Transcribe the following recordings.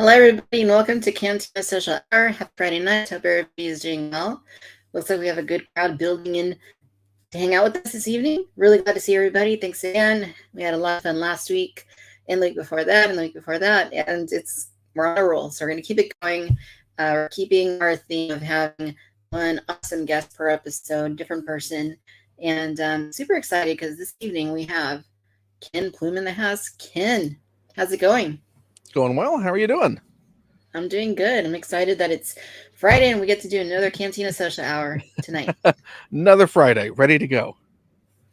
Hello, everybody, and welcome to Cantina Social Hour. Happy Friday night. Hope everybody is doing well. Looks like we have a good crowd building in to hang out with us this evening. Really glad to see everybody. Thanks again. We had a lot of fun last week, and the week before that, and the week before that, and we're on a roll. So we're going to keep it going. We're keeping our theme of having one awesome guest per episode, different person, and super excited because this evening we have Ken Plume in the house. Ken, how's it going? Going well. How are you doing? I'm doing good. I'm excited that it's Friday and we get to do another Cantina Social Hour tonight. Another Friday, ready to go.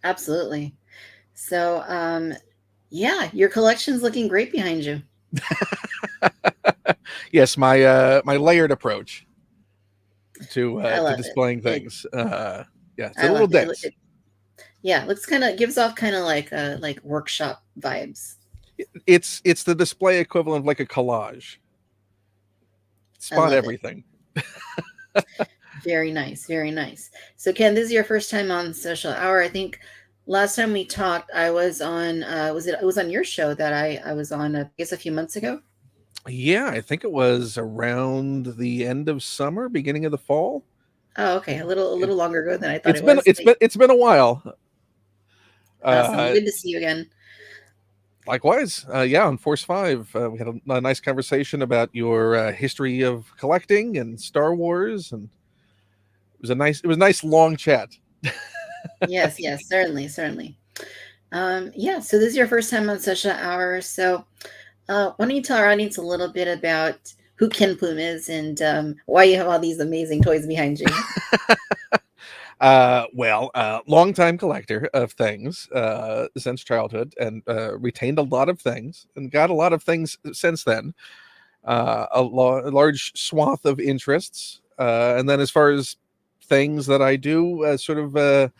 Absolutely. So, yeah, your collection's looking great behind you. Yes, my layered approach I to love it. displaying It things. Yeah, it's I a little love it. dense. Yeah, looks gives off kind of like workshop vibes. It's the display equivalent of like a collage. I Spot love it. everything. Very nice, very nice. So, Ken, this is your first time on Social Hour. I think last time we talked, I was on. It was on your show that I was on? I guess a few months ago. Yeah, I think it was around the end of summer, beginning of the fall. Oh, okay, a It, little longer ago than I thought it's it been was. it's been it's been a while. Awesome. Uh, Good to see you again. Likewise, yeah, on Force Five, we had a nice conversation about your history of collecting and Star Wars, and it was a nice long chat. Yes, yes, certainly, certainly. Yeah, so this is your first time on Social Hour. So why don't you tell our audience a little bit about who Ken Plume is and why you have all these amazing toys behind you? Longtime collector of things since childhood, and retained a lot of things, and got a lot of things since then. A large swath of interests, and then as far as things that I do, the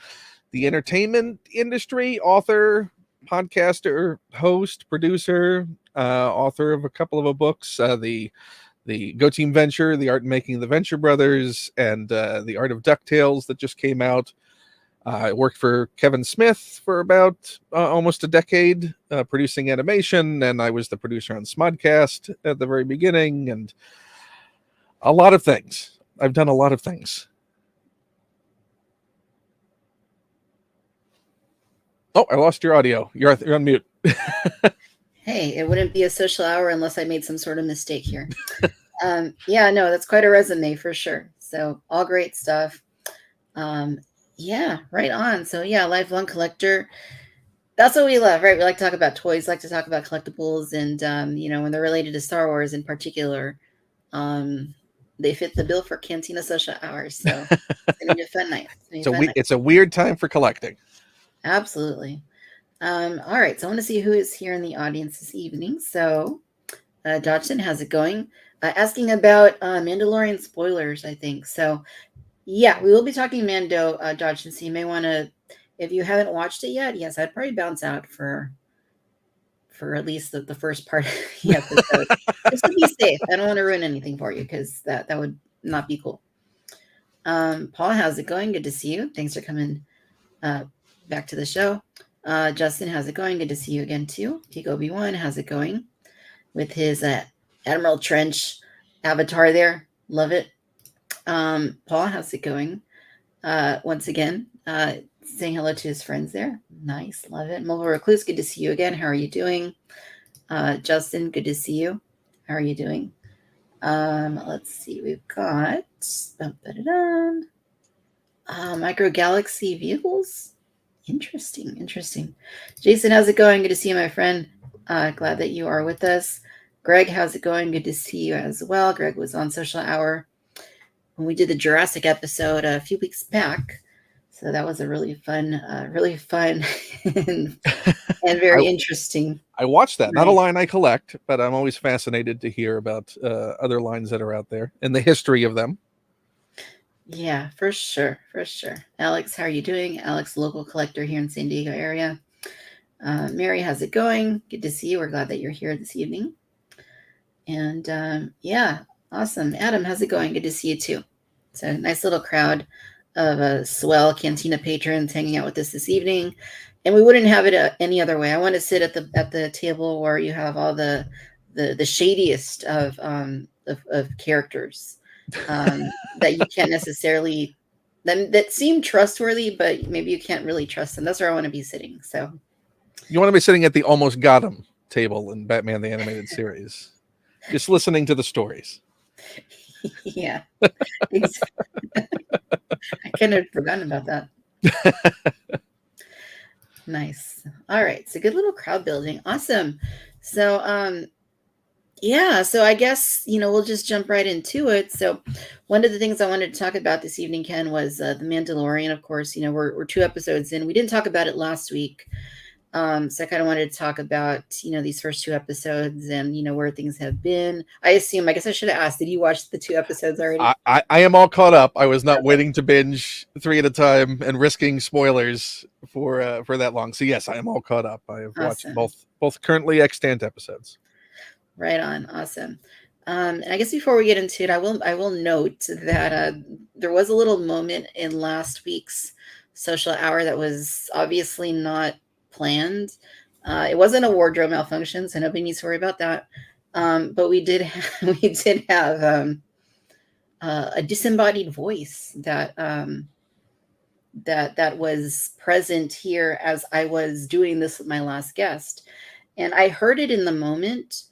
entertainment industry, author, podcaster, host, producer, author of a couple of books, the Go Team Venture, The Art of Making the Venture Brothers, and The Art of DuckTales that just came out. I worked for Kevin Smith for about almost a decade, producing animation, and I was the producer on Smudcast at the very beginning, and a lot of things. I've done a lot of things. Oh, I lost your audio. You're on mute. Hey, it wouldn't be a Social Hour unless I made some sort of mistake here. Yeah, no, that's quite a resume for sure. So all great stuff. Um, yeah, right on. So yeah, lifelong collector. That's what we love, right? We like to talk about toys, like to talk about collectibles, and when they're related to Star Wars in particular, um, they fit the bill for Cantina Social Hours. So it's gonna be a fun night. It's gonna be a fun night. It's a weird time for collecting. Absolutely. All right, so I want to see who is here in the audience this evening. So, Dodgson, how's it going? Asking about Mandalorian spoilers, I think. So, yeah, we will be talking Mando, Dodgson. So you may want to, if you haven't watched it yet, yes, I'd probably bounce out for at least the first part of the episode, just to be safe. I don't want to ruin anything for you because that would not be cool. Paul, how's it going? Good to see you. Thanks for coming back to the show. Justin, how's it going? Good to see you again too. Pico Obi-Wan, how's it going? With his Admiral Trench avatar there. Love it. Paul, how's it going? Once again, saying hello to his friends there. Nice, love it. Mobile Recluse, good to see you again. How are you doing? Justin, good to see you. How are you doing? Let's see, we've got Micro Galaxy Vehicles. Interesting. Jason, how's it going? Good to see you, my friend. Glad that you are with us. Greg, how's it going? Good to see you as well. Greg was on Social Hour when we did the Jurassic episode a few weeks back. So that was a really fun and very interesting. I watched that. Not a Night. line I collect, but I'm always fascinated to hear about other lines that are out there and the history of them. Yeah, for sure. Alex, how are you doing? Alex, local collector here in San Diego area. Mary, how's it going? Good to see you. We're glad that you're here this evening. And yeah, awesome. Adam, how's it going? Good to see you too. So nice little crowd of swell Cantina patrons hanging out with us this evening. And we wouldn't have it any other way. I want to sit at the table where you have all the the shadiest of characters that you can't necessarily that seem trustworthy, but maybe you can't really trust them. That's where I want to be sitting. So You want to be sitting at the almost got him table in Batman the Animated Series, just listening to the stories. yeah, I kind of forgotten about that. Nice. All right, so good little crowd building. Awesome. So yeah, so I guess, we'll just jump right into it. So, one of the things I wanted to talk about this evening, Ken, was The Mandalorian. Of course, we're 2 episodes in. We didn't talk about it last week. So I kind of wanted to talk about, these first 2 episodes and, where things have been. I guess I should have asked, did you watch the 2 episodes already? I am all caught up. I was not waiting to binge 3 at a time and risking spoilers for that long. So yes, I am all caught up. I have watched Awesome. both currently extant episodes. Right on. Awesome. And I guess before we get into it, I will note that there was a little moment in last week's social hour that was obviously not planned. It wasn't a wardrobe malfunction, so nobody needs to worry about that. But we did have a disembodied voice that was present here as I was doing this with my last guest, and I heard it in the moment.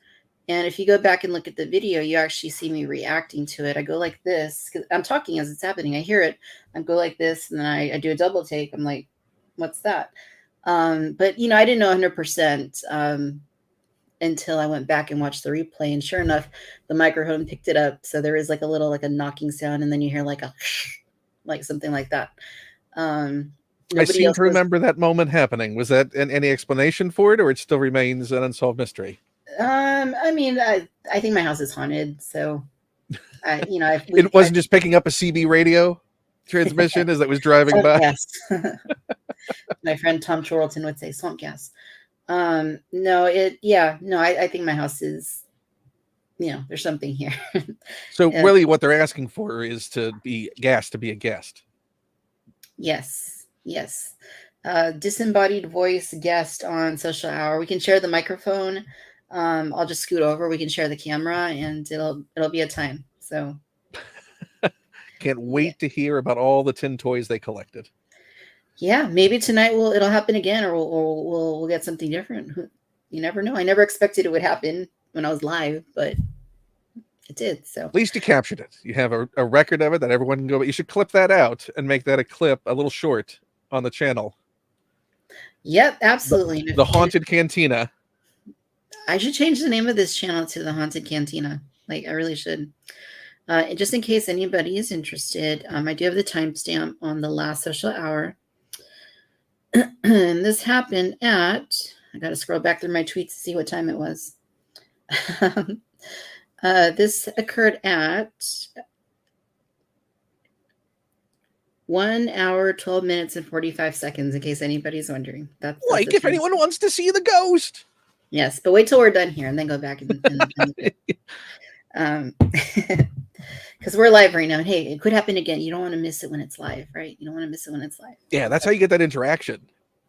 And if you go back and look at the video, you actually see me reacting to it. I go like this, 'cause I'm talking as it's happening. I hear it. I go like this, and then I do a double take. I'm like, what's that? But I didn't know 100% until I went back and watched the replay. And sure enough, the microphone picked it up. So there is like a little, like a knocking sound, and then you hear like a like something like that. I Nobody seem else to was. remember that moment happening. Was that any explanation for it, or it still remains an unsolved mystery? I mean, I think my house is haunted, so It wasn't just picking up a CB radio transmission as that was driving swamp by. gas. My friend Tom Chorlton would say swamp gas. No, I think my house is, there's something here. So Uh, really, what they're asking for is to be a guest. yes, yes. Disembodied voice guest on social hour. We can share the microphone. I'll just scoot over. We can share the camera, and it'll be a time. So Can't wait to hear about all the tin toys they collected. yeah, maybe tonight it'll happen again, or we'll get something different. You never know. I never expected it would happen when I was live, but it did. So At least you captured it. You have a record of it that everyone can go. But you should clip that out and make that a little short on the channel. yep, absolutely. The Haunted Cantina. I should change the name of this channel to the Haunted Cantina. Like I really should. Just in case anybody is interested, I do have the timestamp on the last social hour. And this happened at, I got to scroll back through my tweets to see what time it was. This occurred at 1 hour, 12 minutes, and 45 seconds, in case anybody's wondering. That's like if anyone wants to see the ghost. Yes, but wait till we're done here and then go back and because we're live right now. And hey, it could happen again. You don't want to miss it when it's live, right? You don't want to miss it when it's live. Yeah, that's how you get that interaction.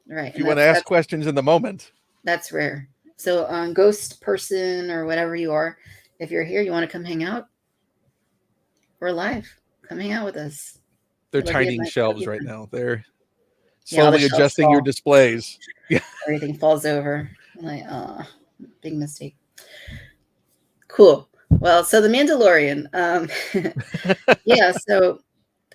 Right. If you want to ask questions in the moment. That's rare. So ghost person or whatever you are, if you're here, you want to come hang out, we're live. Come hang out with us. They're tidying shelves right now. They're slowly adjusting your displays. Yeah. Everything falls over. I'm like, oh, big mistake. Cool. Well, so the Mandalorian. Yeah, so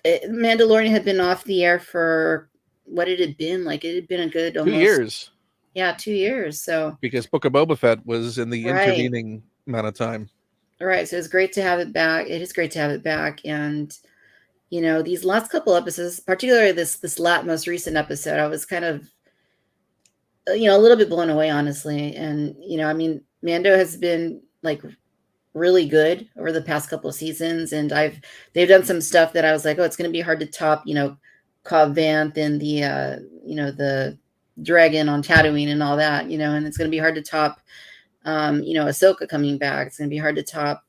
Mandalorian had been off the air for, what had it been? Like it had been a good almost 2 years. Yeah, 2 years. So because Book of Boba Fett was in the intervening amount of time. Right. So it's great to have it back. It is great to have it back. And these last couple episodes, particularly this most recent episode, I was kind of a little bit blown away, honestly. And I mean, Mando has been like really good over the past couple of seasons, and they've done some stuff that I was like, oh, it's going to be hard to top, Cobb Vanth and the dragon on Tatooine and all that, and it's going to be hard to top, Ahsoka coming back. It's going to be hard to top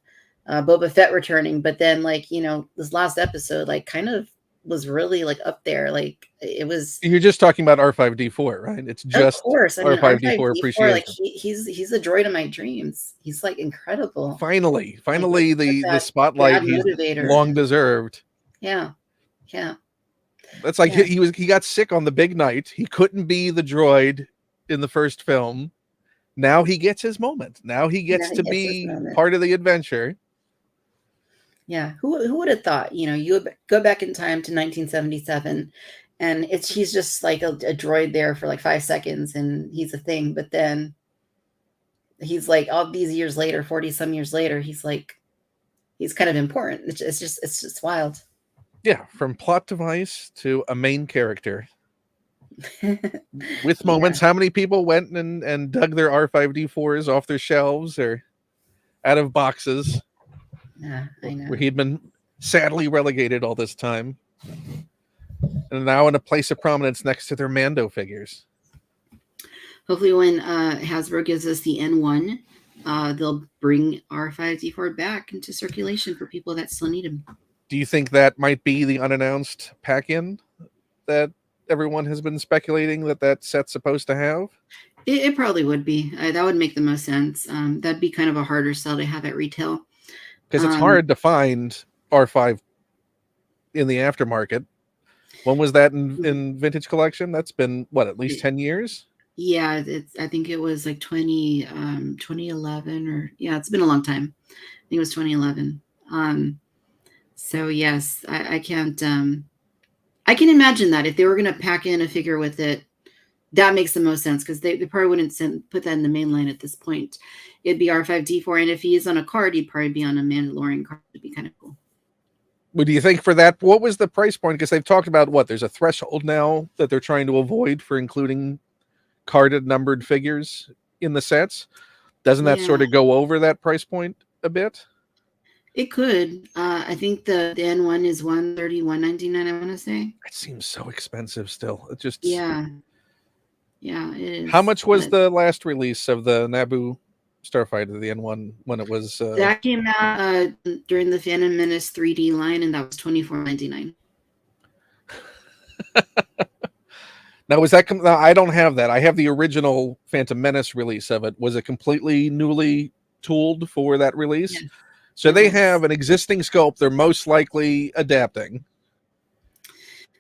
Boba Fett returning. But then, this last episode, kind of was really like up there. Like it was. You're just talking about R5D4, right? It's Of just course, I mean R5D4 R5D4. Like appreciation. he's the droid of my dreams. He's like incredible. Finally, Like the that spotlight bad he's motivator. long And deserved. yeah, yeah, That's like yeah. he got sick on the big night. He couldn't be the droid in the first film. Now he gets his moment. Now he Now gets he to gets this be moment. part of the adventure. Yeah, who would have thought? You know, you would go back in time to 1977, and he's just like a droid there for like 5 seconds, and he's a thing. But then he's like all these years later, 40 some years later, he's kind of important. It's just wild. Yeah, from plot device to a main character with Yeah, moments. How many people went and dug their R5D4s off their shelves or out of boxes yeah, I know. where he'd been sadly relegated all this time, and now in a place of prominence next to their Mando figures. Hopefully, when Hasbro gives us the N1, they'll bring R5D4 back into circulation for people that still need him. Do you think that might be the unannounced pack-in that everyone has been speculating that set's supposed to have? It probably would be. That would make the most sense. That'd be kind of a harder sell to have at retail. Because it's hard to find R5 in the aftermarket. When was that in Vintage Collection? That's been, what, at least 10 years? Yeah, I think it was like 2011 or yeah, it's been a long time. I think it was 2011. So yes, I can't I can imagine that if they were going to pack in a figure with it, that makes the most sense because they probably wouldn't put that in the main line at this point. It'd be R5D4, and if he is on a card, he'd probably be on a Mandalorian card. It'd be kind of cool. What do you think for that? What was the price point? Because they've talked about there's a threshold now that they're trying to avoid for including carded numbered figures in the sets. Doesn't that sort of go over that price point a bit? It could. I think the N1 is $130, $199, I want to say. It seems so expensive still. It just Yeah, it is. How much was the last release of the Naboo Starfighter, the N1, when it was? That came out during the Phantom Menace 3D line, and that was $24.99. Now, was that? I don't have that. I have the original Phantom Menace release of it. Was it completely newly tooled for that release? Yes, So they have an existing sculpt they're most likely adapting.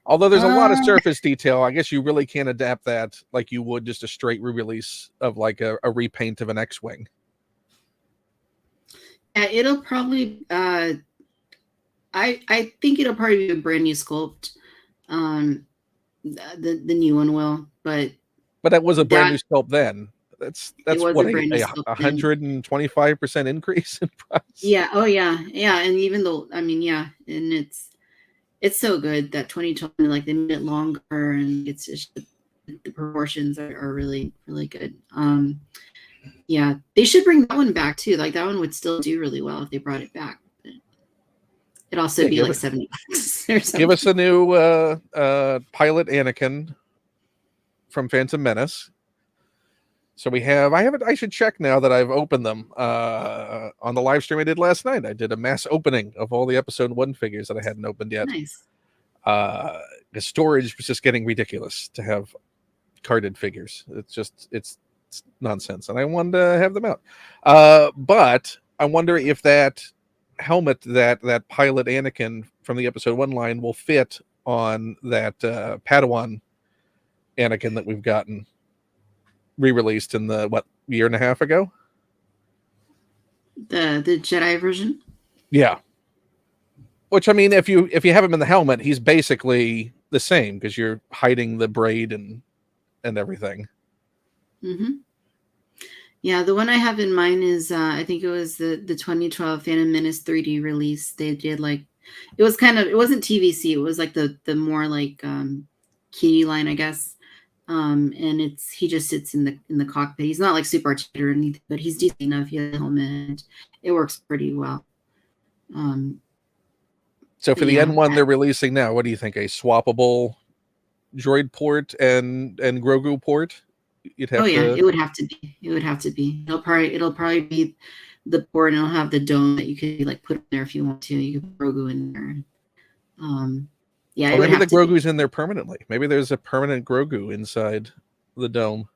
Although there's a lot of surface detail, I guess you really can't adapt that like you would just a straight re-release of like a repaint of an X-Wing. Yeah, it'll probably I think it'll probably be a brand new sculpt. The new one will, but that was a brand new sculpt then. That's what, a 125% increase in price. Yeah. Oh yeah. Yeah. And even though, I mean, yeah, and it's so good that 2020, like they made it longer, and it's just the proportions are really, really good. Yeah, they should bring that one back too. Like that one would still do really well if they brought it back. It'd also be like $70 or something. Give us a new pilot Anakin from Phantom Menace. So I should check now that I've opened them on the live stream I did last night. I did a mass opening of all the episode 1 figures that I hadn't opened yet. Nice. The storage was just getting ridiculous to have carded figures. It's nonsense, and I wanted to have them out. But I wonder if that helmet, that pilot Anakin from the episode 1 line, will fit on that Padawan Anakin that we've gotten re-released in the year and a half ago. The Jedi version. Yeah. Which, I mean, if you have him in the helmet, he's basically the same because you're hiding the braid and everything. Mm-hmm. Yeah, the one I have in mind is I think it was the 2012 Phantom Menace 3D release. They did it wasn't TVC. It was like the more like kitty line, I guess. And he just sits in the cockpit. He's not like super articulate or anything, but he's decent enough. He has a helmet. It works pretty well. So for the N1 they're releasing now, what do you think? A swappable droid port and Grogu port? You'd have it would have to be. It would have to be. It'll probably be the port, and it'll have the dome that you could like put in there if you want to. You could put Grogu in there. Yeah, Or it would maybe have the to be. Grogu's in there permanently. Maybe there's a permanent Grogu inside the dome.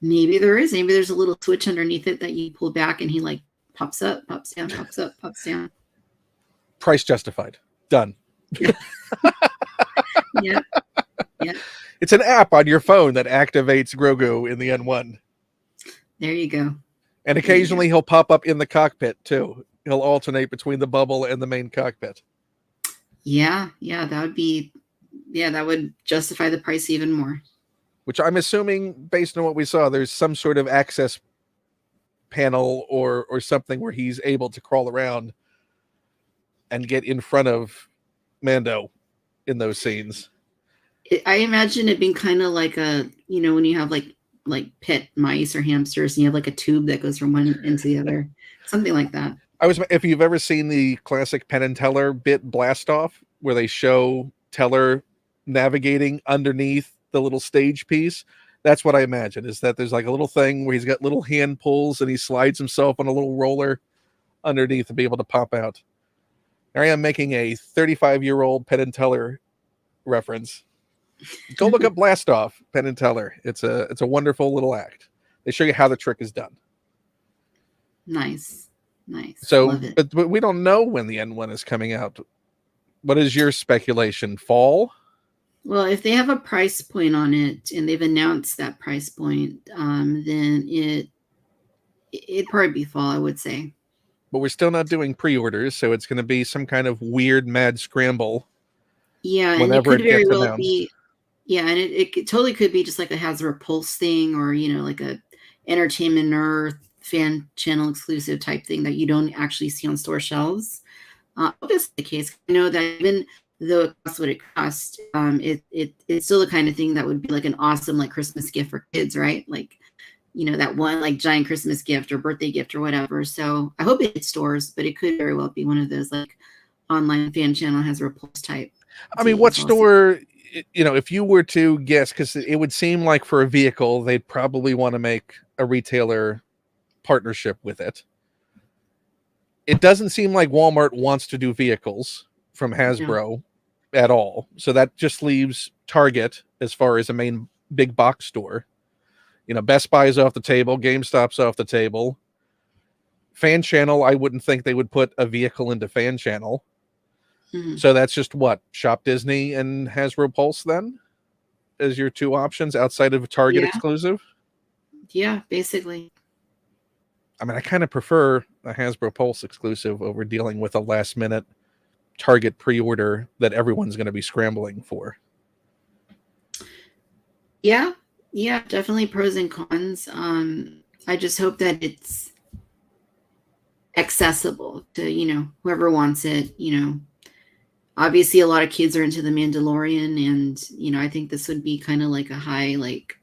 Maybe there is. Maybe there's a little switch underneath it that you pull back and he like pops up, pops down, pops up, pops down. Price justified. Done. Yeah. Yeah. Yeah. It's an app on your phone that activates Grogu in the N1. There you go. And occasionally he'll pop up in the cockpit too. He'll alternate between the bubble and the main cockpit. Yeah. Yeah. That would justify the price even more. Which I'm assuming, based on what we saw, there's some sort of access panel or something where he's able to crawl around and get in front of Mando in those scenes. I imagine it being kind of like when you have like pet mice or hamsters and you have like a tube that goes from one end to the other, something like that. If you've ever seen the classic Penn and Teller bit Blast Off, where they show Teller navigating underneath the little stage piece, that's what I imagine, is that there's like a little thing where he's got little hand pulls and he slides himself on a little roller underneath to be able to pop out. There I am making a 35-year-old Penn and Teller reference. Go look up Blast Off, Penn and Teller. It's a wonderful little act. They show you how the trick is done. Nice. So, Love it. but we don't know when the N1 is coming out. What is your speculation? Fall? Well, if they have a price point on it and they've announced that price point, then it'd probably be fall, I would say. But we're still not doing pre-orders, so it's going to be some kind of weird mad scramble. Yeah, and it could very well be. Yeah, and it totally could be just like a Hasbro Pulse thing, or like a Entertainment Earth fan channel exclusive type thing that you don't actually see on store shelves. This is the case. I know that even though it costs what it costs, it's still the kind of thing that would be like an awesome like Christmas gift for kids, right? Like, that one like giant Christmas gift or birthday gift or whatever. So I hope it hits stores, but it could very well be one of those like online fan channel has a Pulse type. I mean, what store, if you were to guess, because it would seem like for a vehicle, they'd probably want to make a retailer partnership with it. It doesn't seem like Walmart wants to do vehicles from Hasbro at all. So that just leaves Target as far as a main big box store. Best Buy is off the table. GameStop's off the table. Fan Channel, I wouldn't think they would put a vehicle into Fan Channel. Mm-hmm. So that's just what? Shop Disney and Hasbro Pulse then? As your two options outside of a Target exclusive? Yeah, basically. I mean, I kind of prefer a Hasbro Pulse exclusive over dealing with a last minute Target pre-order that everyone's going to be scrambling for. Yeah, definitely pros and cons. I just hope that it's accessible to, whoever wants it. Obviously a lot of kids are into the Mandalorian, and, I think this would be kind of like a high, like,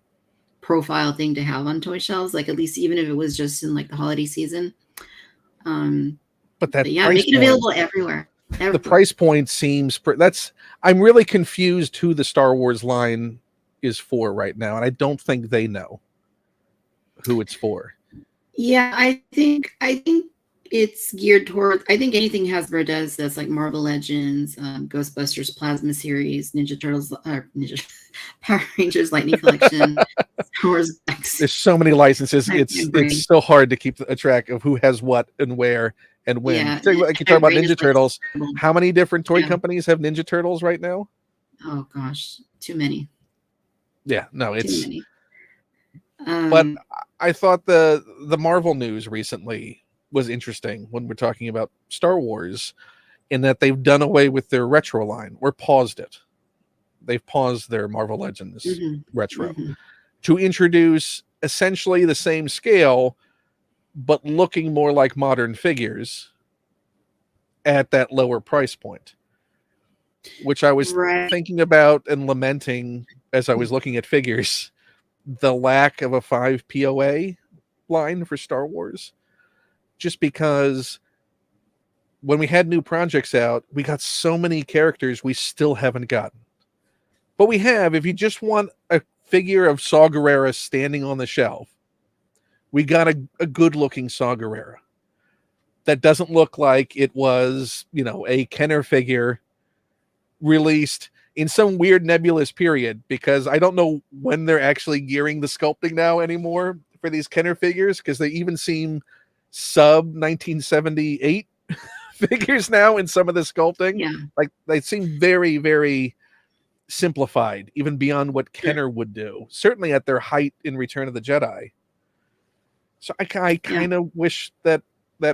profile thing to have on toy shelves, like at least even if it was just in like the holiday season. But make it available everywhere. The price point seems I'm really confused who the Star Wars line is for right now, and I don't think they know who it's for. Yeah, I think it's geared toward. I think anything Hasbro does that's like Marvel Legends, Ghostbusters Plasma Series, Ninja Turtles, Power Rangers Lightning Collection, Star Wars X. There's so many licenses. It's so hard to keep a track of who has what and where and when. Yeah, like you talk about Ninja Turtles. How many different toy companies have Ninja Turtles right now? Oh gosh, too many. Yeah, no, it's. Too many. But I thought the Marvel news recently was interesting when we're talking about Star Wars, in that they've done away with their retro line or paused it. They've paused their Marvel Legends retro to introduce essentially the same scale, but looking more like modern figures at that lower price point, which I was thinking about and lamenting as I was looking at figures, the lack of a 5 POA line for Star Wars. Just because when we had new projects out, we got so many characters we still haven't gotten. But we have, if you just want a figure of Saw Gerrera standing on the shelf, we got a good-looking Saw Gerrera that doesn't look like it was, a Kenner figure released in some weird nebulous period, because I don't know when they're actually gearing the sculpting now anymore for these Kenner figures, because they even seem sub 1978 figures now in some of the sculpting. Yeah. Like they seem very, very simplified, even beyond what Kenner would do. Certainly at their height in Return of the Jedi. So I kind of wish that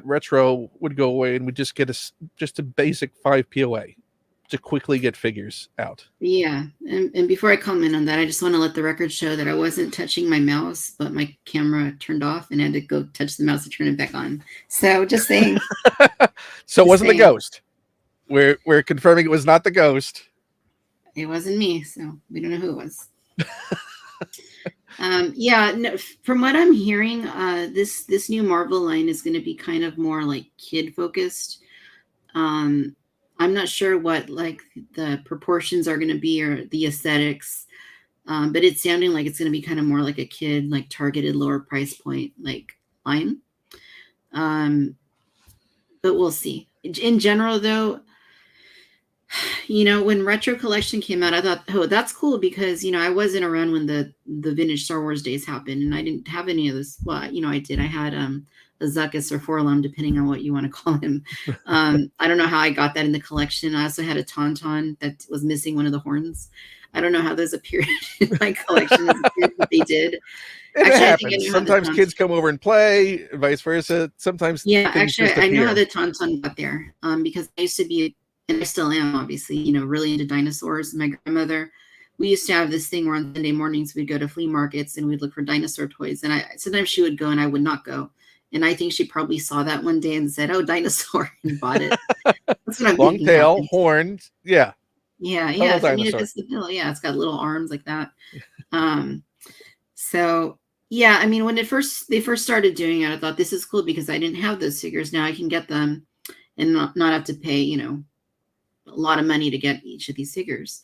retro would go away and we just get just a basic 5 POA to quickly get figures out. Yeah. And before I comment on that, I just want to let the record show that I wasn't touching my mouse, but my camera turned off and I had to go touch the mouse to turn it back on. So just saying. So it wasn't the ghost. We're confirming it was not the ghost. It wasn't me, so we don't know who it was. Yeah, no, from what I'm hearing, this new Marvel line is going to be kind of more like kid focused. I'm not sure what like the proportions are going to be or the aesthetics, but it's sounding like it's going to be kind of more like a kid, like targeted lower price point like line. But we'll see. In general, though, when Retro Collection came out, I thought, oh, that's cool because, I wasn't around when the vintage Star Wars days happened and I didn't have any of this. Well, I did. I had a Zuckuss or Forlum, depending on what you want to call him. I don't know how I got that in the collection. I also had a Tauntaun that was missing one of the horns. I don't know how those appeared in my collection, but they did. It happens. Sometimes kids come over and play, vice versa. Sometimes I know how the Tauntaun got there because I used to be, and I still am, obviously, really into dinosaurs. My grandmother, we used to have this thing where on Sunday mornings we'd go to flea markets and we'd look for dinosaur toys. And sometimes she would go and I would not go. And I think she probably saw that one day and said, "Oh, dinosaur," and bought it. That's what I'm long tail, horns, yeah. Yeah. I mean, it's the bill. Yeah, it's got little arms like that. So yeah, I mean, when they first started doing it, I thought this is cool because I didn't have those figures. Now I can get them and not have to pay, a lot of money to get each of these figures.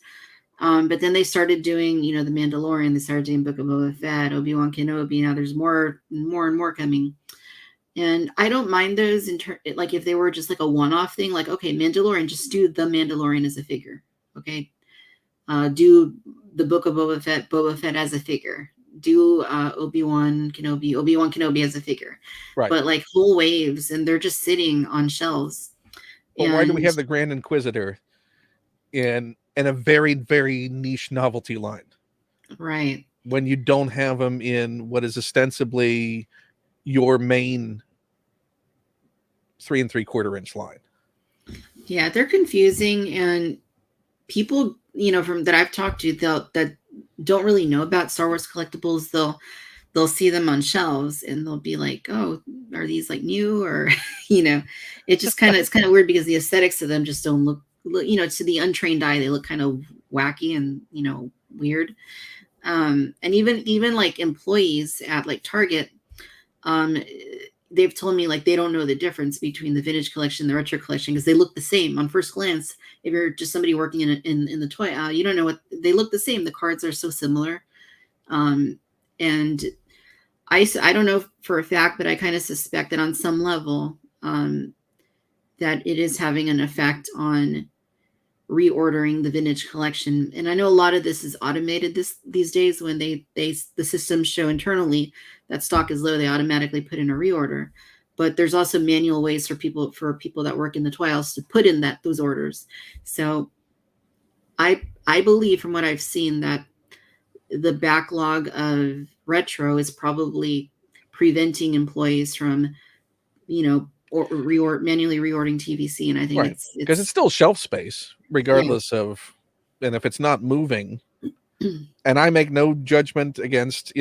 But then they started doing, the Mandalorian. They started doing Book of Boba Fett, Obi-Wan Kenobi. Now there's more and more coming. And I don't mind those like if they were just like a one-off thing, like, okay, Mandalorian, just do the Mandalorian as a figure. Okay. Do the Book of Boba Fett as a figure. Do Obi-Wan Kenobi as a figure. Right. But like whole waves, and they're just sitting on shelves. Well, why do we have the Grand Inquisitor in a very, very niche novelty line? Right. When you don't have them in what is ostensibly your main 3 3/4 inch line. Yeah, they're confusing, and people, from that I've talked to, that don't really know about Star Wars collectibles, they'll see them on shelves and they'll be like, "Oh, are these like new?" Or it's kind of weird because the aesthetics of them just don't look, to the untrained eye, they look kind of wacky and weird. And even like employees at like Target, they've told me like they don't know the difference between the vintage collection and the retro collection because they look the same on first glance. If you're just somebody working in the toy aisle, you don't know what they look the same. The cards are so similar. And I don't know for a fact, but I kind of suspect that on some level that it is having an effect on reordering the vintage collection. And I know a lot of this is automated these days when the systems show internally that stock is low, they automatically put in a reorder. But there's also manual ways for people that work in the toy aisles to put in those orders. So I believe from what I've seen that the backlog of retro is probably preventing employees from, or manually reordering TVC. And I think right. Because it's still shelf space, regardless of, and if it's not moving, and I make no judgment against,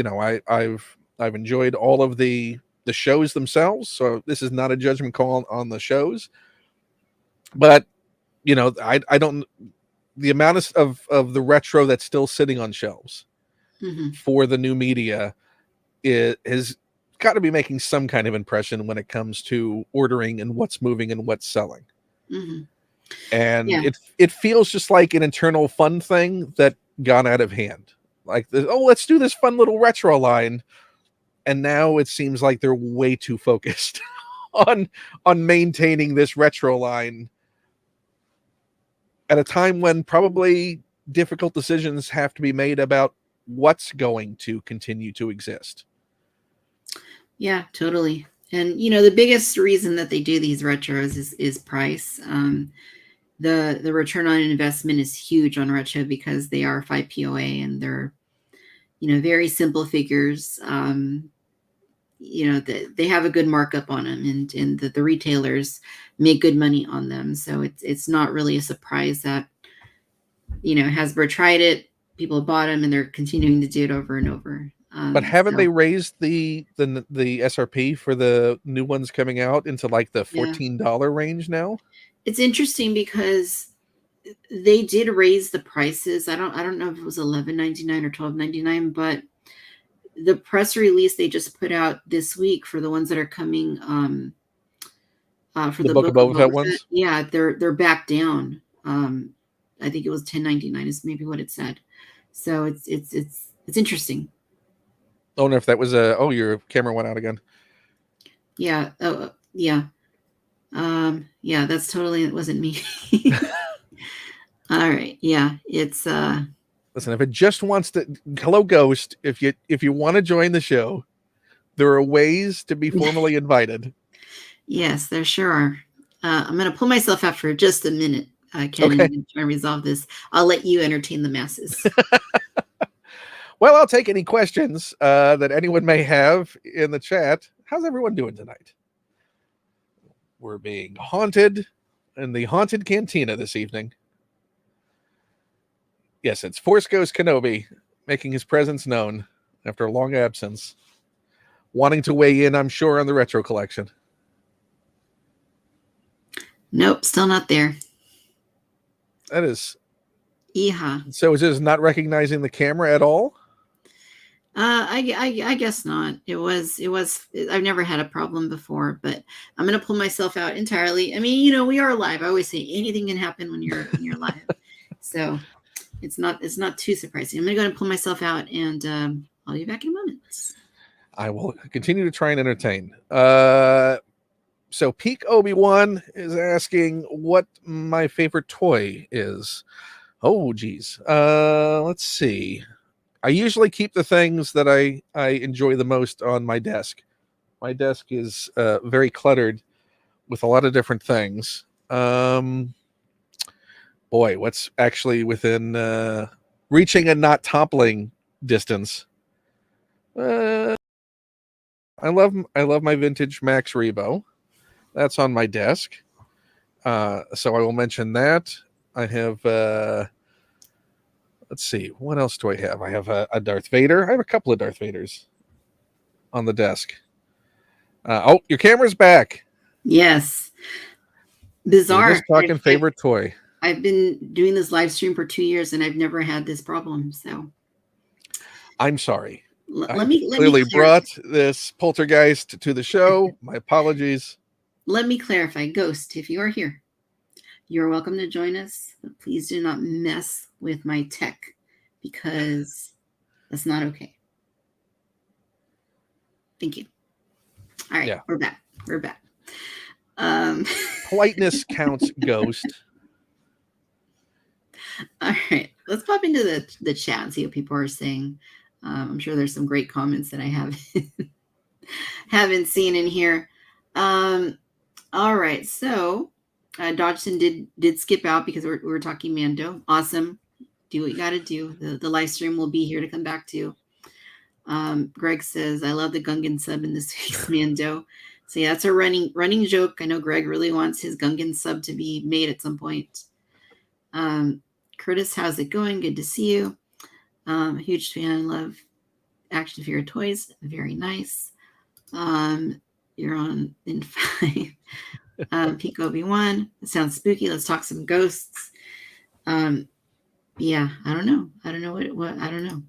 I've enjoyed all of the shows themselves. So this is not a judgment call on the shows, but I don't, the amount of the retro that's still sitting on shelves for the new media has got to be making some kind of impression when it comes to ordering and what's moving and what's selling. And it feels just like an internal fun thing that got out of hand. Like, let's do this fun little retro line. And now it seems like they're way too focused on maintaining this retro line at a time when probably difficult decisions have to be made about what's going to continue to exist. Yeah, totally. And the biggest reason that they do these retros is price. The return on investment is huge on retro because they are 5 POA and they're very simple figures. They have a good markup on them, and the retailers make good money on them. So it's not really a surprise that Hasbro tried it, people bought them, and they're continuing to do it over and over. But haven't So, they raised the SRP for the new ones coming out into like the yeah, $14 range now? it's interesting because they did raise the prices. I don't know if it was $11.99 or $12.99, but the press release they just put out this week for the ones that are coming for The the Book of Book of Boba Fett Boba Fett, ones? yeah, they're back down. I think it was $10.99 is maybe what it said. So it's interesting. Oh, no, if that was a... Oh, your camera went out again. Yeah. Oh, yeah. Yeah, that's totally, it wasn't me. All right. Yeah, it's Listen, if it just wants to... Hello, Ghost. If you want to join the show, there are ways to be formally invited. yes, there sure are. I'm gonna pull myself out for just a minute, Ken, Okay. and try to resolve this. I'll let you entertain the masses. Well, I'll take any questions that anyone may have in the chat. How's everyone doing tonight? We're being haunted in the haunted cantina this evening. Yes, it's Force Ghost Kenobi making his presence known after a long absence, wanting to weigh in, I'm sure, on the retro collection. Nope, still not there. That is... Yeehaw. So is this not recognizing the camera at all? I guess not. It was. I've never had a problem before, but I'm gonna pull myself out entirely. I mean, we are live. I always say anything can happen when you're live, so it's not too surprising. I'm gonna go and pull myself out, and I'll be back in a moment. I will continue to try and entertain. So Peak Obi-Wan is asking what my favorite toy is. Oh, geez. Let's see. I usually keep the things that I enjoy the most on my desk. My desk is very cluttered with a lot of different things. Boy, what's actually within reaching and not toppling distance? I love my vintage Max Rebo. That's on my desk. So I will mention that. I have... let's see. What else do I have? I have a Darth Vader. I have a couple of Darth Vaders on the desk. Oh, your camera's back. Yes. We were Bizarre. just talking favorite toy. I've been doing this live stream for 2 years and I've never had this problem. So I'm sorry. let me clearly brought this poltergeist to the show. My apologies. Let me clarify. Ghost, if you are here, you're welcome to join us. But please do not mess with my tech because that's not okay. Thank you. All right, yeah. We're back. Politeness counts, Ghost. All right, let's pop into the chat and see what people are saying. I'm sure there's some great comments that I haven't seen in here. All right, so Dodgson did skip out because we were talking Mando. Awesome. Do what you got to do. The live stream will be here to come back to. Greg says, I love the Gungan sub in this week's Mando. So yeah, that's a running joke. I know Greg really wants his Gungan sub to be made at some point. Curtis, how's it going? Good to see you. Huge fan. Love action figure toys. Very nice. You're on in 5. Peak Obi-Wan. It sounds spooky. Let's talk some ghosts. Yeah, I don't know. I don't know what I don't know.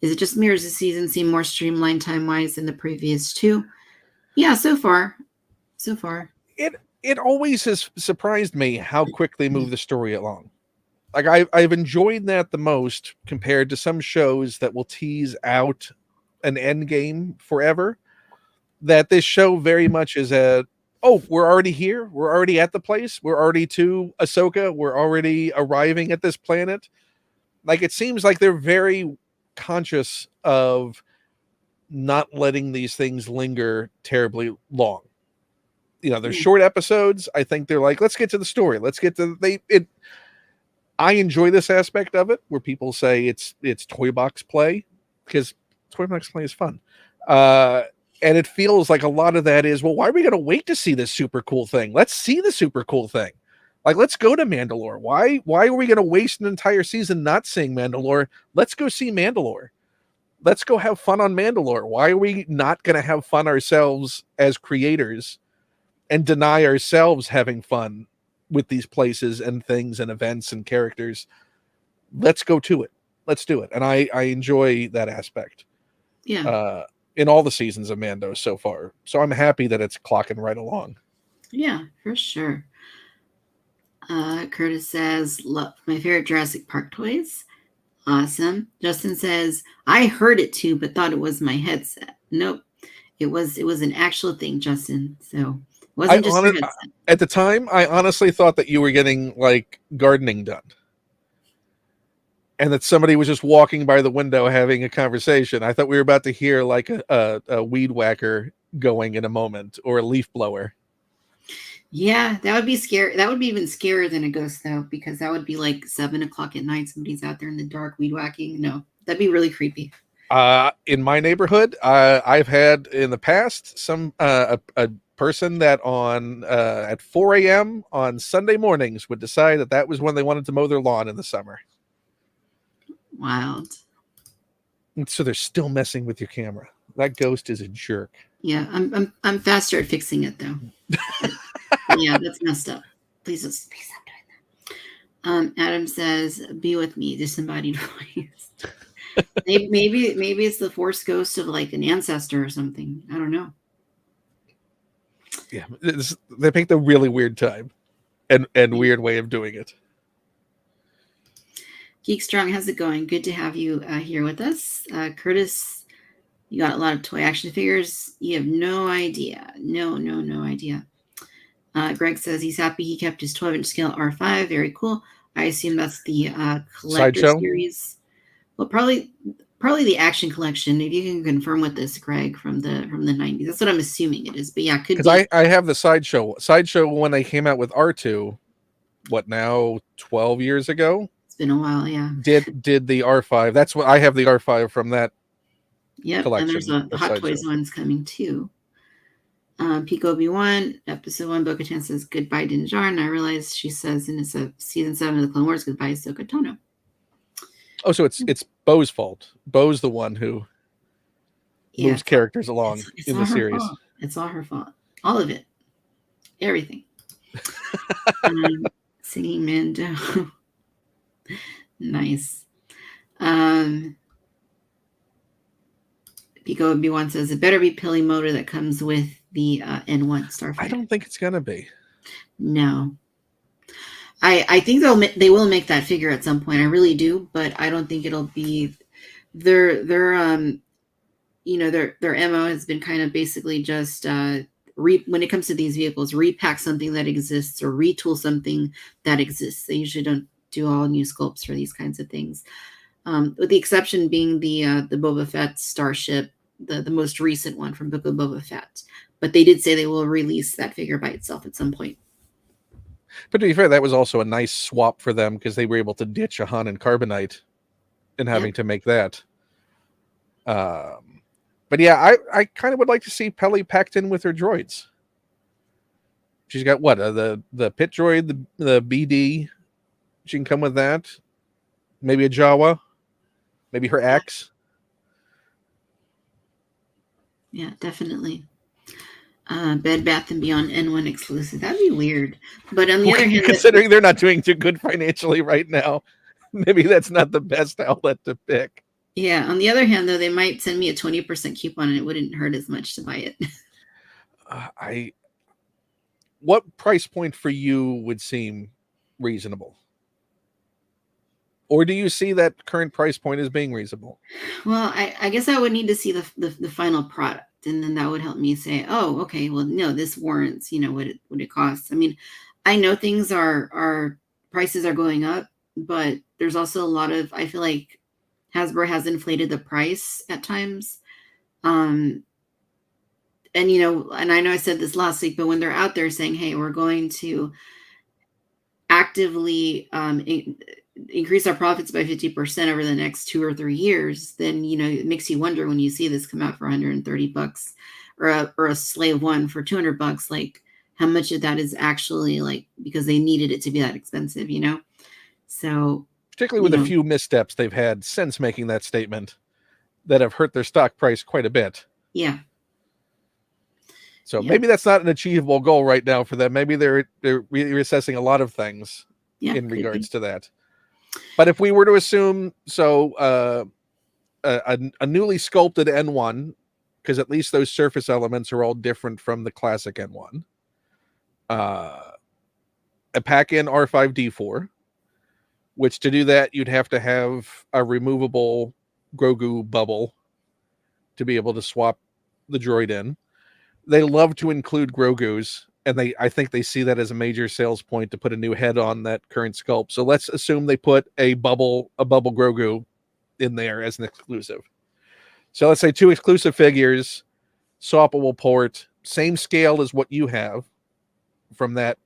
Is it just me or does the season seem more streamlined time-wise than the previous two? Yeah, so far. It always has surprised me how quick they move the story along. Like I've enjoyed that the most compared to some shows that will tease out an end game forever. That this show very much is we're already here. We're already at the place. We're already to Ahsoka. We're already arriving at this planet. Like, it seems like they're very conscious of not letting these things linger terribly long. You know, they're short episodes. I think they're like, let's get to the story. Let's get to I enjoy this aspect of it where people say it's toy box play, because toy box play is fun. And it feels like a lot of that is, well, why are we going to wait to see this super cool thing? Let's see the super cool thing. Like, let's go to Mandalore. Why are we going to waste an entire season not seeing Mandalore? Let's go see Mandalore. Let's go have fun on Mandalore. Why are we not going to have fun ourselves as creators and deny ourselves having fun with these places and things and events and characters? Let's go to it. Let's do it. And I enjoy that aspect. Yeah. In all the seasons of Mando so far. So I'm happy that it's clocking right along. Yeah, for sure. Curtis says, love my favorite Jurassic Park toys. Awesome. Justin says, I heard it too, but thought it was my headset. Nope. It was an actual thing, Justin. So it wasn't just your headset. At the time, I honestly thought that you were getting like gardening done. And that somebody was just walking by the window having a conversation. I thought we were about to hear like a weed whacker going in a moment, or a leaf blower. Yeah, that would be scary. That would be even scarier than a ghost, though, because that would be like 7:00 at night. Somebody's out there in the dark weed whacking. No, that'd be really creepy. In my neighborhood, I've had in the past some a person that on at 4 a.m. on Sunday mornings would decide that was when they wanted to mow their lawn in the summer. Wild. And so they're still messing with your camera. That ghost is a jerk. Yeah, I'm faster at fixing it though. Yeah, that's messed up. Please stop doing that. Adam says, "Be with me," disembodied voice. maybe it's the force ghost of like an ancestor or something. I don't know. Yeah, they picked a really weird time and weird way of doing it. Geek Strong, how's it going? Good to have you here with us. Curtis, you got a lot of toy action figures. You have no idea. No idea. Greg says he's happy he kept his 12-inch scale R5. Very cool. I assume that's the collector Sideshow series. Well, probably the action collection. If you can confirm with this, Greg, from the 90s. That's what I'm assuming it is. But yeah, could be. Because I have the sideshow when they came out with R2. What now? 12 years ago. Been a while, yeah. Did the R5? That's what I have, the R5 from that. Yep, collection. And there's the Hot Toys ones coming too. Peak Obi-Wan, episode 1, Bo-Katan says goodbye Din Djarin, and I realized she says in season 7 of the Clone Wars goodbye Ahsoka Tano. Oh, so it's Bo's fault. Bo's the one who moves characters along in the series. Fault. It's all her fault. All of it. Everything. Singing Mando. Nice. Pico Obi-Wan says it better be Pili motor that comes with the N1 Starfighter. I don't think it's gonna be. No. I think they will make that figure at some point. I really do, but I don't think it'll be their MO has been kind of basically just when it comes to these vehicles, repack something that exists or retool something that exists. They usually don't do all new sculpts for these kinds of things, with the exception being the Boba Fett starship, the most recent one from Book of Boba Fett. But they did say they will release that figure by itself at some point. But to be fair, that was also a nice swap for them because they were able to ditch a Han and Carbonite and having to make that. But yeah, I kind of would like to see Peli packed in with her droids. She's got what the pit droid, the BD. She can come with that. Maybe a Jawa. Maybe her axe. Yeah, definitely. Bed Bath & Beyond N1 exclusive. That'd be weird. But on the other hand, considering they're not doing too good financially right now, maybe that's not the best outlet to pick. Yeah. On the other hand, though, they might send me a 20% coupon and it wouldn't hurt as much to buy it. What price point for you would seem reasonable? Or do you see that current price point as being reasonable? Well, I guess I would need to see the final product. And then that would help me say, oh, okay, well, no, this warrants, what it costs. I mean, I know things prices are going up, but there's also a lot of, I feel like Hasbro has inflated the price at times. And and I know I said this last week, but when they're out there saying, hey, we're going to actively increase our profits by 50% over the next 2 or 3 years, then it makes you wonder when you see this come out for $130 or a Slave One for $200, like how much of that is actually like because they needed it to be that expensive, So, particularly with a few missteps they've had since making that statement that have hurt their stock price quite a bit. Yeah. So maybe that's not an achievable goal right now for them. Maybe they're reassessing a lot of things in regards to that. But if we were to assume a newly sculpted N1, because at least those surface elements are all different from the classic N1, a pack-in R5D4, which to do that you'd have to have a removable Grogu bubble to be able to swap the droid in. They love to include Grogus, and I think they see that as a major sales point to put a new head on that current sculpt. So let's assume they put a bubble Grogu in there as an exclusive. So let's say 2 exclusive figures, swappable port, same scale as what you have from that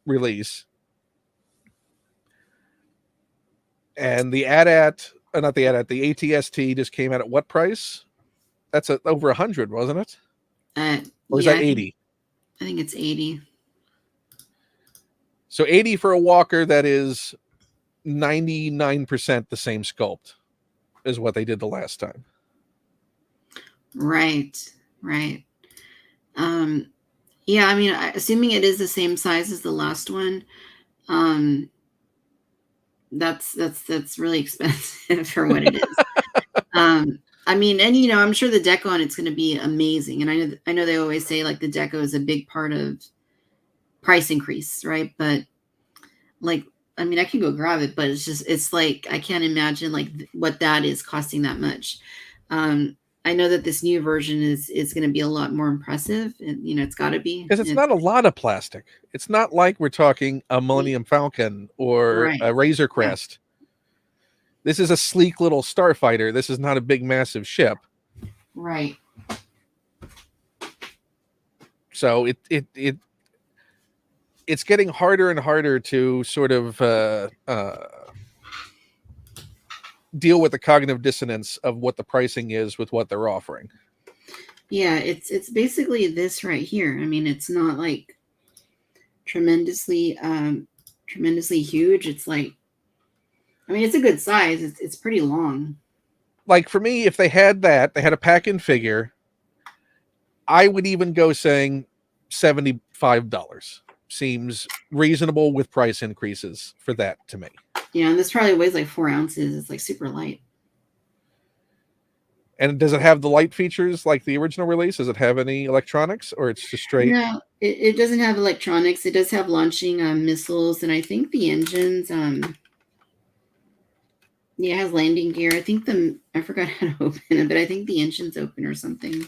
release. And the ATST just came out at what price? That's over 100, wasn't it? Or is that 80? I think it's 80. So 80 for a walker that is 99% the same sculpt as what they did the last time. Right. Yeah, I mean, assuming it is the same size as the last one, that's really expensive for what it is. I mean, and I'm sure the deco on it's going to be amazing. And I know they always say like the deco is a big part of price increase, right? But like, I mean, I can go grab it, but it's like I can't imagine like what that is costing that much. I know that this new version is going to be a lot more impressive, and it's got to be because it's not a lot of plastic. It's not like we're talking a Millennium Falcon or a Razor Crest. Yeah. This is a sleek little starfighter. This is not a big, massive ship. Right. So it's getting harder and harder to sort of deal with the cognitive dissonance of what the pricing is with what they're offering. Yeah, it's basically this right here. I mean, it's not like tremendously huge. It's like, I mean, it's a good size. It's pretty long. Like for me, if they had a pack-in figure, I would even go saying $75 seems reasonable with price increases for that to me. Yeah, and this probably weighs like 4 ounces. It's like super light. And does it have the light features like the original release? Does it have any electronics, or it's just straight? No, it doesn't have electronics. It does have launching missiles, and I think the engines. Yeah, it has landing gear. I think I forgot how to open it, but I think the engine's open or something.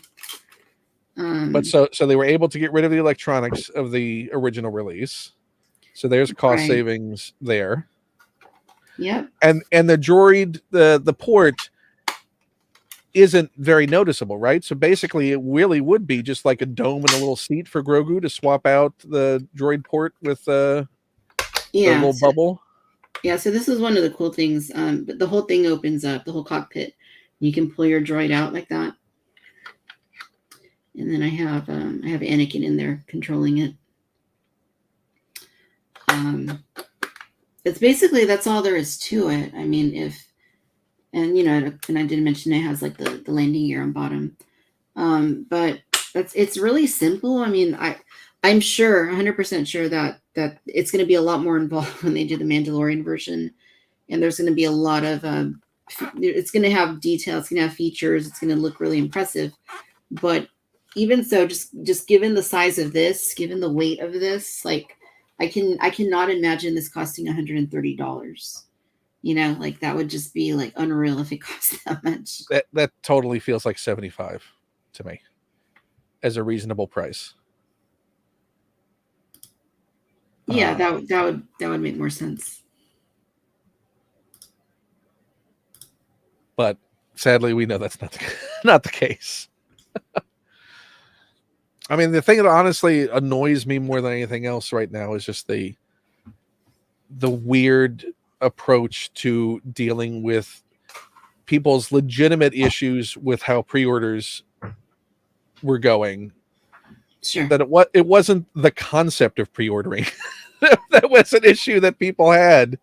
But so they were able to get rid of the electronics of the original release. So there's cost savings there. Yep. And the droid, the port isn't very noticeable, right? So basically it really would be just like a dome and a little seat for Grogu to swap out the droid port with the little bubble. Yeah, so this is one of the cool things. But the whole thing opens up, the whole cockpit. You can pull your droid out like that. And then I have Anakin in there controlling it. It's basically, that's all there is to it. I mean, and I did mention it has like the landing gear on bottom. But it's really simple. I mean, I'm sure, 100% sure that it's going to be a lot more involved when they do the Mandalorian version. And there's going to be a lot of, it's going to have detail, it's going to have features, it's going to look really impressive. But even so, just given the size of this, given the weight of this, like I cannot imagine this costing $130. Like that would just be like unreal if it cost that much. That totally feels like 75 to me as a reasonable price. Yeah, that would make more sense. But sadly, we know that's not not the case. I mean, the thing that honestly annoys me more than anything else right now is just the weird approach to dealing with people's legitimate issues with how pre-orders were going. Sure. That it wasn't the concept of pre-ordering that was an issue that people had.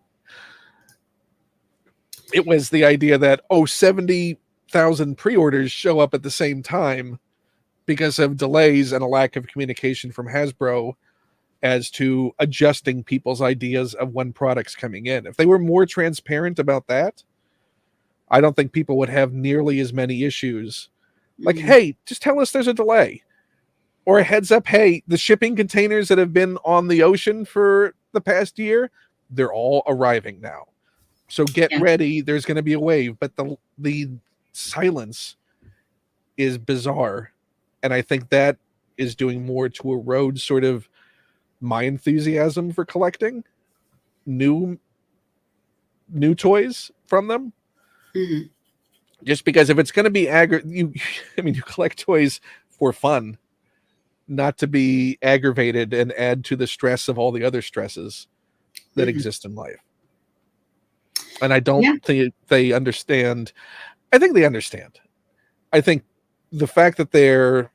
It was the idea that 70,000 pre-orders show up at the same time because of delays and a lack of communication from Hasbro as to adjusting people's ideas of when products coming in. If they were more transparent about that, I don't think people would have nearly as many issues. Like, Mhm. hey, just tell us there's a delay. Or a heads up, hey, the shipping containers that have been on the ocean for the past year, they're all arriving now. So get Yeah. ready, there's going to be a wave. But the silence is bizarre. And I think that is doing more to erode sort of my enthusiasm for collecting new toys from them. Mhm. Just because if it's going to be you collect toys for fun, not to be aggravated and add to the stress of all the other stresses that Mhm. exist in life. And I don't Yeah. think they understand. I think they understand. I think the fact that they're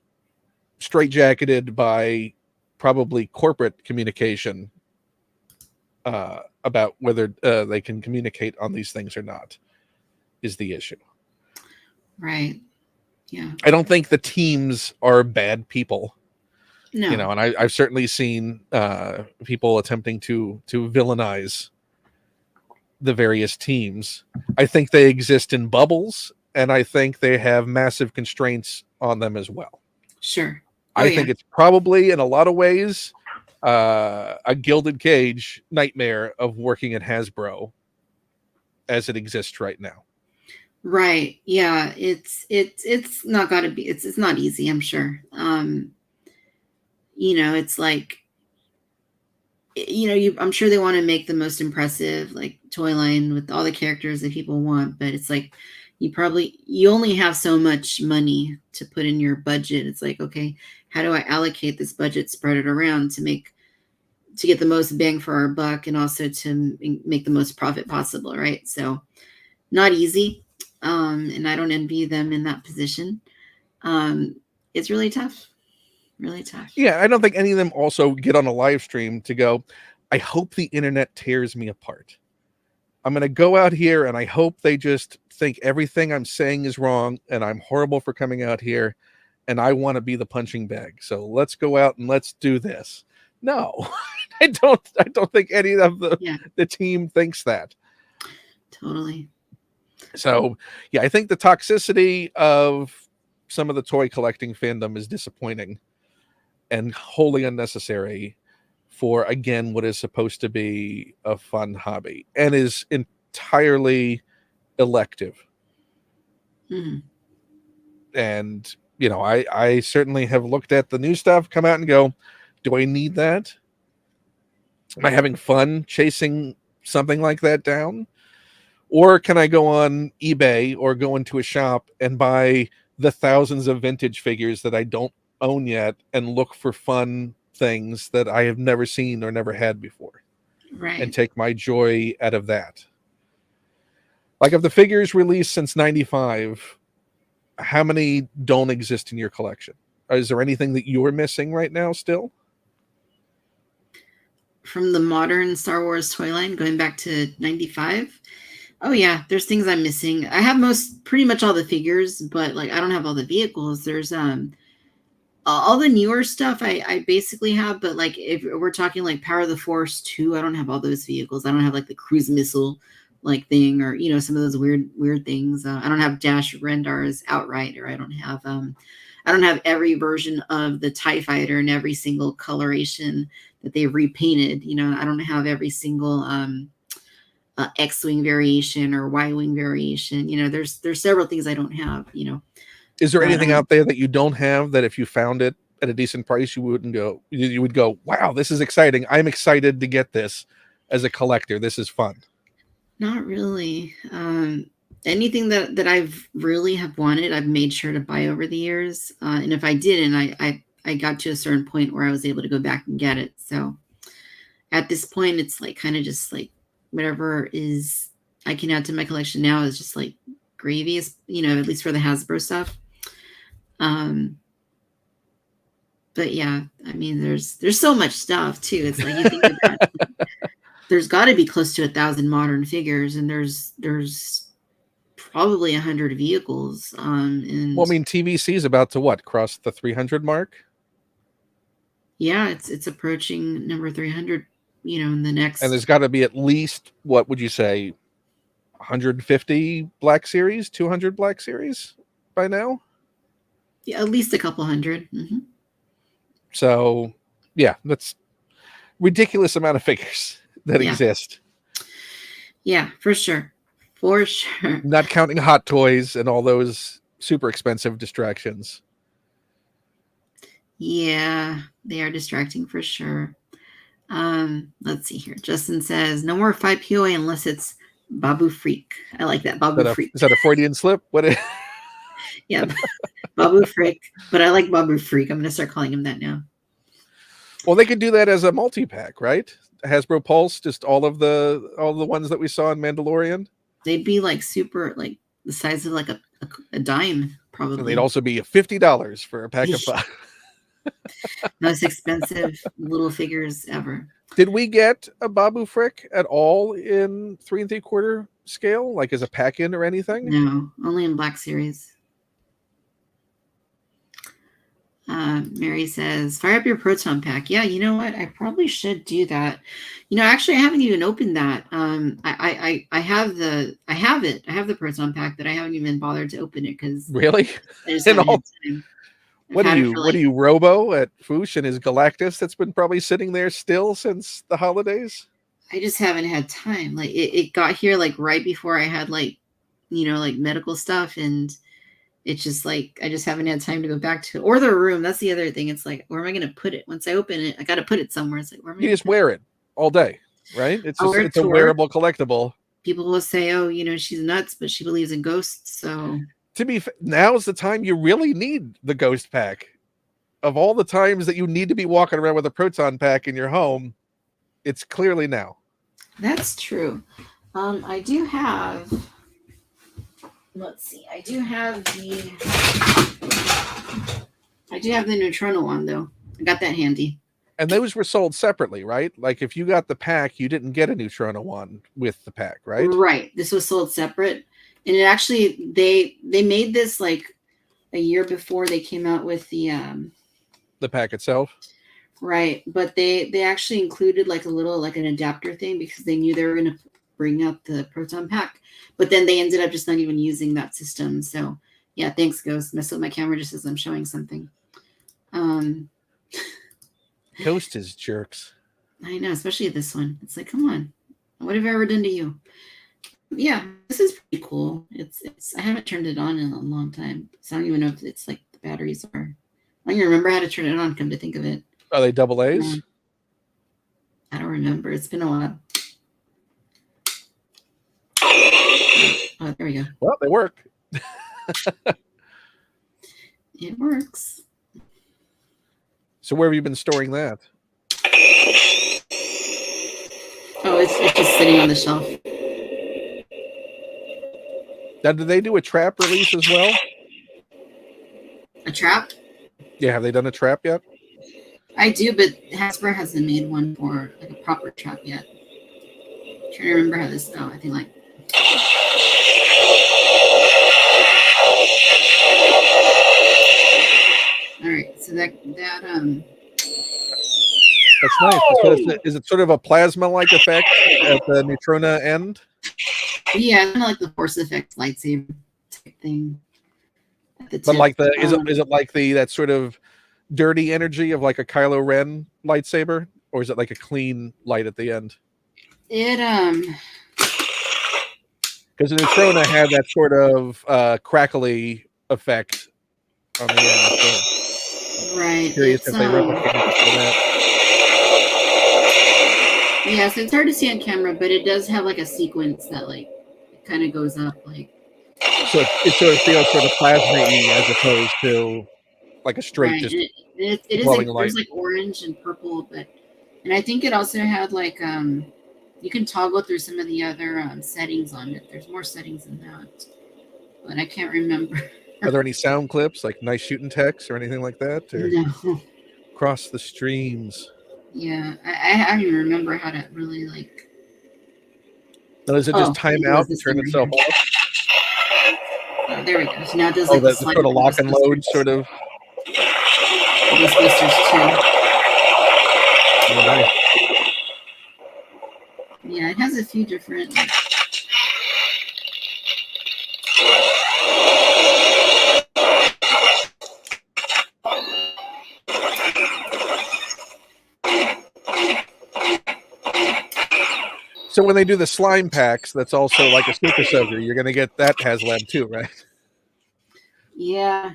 straitjacketed by probably corporate communication about whether they can communicate on these things or not is the issue. Right. Yeah. I don't think the teams are bad people, No. and I've certainly seen people attempting to villainize the various teams. I think they exist in bubbles, and I think they have massive constraints on them as well. Sure. Oh I yeah. think it's probably in a lot of ways a gilded cage nightmare of working at Hasbro as it exists right now. Right. Yeah. It's not gotta be it's not easy, I'm sure. It's like I'm sure they want to make the most impressive like toy line with all the characters that people want, but it's like you only have so much money to put in your budget. It's like, okay, how do I allocate this budget, spread it around to get the most bang for our buck and also to make the most profit possible, right? So not easy. And I don't envy them in that position. Um, it's really tough, really tough. Yeah, I don't think any of them also get on a live stream to go, I hope the internet tears me apart. I'm going to go out here and I hope they just think everything I'm saying is wrong and I'm horrible for coming out here and I want to be the punching bag. So let's go out and let's do this. No, I don't think any of Yeah, the team thinks that. totally. So, yeah, I think the toxicity of some of the toy collecting fandom is disappointing and wholly unnecessary for, again, what is supposed to be a fun hobby and is entirely elective. Mhm. And, I certainly have looked at the new stuff come out and go, do I need that? Am I having fun chasing something like that down? Or can I go on eBay or go into a shop and buy the thousands of vintage figures that I don't own yet and look for fun things that I have never seen or never had before and Right. take my joy out of that? Like, of the figures released since 95, how many don't exist in your collection? Is there anything that you're missing right now still? From the modern Star Wars toy line going back to 95. Oh yeah, there's things I'm missing. I have pretty much all the figures, but like I don't have all the vehicles. There's all the newer stuff I basically have, but like if we're talking like Power of the Force 2, I don't have all those vehicles. I don't have like the cruise missile like thing, or some of those weird things. I don't have Dash Rendar's outright, or I don't have every version of the TIE fighter in every single coloration that they've repainted. I don't have every single X-wing variation or Y-wing variation. There's several things I don't have. Is there But anything out there that you don't have that if you found it at a decent price, you would go, wow, this is exciting. I'm excited to get this as a collector. This is fun. not really. anything that I've really have wanted, I've made sure to buy over the years. And if I didn't, I got to a certain point where I was able to go back and get it. So at this point, it's like kind of just like whatever is I can add to my collection now is just like gravy, at least for the Hasbro stuff. But yeah, I mean, there's so much stuff too. It's like you think about there's got to be close to 1,000 modern figures, and there's probably 100 vehicles. And Well, I mean, TVC is about to what, cross the 300 mark? yeah, it's approaching number 300. In the next. And there's got to be at least, what would you say, 150 Black Series, 200 Black Series by now? Yeah, at least a couple hundred. Mm-hmm. So, yeah, that's ridiculous amount of figures that exist. Yeah, for sure. For sure. Not counting Hot Toys and all those super expensive distractions. Yeah, they are distracting for sure. Let's see here. Justin says, no more 5 POA unless it's Babu Freak. I like that. Babu Freak. Is that a Freudian slip? What is Yeah, Babu Freak. But I like Babu Freak. I'm going to start calling him that now. Well, they could do that as a multi-pack, right? Hasbro Pulse, just all the ones that we saw in Mandalorian. They'd be like super, like the size of like a dime, probably. And they'd also be $50 for a pack of 5. Most expensive little figures ever. Did we get a Babu Frick at all in 3 3/4 scale, like as a pack-in or anything? No, only in Black Series. Mary says, fire up your Proton pack. Yeah, you know what? I probably should do that. Actually, I haven't even opened that. I have it. I have the Proton pack, but I haven't even bothered to open it because really. I just haven't had time. What are you, Robo at Foosh and his Galactus that's been probably sitting there still since the holidays? I just haven't had time. Like it got here like right before I had like medical stuff, and it's just like I just haven't had time to go back to it. Or the room. That's the other thing. It's like, where am I going to put it? Once I open it, I got to put it somewhere. It's like, where am I? You just wear it all day, right? It's a wearable collectible. People will say, oh, she's nuts, but she believes in ghosts. So now's the time you really need the ghost pack. Of all the times that you need to be walking around with a Proton pack in your home, it's clearly now. That's true. I do have. Let's see. I do have the Neutrona one though. I got that handy. And those were sold separately, right? Like if you got the pack, you didn't get a Neutrona one with the pack, right? Right. This was sold separate. And it actually they made this like a year before they came out with the pack itself. Right. But they actually included like a little like an adapter thing because they knew they were gonna bring out the Proton pack. But then they ended up just not even using that system. So yeah, thanks, Ghost. Mess with my camera just as I'm showing something. Ghost is jerks. I know, especially this one. It's like, come on. What have I ever done to you? Yeah, this is pretty cool. It's I haven't turned it on in a long time. So I don't even know if it's like the batteries are. I don't even remember how to turn it on, come to think of it. Are they double A's? I don't remember. It's been a while. Oh, there we go. Well, they work. It works. So where have you been storing that? Oh, it's just sitting on the shelf. Now, did they do a trap release as well? A trap? Yeah, have they done a trap yet? I do, but Hasbro hasn't made one for like a proper trap yet. I'm trying to remember how this. Oh, I think like. All right, so that That's nice. So is it sort of a plasma-like effect at the Neutrona end? Yeah, kind of like the Force Effects lightsaber type thing. But like is it like that sort of dirty energy of like a Kylo Ren lightsaber, or is it like a clean light at the end? It because the Neutrona had that sort of crackly effect on the end. So right. Curious if they replicated that. Yeah, so it's hard to see on camera, but it does have like a sequence that like it kind of goes up like. So it feels sort of plasma-y as opposed to like a straight Right. just It is glowing like light. there's like orange and purple, but and I think it also had like you can toggle through some of the other settings on it. There's more settings than that, but I can't remember. Are there any sound clips like nice shooting text or anything like that? Or No. cross the streams? Yeah, I don't even remember how to really like. Now, does it just Oh, time it was out and this turn one right itself here. off? Oh, there we go. So now it does Oh, like the the sort slide of for lock and load Ghostbusters. sort of. Ghostbusters 2. Oh, nice. Yeah, it has a few different. Like, So when they do the slime packs, that's also like a super soaker. You're going to get that HasLab too, right? yeah,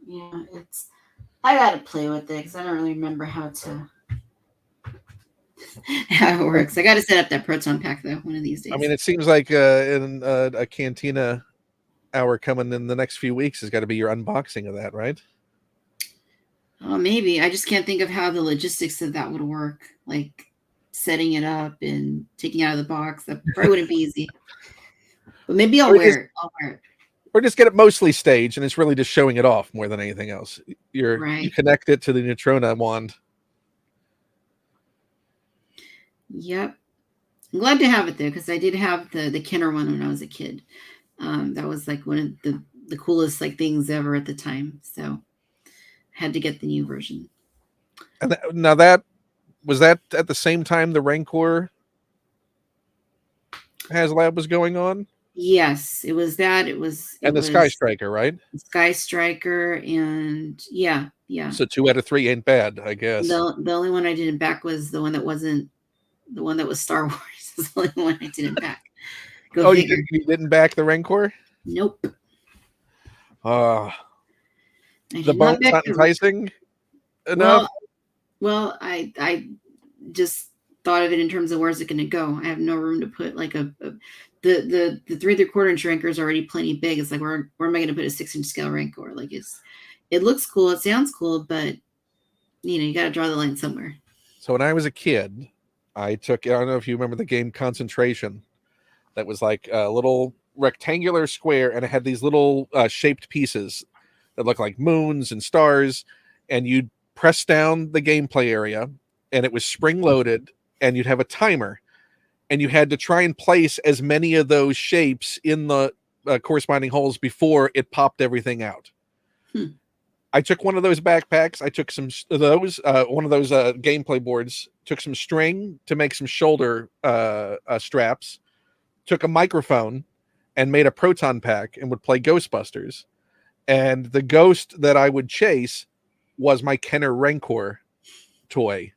yeah. It's I gotta play with it because I don't really remember how to how it works. I gotta set up that proton pack though one of these I mean, days. it seems like in a Cantina hour coming in the next few weeks has got to be your unboxing of that, right? Oh, maybe I just can't think of how the logistics of that would work. Like setting it up and taking it out of the box. That probably wouldn't be easy. But maybe I'll Or wear just it. I'll wear it. or just get it mostly staged, and it's really just showing it off more than anything else. You Right. connect it to the Neutrona wand. Yep. I'm glad to have it though, because I did have the Kenner one when I was a kid. That was like one of the coolest like things ever at the time. So I had to get the new version. And now that was that at the same time the Rancor HasLab was going on, Yes, it was that. It and the Sky was Striker, right? Sky Striker, and yeah. So 2 out of 3 ain't bad, I guess. The only one I didn't back was the one that wasn't the one that was Star Wars. Is the only one I didn't back. Go Oh, figure. you didn't back the Rancor? Nope, Uh, I the did not bone's back not the. enticing enough. Well, I just thought of it in terms of where's it going to go. I have no room to put like the 3 3/4 inch Rancor is already plenty big. It's like where am I going to put a 6 inch scale Rancor? Like it looks cool, it sounds cool, but you got to draw the line somewhere. So when I was a kid, I don't know if you remember the game Concentration. That was like a little rectangular square, and it had these little shaped pieces that looked like moons and stars, and you'd press down the gameplay area, and it was spring loaded, and you'd have a timer, and you had to try and place as many of those shapes in the corresponding holes before it popped everything out. Hmm. I took one of those backpacks. I took some of those, one of those gameplay boards, took some string to make some shoulder straps, took a microphone and made a proton pack and would play Ghostbusters. And the ghost that I would chase was my Kenner Rancor toy.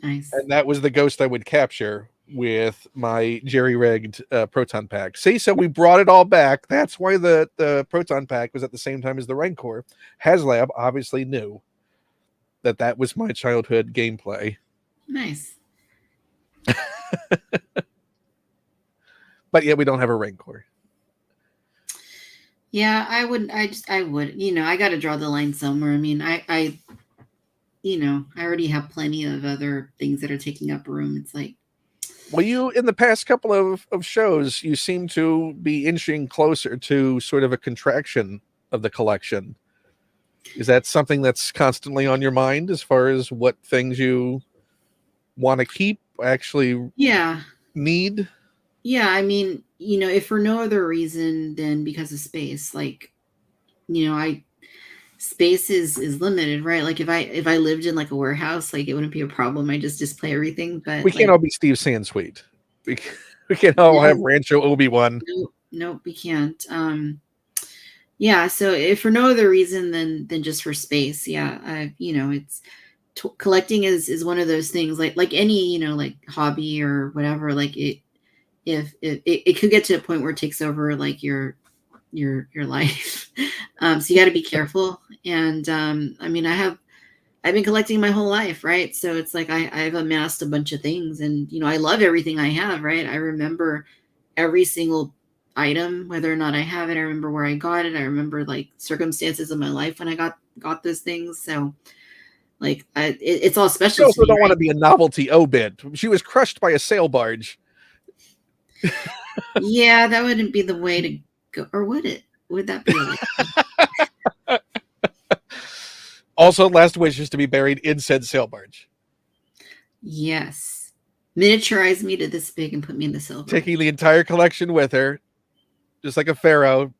Nice. And that was the ghost I would capture with my jerry-rigged proton pack. See, so we brought it all back. That's why the proton pack was at the same time as the Rancor. HasLab obviously knew that was my childhood gameplay. Nice. But yeah, we don't have a Rancor. Yeah, I would. I would. I got to draw the line somewhere. I mean, I already have plenty of other things that are taking up room. It's like, Well, you in the past couple of shows, you seem to be inching closer to sort of a contraction of the collection. Is that something that's constantly on your mind as far as what things you want to keep, actually yeah, need? yeah. I mean, if for no other reason than because of space, like, I space is limited, right? Like if I lived in like a warehouse, like it wouldn't be a problem. I just display everything, We but can't like, all be Steve Sansweet. We we can't all have no, Rancho Obi-Wan. no, we can't. Yeah. So if for no other reason than just for space, yeah, it's collecting is one of those things like any like hobby or whatever. Like if it could get to a point where it takes over like your life. So you got to be careful. And I mean, I've been collecting my whole life, right? So it's like I've amassed a bunch of things, and I love everything I have, right? I remember every single item, whether or not I have it. I remember where I got it. I remember like circumstances of my life when I got those things. So like it's all special You to also me, don't want right? to be a novelty obit. She was crushed by a sail barge. Yeah, that wouldn't be the way to go, or would it? Would that be the way? Also, last wish is to be buried in said sail barge. Yes. Miniaturize me to this big and put me in the silver. Taking the entire collection with her, just like a pharaoh.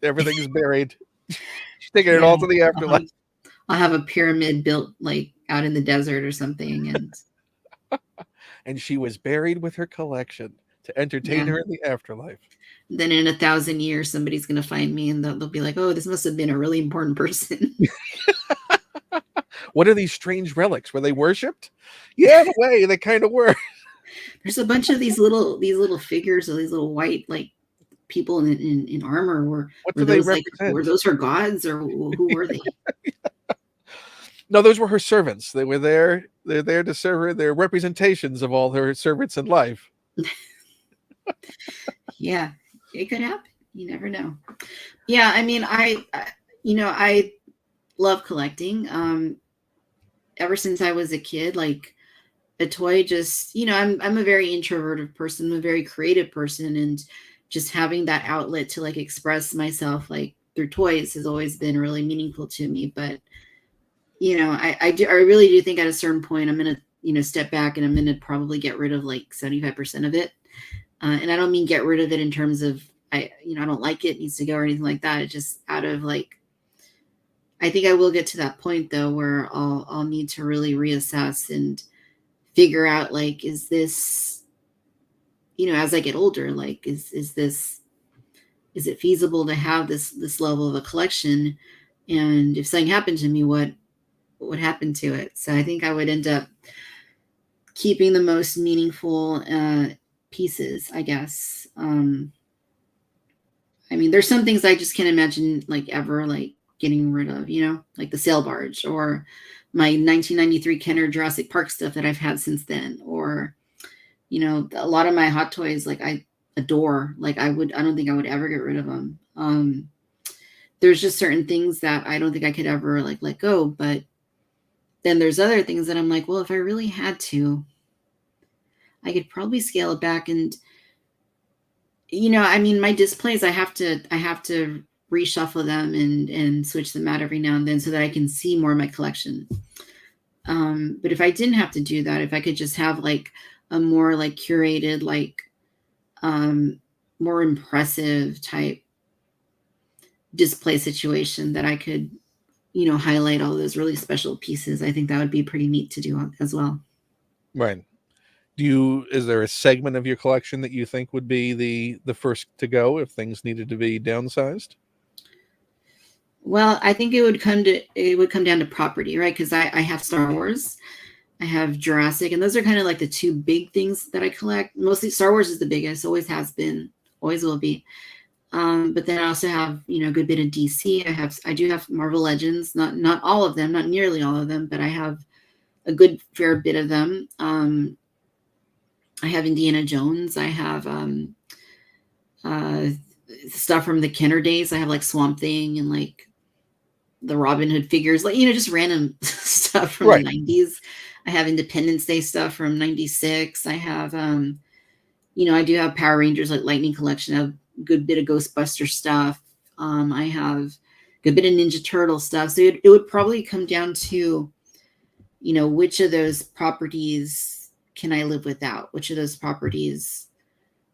Everything's buried. She's taking it Yeah. all to the I'll afterlife. have, I'll have a pyramid built like out in the desert or something. And And she was buried with her collection to entertain yeah. her in the afterlife. Then in 1,000 years, somebody's going to find me and they'll be like, oh, this must have been a really important person. What are these strange relics? Were they worshipped? Yeah, in a way, they kind of were. There's a bunch of these little figures of these little white like people in armor. What Were do they those like were represent? those her gods or who were they? No, those were her servants. They were there. They're there to serve her. They're representations of all her servants in life. Yeah, it could happen. You never know. Yeah, I mean, I love collecting. Ever since I was a kid, like a toy just, I'm a very introverted person. I'm a very creative person, and just having that outlet to like express myself like through toys has always been really meaningful to me. But I really do think at a certain point I'm gonna, step back and I'm gonna probably get rid of like 75% of it. And I don't mean get rid of it in terms of I don't like it, needs to go or anything like that. It's just out of like I think I will get to that point though where I'll need to really reassess and figure out like is this as I get older, like is it feasible to have this level of a collection, and if something happened to me, what would happen to it? So I think I would end up keeping the most meaningful pieces, I guess. I mean, there's some things I just can't imagine like ever like getting rid of, like the sail barge or my 1993 Kenner Jurassic Park stuff that I've had since then, or a lot of my hot toys like I adore. Like I don't think I would ever get rid of them. There's just certain things that I don't think I could ever like let go, but then there's other things that I'm like, well, if I really had to, I could probably scale it back. And I mean, my displays, I have to reshuffle them and switch them out every now and then so that I can see more of my collection. But if I didn't have to do that, if I could just have like a more like curated, like more impressive type display situation that I could, highlight all those really special pieces, I think that would be pretty neat to do as well. Right. Is there a segment of your collection that you think would be the first to go if things needed to be downsized? Well, I think it would come down to property, right? Because I have Star Wars, I have Jurassic, and those are kind of like the two big things that I collect. Mostly Star Wars is the biggest, always has been, always will be. But then I also have, a good bit of DC. I do have Marvel Legends, not all of them, not nearly all of them, but I have a good fair bit of them. I have Indiana Jones. I have stuff from the Kenner days. I have like Swamp Thing and like the Robin Hood figures, like just random stuff from Right. the 90s. I have Independence Day stuff from 96. I have I do have Power Rangers like Lightning Collection. I have a good bit of Ghostbuster stuff. I have a good bit of Ninja Turtle stuff. So it would probably come down to which of those properties can I live without? Which of those properties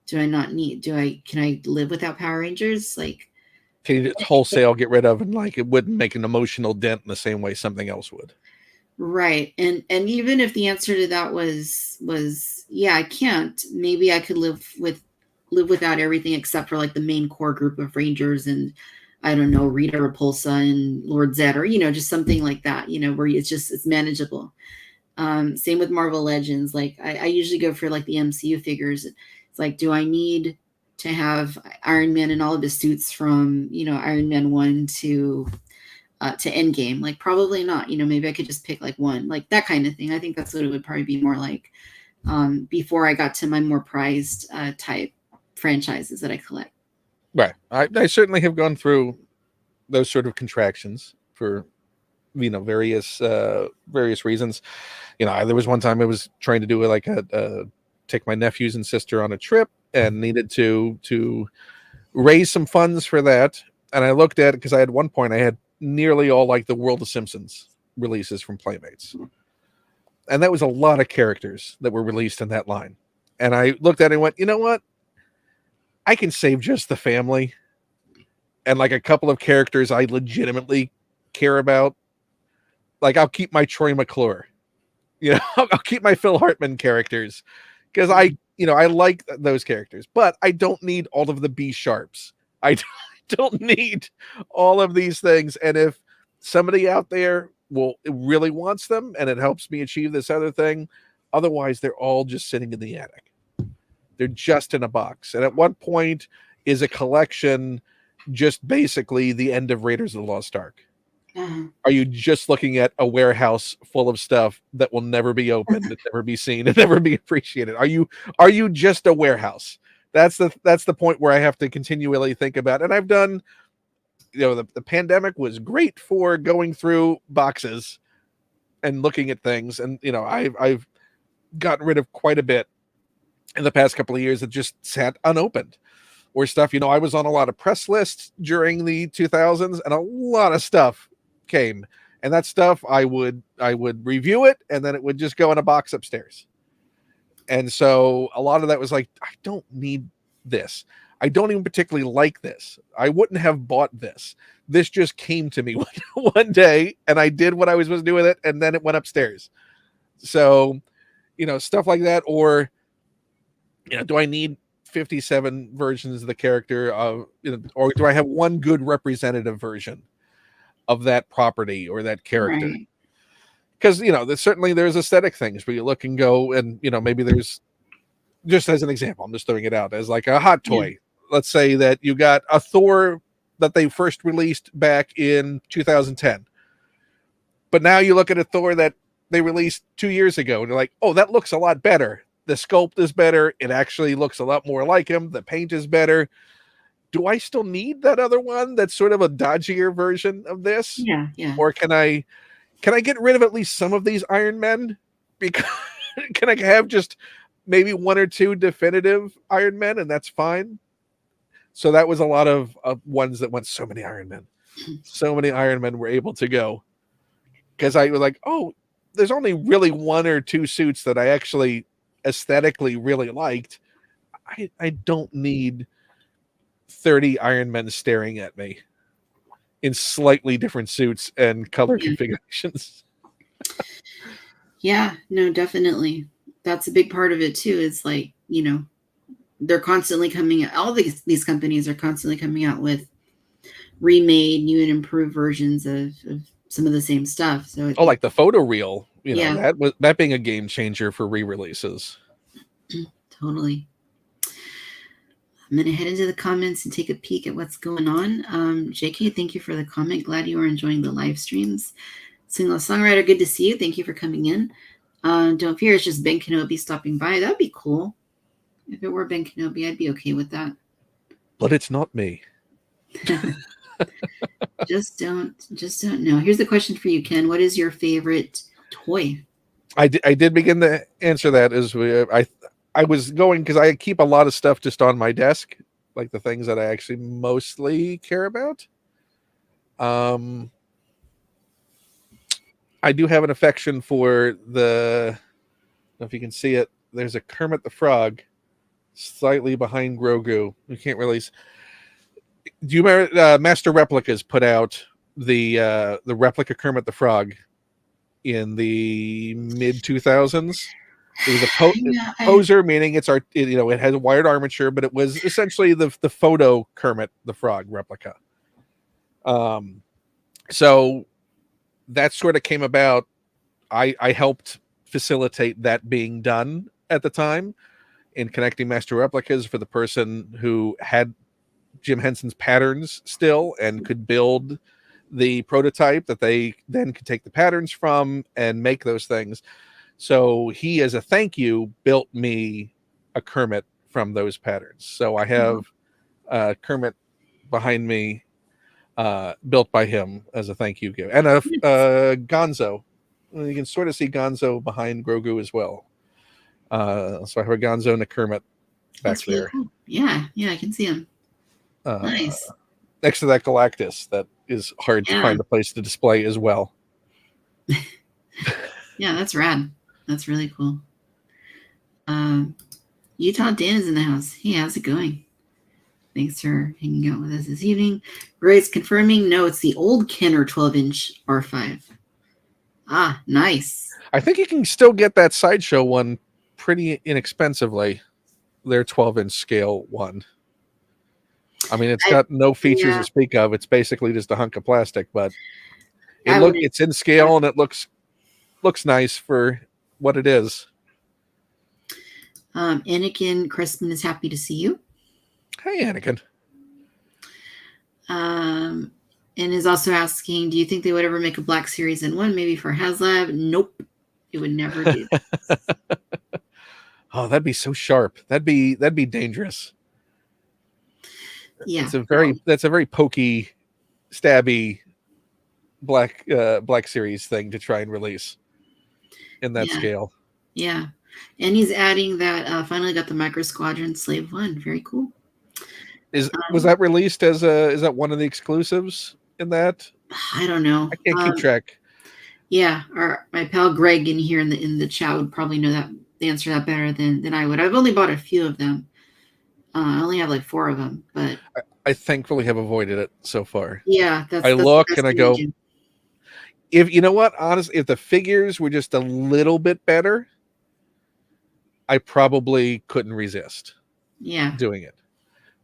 do I not need? Can I live without Power Rangers? Like, Can you just wholesale get rid of, and like it wouldn't make an emotional dent in the same way something else would? right. And even if the answer to that was yeah, I can't. Maybe I could live without everything except for like the main core group of Rangers and I don't know, Rita Repulsa and Lord Zed, or just something like that, where it's manageable. Same with Marvel Legends. Like I usually go for like the MCU figures. It's like, do I need to have Iron Man and all of his suits from Iron Man 1 to Endgame? Like probably not. Maybe I could just pick like one, like that kind of thing. I think that's what it would probably be more like before I got to my more prized type franchises that I collect. Right. I certainly have gone through those sort of contractions for various reasons. There was one time I was trying to do like a take my nephews and sister on a trip and needed to raise some funds for that. And I looked at it because at one point I had nearly all like the World of Simpsons releases from Playmates, and that was a lot of characters that were released in that line. And I looked at it and went, you know what? I can save just the family and like a couple of characters I legitimately care about. Like I'll keep my Troy McClure, I'll keep my Phil Hartman characters because I like those characters, but I don't need all of the B sharps. I don't need all of these things. And if somebody out there really wants them and it helps me achieve this other thing, otherwise they're all just sitting in the attic. They're just in a box. And at what point is a collection just basically the end of Raiders of the Lost Ark? Uh-huh. Are you just looking at a warehouse full of stuff that will never be opened and never be seen and never be appreciated? Are you just a warehouse? That's the point where I have to continually think about. And I've done, the pandemic was great for going through boxes and looking at things. And I've gotten rid of quite a bit in the past couple of years that just sat unopened. Or stuff, I was on a lot of press lists during the 2000s, and a lot of stuff came, and that stuff I would review it, and then it would just go in a box upstairs. And so a lot of that was like, I don't need this. I don't even particularly like this. I wouldn't have bought this. This just came to me one day, and I did what I was supposed to do with it, and then it went upstairs. So, stuff like that. Or, do I need 57 versions of the character or do I have one good representative version of that property or that character? Right. Because there's aesthetic things where you look and go, and maybe there's, just as an example, I'm just throwing it out as like a hot toy. Yeah. Let's say that you got a Thor that they first released back in 2010, but now you look at a Thor that they released 2 years ago and you're like, oh, that looks a lot better. The sculpt is better. It actually looks a lot more like him. The paint is better. Do I still need that other one that's sort of a dodgier version of this? Yeah. Or can I get rid of at least some of these Iron Men? Because can I have just maybe one or two definitive Iron Men, and that's fine? So that was a lot of ones that went so many Iron Men. So many Iron Men were able to go. Because I was like, oh, there's only really one or two suits that I actually aesthetically really liked. I don't need 30 Iron Men staring at me in slightly different suits and color configurations. Yeah, no, definitely. That's a big part of it too. It's like, they're constantly coming out, all these companies are constantly coming out with remade, new and improved versions of some of the same stuff. So like the photo reel, that being a game changer for re-releases. Totally. I'm going to head into the comments and take a peek at what's going on. JK, thank you for the comment. Glad you are enjoying the live streams. Single songwriter, good to see you. Thank you for coming in. Don't fear, it's just Ben Kenobi stopping by. That'd be cool. If it were Ben Kenobi, I'd be okay with that. But it's not me. Just don't know. Here's the question for you, Ken. What is your favorite toy? I did begin to answer that as I was going, because I keep a lot of stuff just on my desk, like the things that I actually mostly care about. I do have an affection for I don't know if you can see it, there's a Kermit the Frog slightly behind Grogu. You can't really. Do you remember Master Replicas put out the replica Kermit the Frog in the mid 2000s? It was a poser, meaning it has a wired armature, but it was essentially the photo Kermit the Frog replica. So that sort of came about. I helped facilitate that being done at the time in connecting Master Replicas for the person who had Jim Henson's patterns still and could build the prototype that they then could take the patterns from and make those things. So he, as a thank you, built me a Kermit from those patterns. So I have Kermit behind me, built by him as a thank you gift, and a Gonzo. You can sort of see Gonzo behind Grogu as well. So I have a Gonzo and a Kermit back That's really there. cool. Yeah, I can see him. Uh, Nice. Next to that Galactus that is hard to Yeah. find a place to display as well. Yeah, that's rad. That's really cool. Utah Dan is in the house. Hey, how's it going? Thanks for hanging out with us this evening. Roy's confirming, no, it's the old Kenner 12-inch R5. Ah, nice. I think you can still get that Sideshow one pretty inexpensively. Their 12-inch scale one. I mean, it's got no features to speak of. It's basically just a hunk of plastic, but it's in scale and it looks nice for what it is. Anakin Crispin is happy to see you. Hey, Anakin. And is also asking, do you think they would ever make a Black Series in one, maybe for HasLab? Nope, it would never do. Oh, that'd be so sharp. That'd be dangerous. Yeah, that's a very pokey, stabby Black Series thing to try and release in that scale. Yeah, and he's adding that finally got the Micro Squadron Slave 1. Very cool. Was that released as is that one of the exclusives in that? I don't know. I can't keep track. Yeah, my pal Greg in here in the chat would probably know that answer that better than I would. I've only bought a few of them. I only have like 4 of them, but I thankfully have avoided it so far. Yeah, I look and I go, if you know what, honestly, if the figures were just a little bit better, I probably couldn't resist. Yeah, doing it.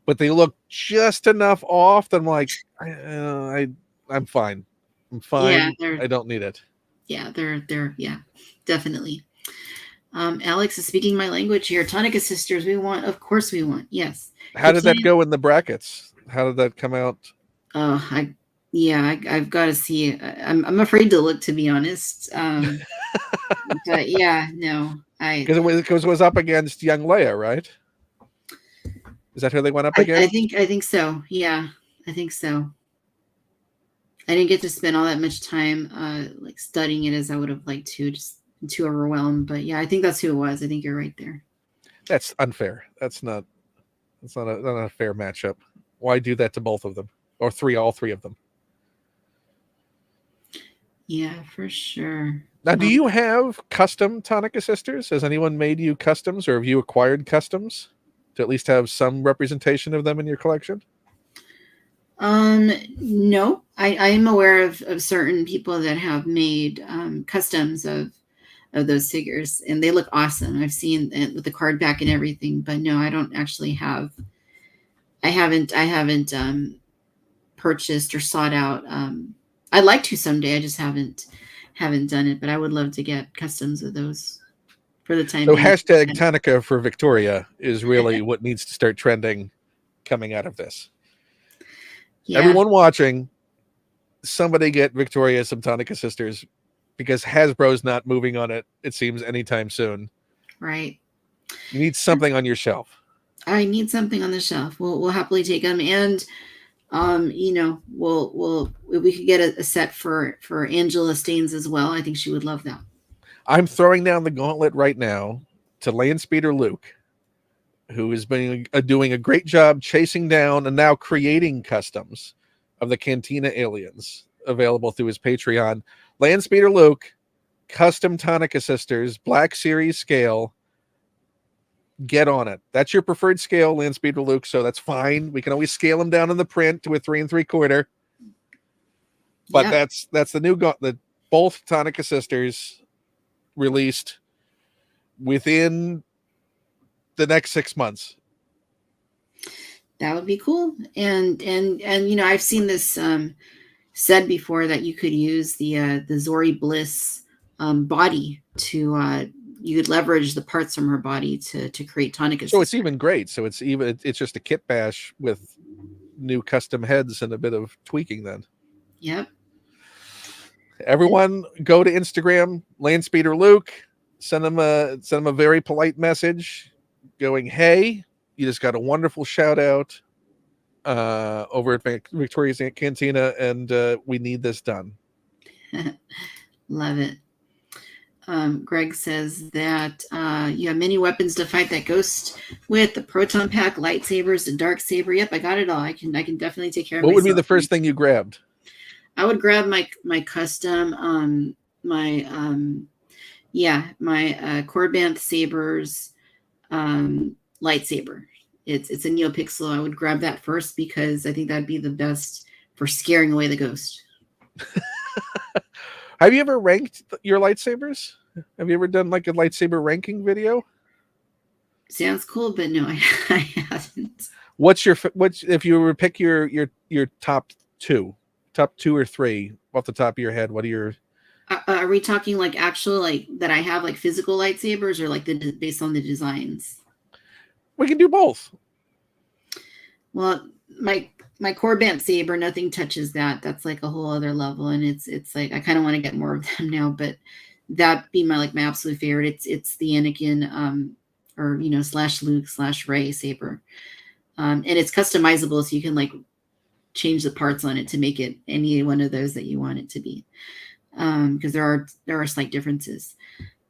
But they look just enough off that I'm like, I'm fine. I'm fine. Yeah, I don't need it. Yeah, they're definitely. Alex is speaking my language here. Tonica Sisters, we want. Of course we want. Yes. How did that go in the brackets? How did that come out? Oh, I've got to see. I'm afraid to look, to be honest. But yeah, no, because it was up against young Leia, right? Is that who they went up against? I think so. Yeah, I think so. I didn't get to spend all that much time like studying it as I would have liked to. Just too overwhelmed. But yeah, I think that's who it was. I think you're right there. That's unfair. That's not a fair matchup. Why do that to both of them? Or all three of them? Yeah, for sure. Now, do you have custom Tonica Sisters? Has anyone made you customs, or have you acquired customs to at least have some representation of them in your collection? No, I am aware of certain people that have made customs of those figures, and they look awesome. I've seen it with the card back and everything, but no, I don't actually have. I haven't purchased or sought out. I'd like to someday. I just haven't done it, but I would love to get customs of those for the time. So hashtag Tonica for Victoria is really what needs to start trending coming out of this. Yeah. Everyone watching, somebody get Victoria some Tonica Sisters, because Hasbro's not moving on it, it seems, anytime soon. Right. You need something on your shelf. I need something on the shelf. We'll happily take them, and we could get a set for Angela Staines as well. I think she would love that. I'm throwing down the gauntlet right now to Landspeeder Luke, who has been doing a great job chasing down and now creating customs of the Cantina aliens available through his Patreon. Landspeeder Luke, custom Tonica Sisters, Black Series scale. Get on it. That's your preferred scale, Landspeeder Luke, so that's fine. We can always scale them down in the print to a 3 3/4. But that's the new the both Tonica Sisters released within the next 6 months. That would be cool. And I've seen this said before that you could use the Zori Bliss body to you could leverage the parts from her body to create Tonica. So it's even great. So it's just a kit bash with new custom heads and a bit of tweaking then. Yep. Everyone go to Instagram, Landspeeder Luke, send him a very polite message going, hey, you just got a wonderful shout out. over at Victoria's Cantina, and we need this done. Love it. Greg says that you have many weapons to fight that ghost with: the proton pack, lightsabers, the dark saber. Yep, I got it all. I can definitely take care of What myself. would be the first thing you grabbed? I would grab my custom my Corbanth sabers lightsaber. It's a NeoPixel. I would grab that first because I think that'd be the best for scaring away the ghost. Have you ever ranked your lightsabers? Have you ever done like a lightsaber ranking video? Sounds cool, but no, I haven't. What's if you were to pick your top two or three off the top of your head? What are your? Are we talking like actual like that I have like physical lightsabers, or like based on the designs? We can do both. Well, my Corbanth saber, nothing touches that. That's like a whole other level, and it's like I kind of want to get more of them now, but that be my absolute favorite. It's the Anakin or / Luke / Rey saber, and it's customizable, so you can like change the parts on it to make it any one of those that you want it to be, because there are slight differences.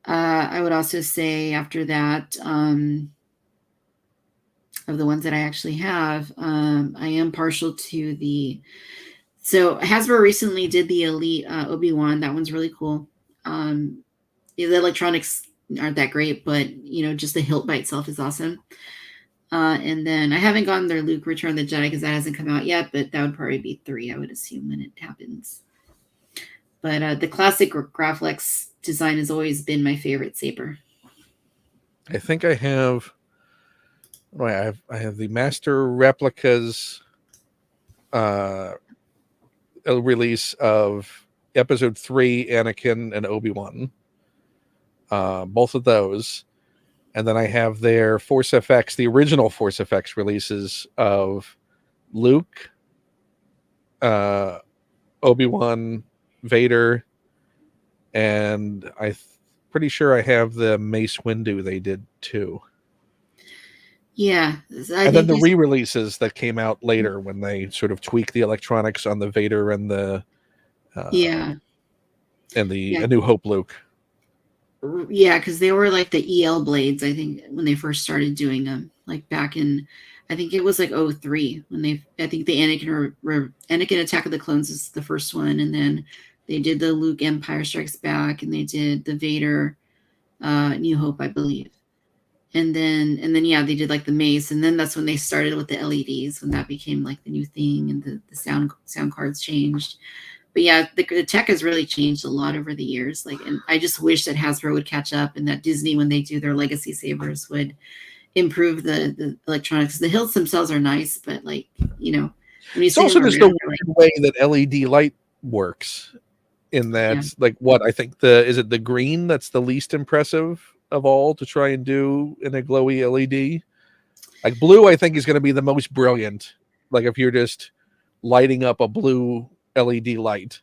I would also say after that, of the ones that I actually have, I am partial to the. So Hasbro recently did the Elite Obi-Wan. That one's really cool. The electronics aren't that great, but just the hilt by itself is awesome. And then I haven't gotten their Luke Return of the Jedi because that hasn't come out yet, but that would probably be 3, I would assume, when it happens. But the classic Graflex design has always been my favorite saber. I think I have. I have the Master Replicas release of Episode 3, Anakin and Obi-Wan. Both of those. And then I have their Force FX, the original Force FX releases of Luke, Obi-Wan, Vader, and I'm pretty sure I have the Mace Windu they did too. Yeah. And then the re-releases that came out later when they sort of tweaked the electronics on the Vader and the and the A New Hope Luke. Yeah, because they were like the EL blades, I think, when they first started doing them, like back in, I think it was like 03 when I think the Anakin Attack of the Clones is the first one, and then they did the Luke Empire Strikes Back, and they did the Vader New Hope, I believe. And then yeah, they did like the Mace, and then that's when they started with the LEDs, when that became like the new thing, and the sound cards changed. But yeah, the tech has really changed a lot over the years. And I just wish that Hasbro would catch up, and that Disney, when they do their legacy sabers, would improve the electronics. The hilts themselves are nice, but when you it's also just the way that LED light works. In that, what I think is it the green that's the least impressive of all to try and do in a glowy LED. Like blue, I think is going to be the most brilliant. Like if you're just lighting up a blue LED light,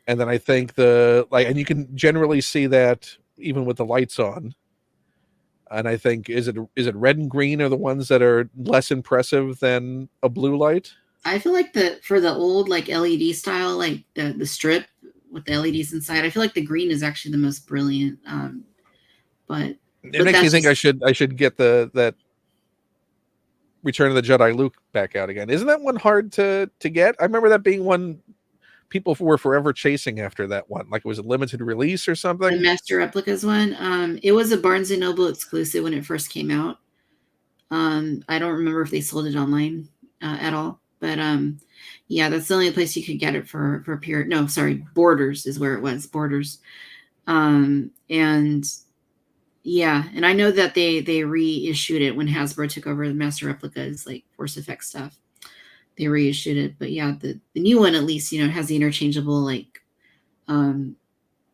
and then I think and you can generally see that even with the lights on. And I think is it red and green are the ones that are less impressive than a blue light. I feel like for the old LED style, like the strip with the LEDs inside, I feel like the green is actually the most brilliant. But it makes me think I should get that Return of the Jedi Luke back out again. Isn't that one hard to get? I remember that being one people were forever chasing after that one. Like it was a limited release or something. The Master Replicas one. It was a Barnes & Noble exclusive when it first came out. I don't remember if they sold it online at all. But yeah, that's the only place you could get it for a period. No, sorry, Borders is where it was. Borders. And yeah, and I know that they reissued it when Hasbro took over the Master Replicas, like Force Effects stuff. They reissued it, but yeah, the new one at least, it has the interchangeable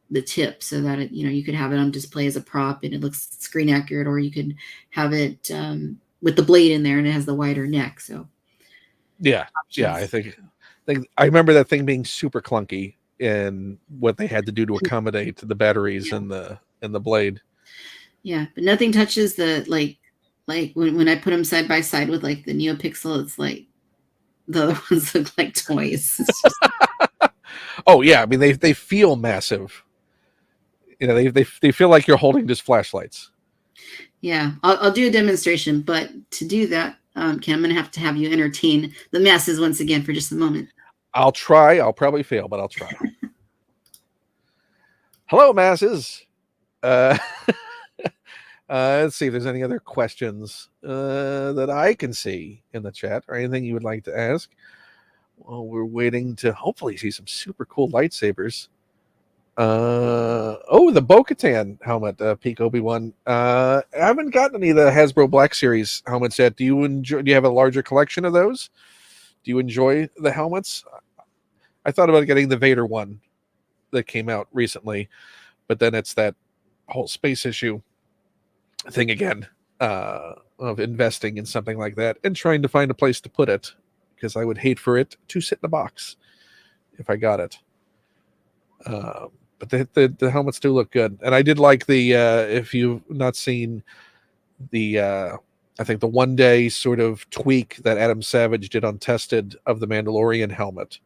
the tip, so that it, you could have it on display as a prop and it looks screen accurate, or you could have it with the blade in there and it has the wider neck. So yeah, I think I remember that thing being super clunky in what they had to do to accommodate the batteries and the blade. Yeah, but nothing touches the Like when I put them side by side with like the NeoPixel, it's like the other ones look like toys. It's just, Oh yeah, I mean they feel massive. You know, they feel like you're holding just flashlights. yeah, I'll do a demonstration, but to do that, Ken, I'm gonna have to have you entertain the masses once again for just a moment. I'll try. I'll probably fail, but I'll try. Hello, masses. Uh, let's see if there's any other questions that I can see in the chat or anything you would like to ask. Well, we're waiting to hopefully see some super cool lightsabers. The Bo-Katan helmet, Peak Obi-Wan. I haven't gotten any of the Hasbro Black Series helmets yet. Do you have a larger collection of those? Do you enjoy the helmets? I thought about getting the Vader one that came out recently, but then it's that whole space issue thing again, of investing in something like that and trying to find a place to put it, because I would hate for it to sit in a box if I got it. But the helmets do look good, and I did like the if you've not seen the I think the 1 day sort of tweak that Adam Savage did on Tested of the Mandalorian helmet,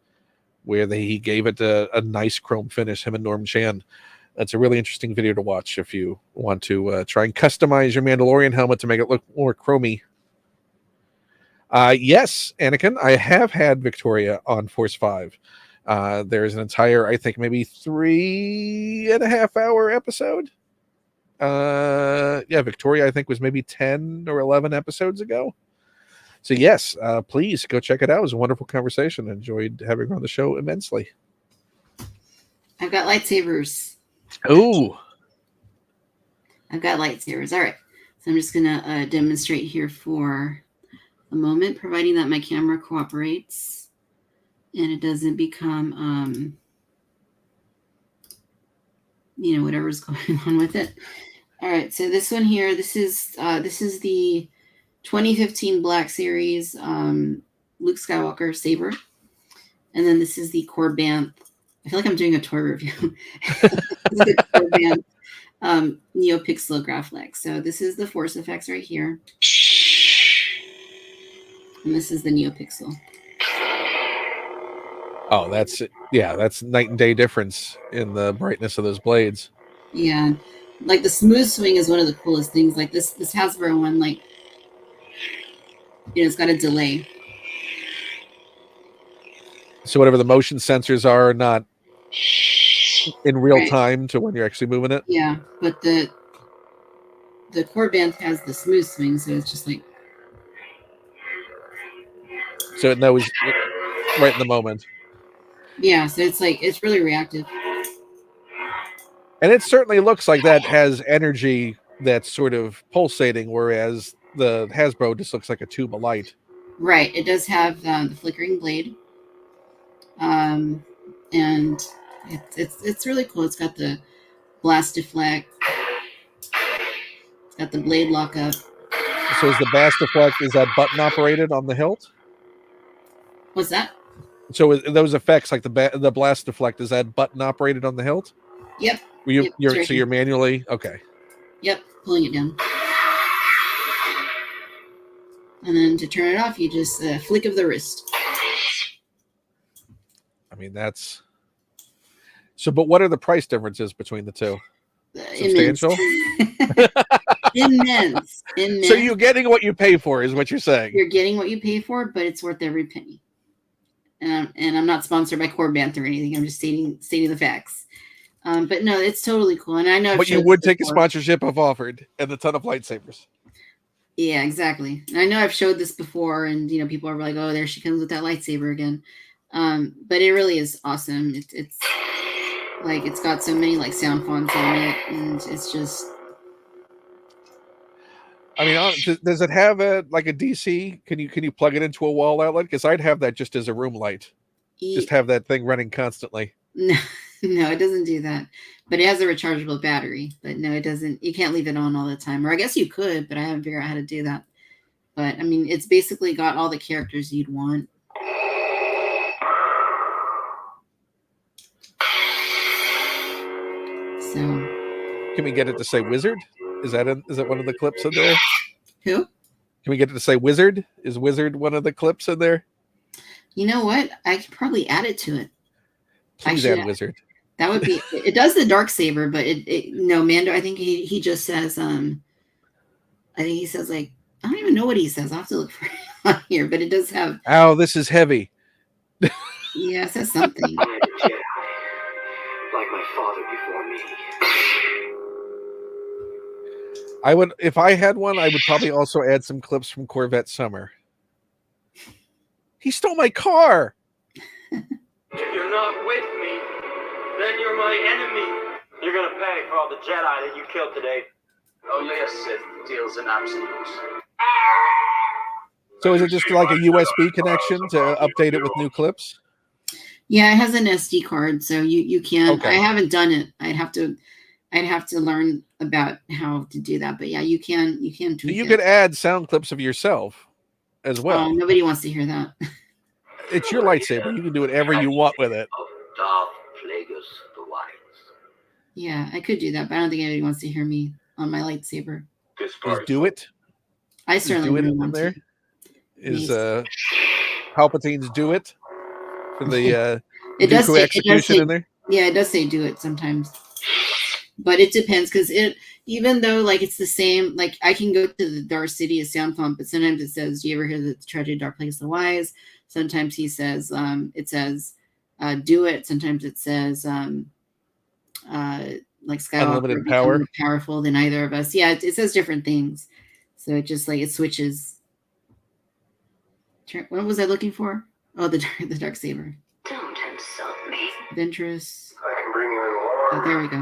where he gave it a nice chrome finish, him and Norm Chan. That's a really interesting video to watch if you want to try and customize your Mandalorian helmet to make it look more chromy. Yes, Anakin, I have had Victoria on Force 5. There's an entire, I think, maybe 3.5 hour episode. Victoria, I think, was maybe 10 or 11 episodes ago. So yes, please go check it out. It was a wonderful conversation. I enjoyed having her on the show immensely. I've got lightsabers. Oh, I've got lightsabers. All right. So I'm just going to demonstrate here for a moment, providing that my camera cooperates and it doesn't become, whatever's going on with it. All right. So this one here, this is the 2015 Black Series Luke Skywalker saber. And then this is the Corbanth. I feel like I'm doing a toy review. The Corbanth NeoPixel Graphics. So this is the Force effects right here. And this is the NeoPixel. Oh, that's night and day difference in the brightness of those blades. Yeah. Like the smooth swing is one of the coolest things. Like this Hasbro one, like, it's got a delay. So whatever the motion sensors are not in real time to when you're actually moving it. Yeah, but the Corbanth has the smooth swing, so it's just like, so it knows right in the moment. Yeah, so it's really reactive. And it certainly looks like that has energy that's sort of pulsating, whereas the Hasbro just looks like a tube of light. Right. It does have the flickering blade, and it's really cool. It's got the blast deflect. It's got the blade lockup. So is the blast deflect, is that button operated on the hilt? What's that? So those effects, like the blast deflect, is that button operated on the hilt? Yep. You're manually okay. Yep, pulling it down. And then to turn it off, you just flick of the wrist. I mean, that's so. But what are the price differences between the two? Substantial. Immense. So you're getting what you pay for, is what you're saying. You're getting what you pay for, but it's worth every penny. And I'm not sponsored by Corbanth or anything. I'm just stating the facts. But no, it's totally cool. And I know. But you would take a sponsorship if offered, and a ton of lightsabers. Yeah, exactly. And I know I've showed this before, and people are like, "Oh, there she comes with that lightsaber again." But it really is awesome. It's like it's got so many like sound fonts on it, and it's just. I mean, does it have a DC? Can you plug it into a wall outlet? Because I'd have that just as a room light. Just have that thing running constantly. No, it doesn't do that. But it has a rechargeable battery. But no, it doesn't. You can't leave it on all the time. Or I guess you could, but I haven't figured out how to do that. But I mean, it's basically got all the characters you'd want. So, can we get it to say wizard? Is that one of the clips in there? Who? Can we get to say Wizard? Is Wizard one of the clips in there? You know what? I could probably add it to it. Please add Wizard. That would be. It does the dark saber, but no, Mando. I think he just says. I think he says like I don't even know what he says. I'll have to look for it on here, but it does have. Ow, this is heavy. Yeah, it says something. I am a Jedi, like my father before me. I would, if I had one, I would probably also add some clips from Corvette Summer. He stole my car. If you're not with me, then you're my enemy. You're gonna pay for all the Jedi that you killed today. Only a Sith deals in absolutes. So is it just like a USB connection to update it with new clips? Yeah, it has an SD card, so you can. Okay. I haven't done it. I'd have to learn about how to do that. But yeah, you can. So you could add sound clips of yourself as well. Oh, nobody wants to hear that. It's your lightsaber. You can do whatever you want with it. Darth Plagueis the Wise. Yeah, I could do that, but I don't think anybody wants to hear me on my lightsaber. This Just do it. I Just certainly do it wouldn't in want there. to. Is Palpatine's do it for the It does Dooku say, execution in there? Yeah, it does say do it sometimes, but it depends because even though like it's the same, like I can go to the Darth Sidious sound font, but sometimes it says, "Do you ever hear the tragedy of Darth Plagueis the Wise?" Sometimes he says, it says, "Do it." Sometimes it says, like Skywalker Unlimited power, more powerful than either of us. Yeah, it says different things, so it just like it switches. What was I looking for? Oh, the dark saber. Don't insult me. Ventress. I can bring you in warm. Oh, there we go.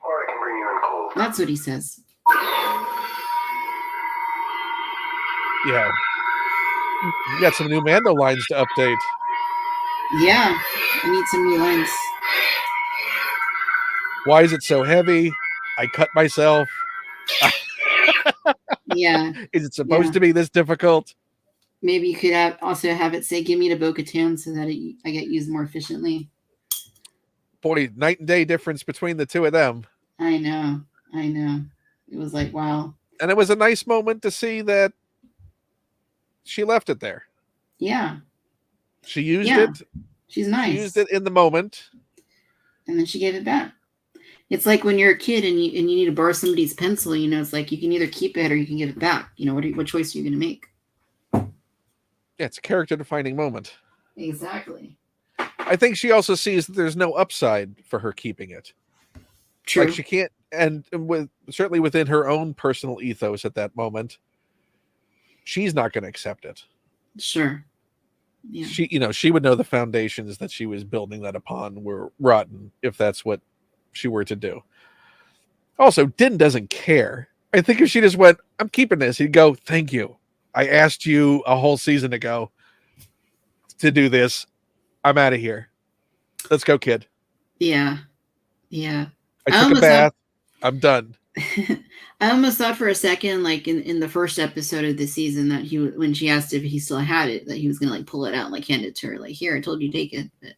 Or I can bring you in cold. That's what he says. Yeah. You got some new Mando lines to update. Yeah, I need some new lines. Why is it so heavy? I cut myself. Yeah. Is it supposed to be this difficult? Maybe you could also have it say, "Give me to Bo-Katan," so that I get used more efficiently. Boy, night and day difference between the two of them. I know. It was like, wow. And it was a nice moment to see that she left it there. Yeah. She used it. She's nice. She used it in the moment. And then she gave it back. It's like when you're a kid and you need to borrow somebody's pencil, it's like you can either keep it or you can give it back. What choice are you going to make? Yeah, it's a character-defining moment. Exactly. I think she also sees that there's no upside for her keeping it. True. Like she can't, and certainly within her own personal ethos at that moment, she's not going to accept it. Sure. Yeah. She would know the foundations that she was building that upon were rotten if that's what she were to do. Also, Din doesn't care. I think if she just went, "I'm keeping this," he'd go, "Thank you. I asked you a whole season ago to do this. I'm out of here. Let's go, kid." Yeah. I took a bath. I'm done. I almost thought for a second, like in the first episode of the season, that when she asked if he still had it, that he was gonna like pull it out and like hand it to her, like, "Here, I told you, take it." But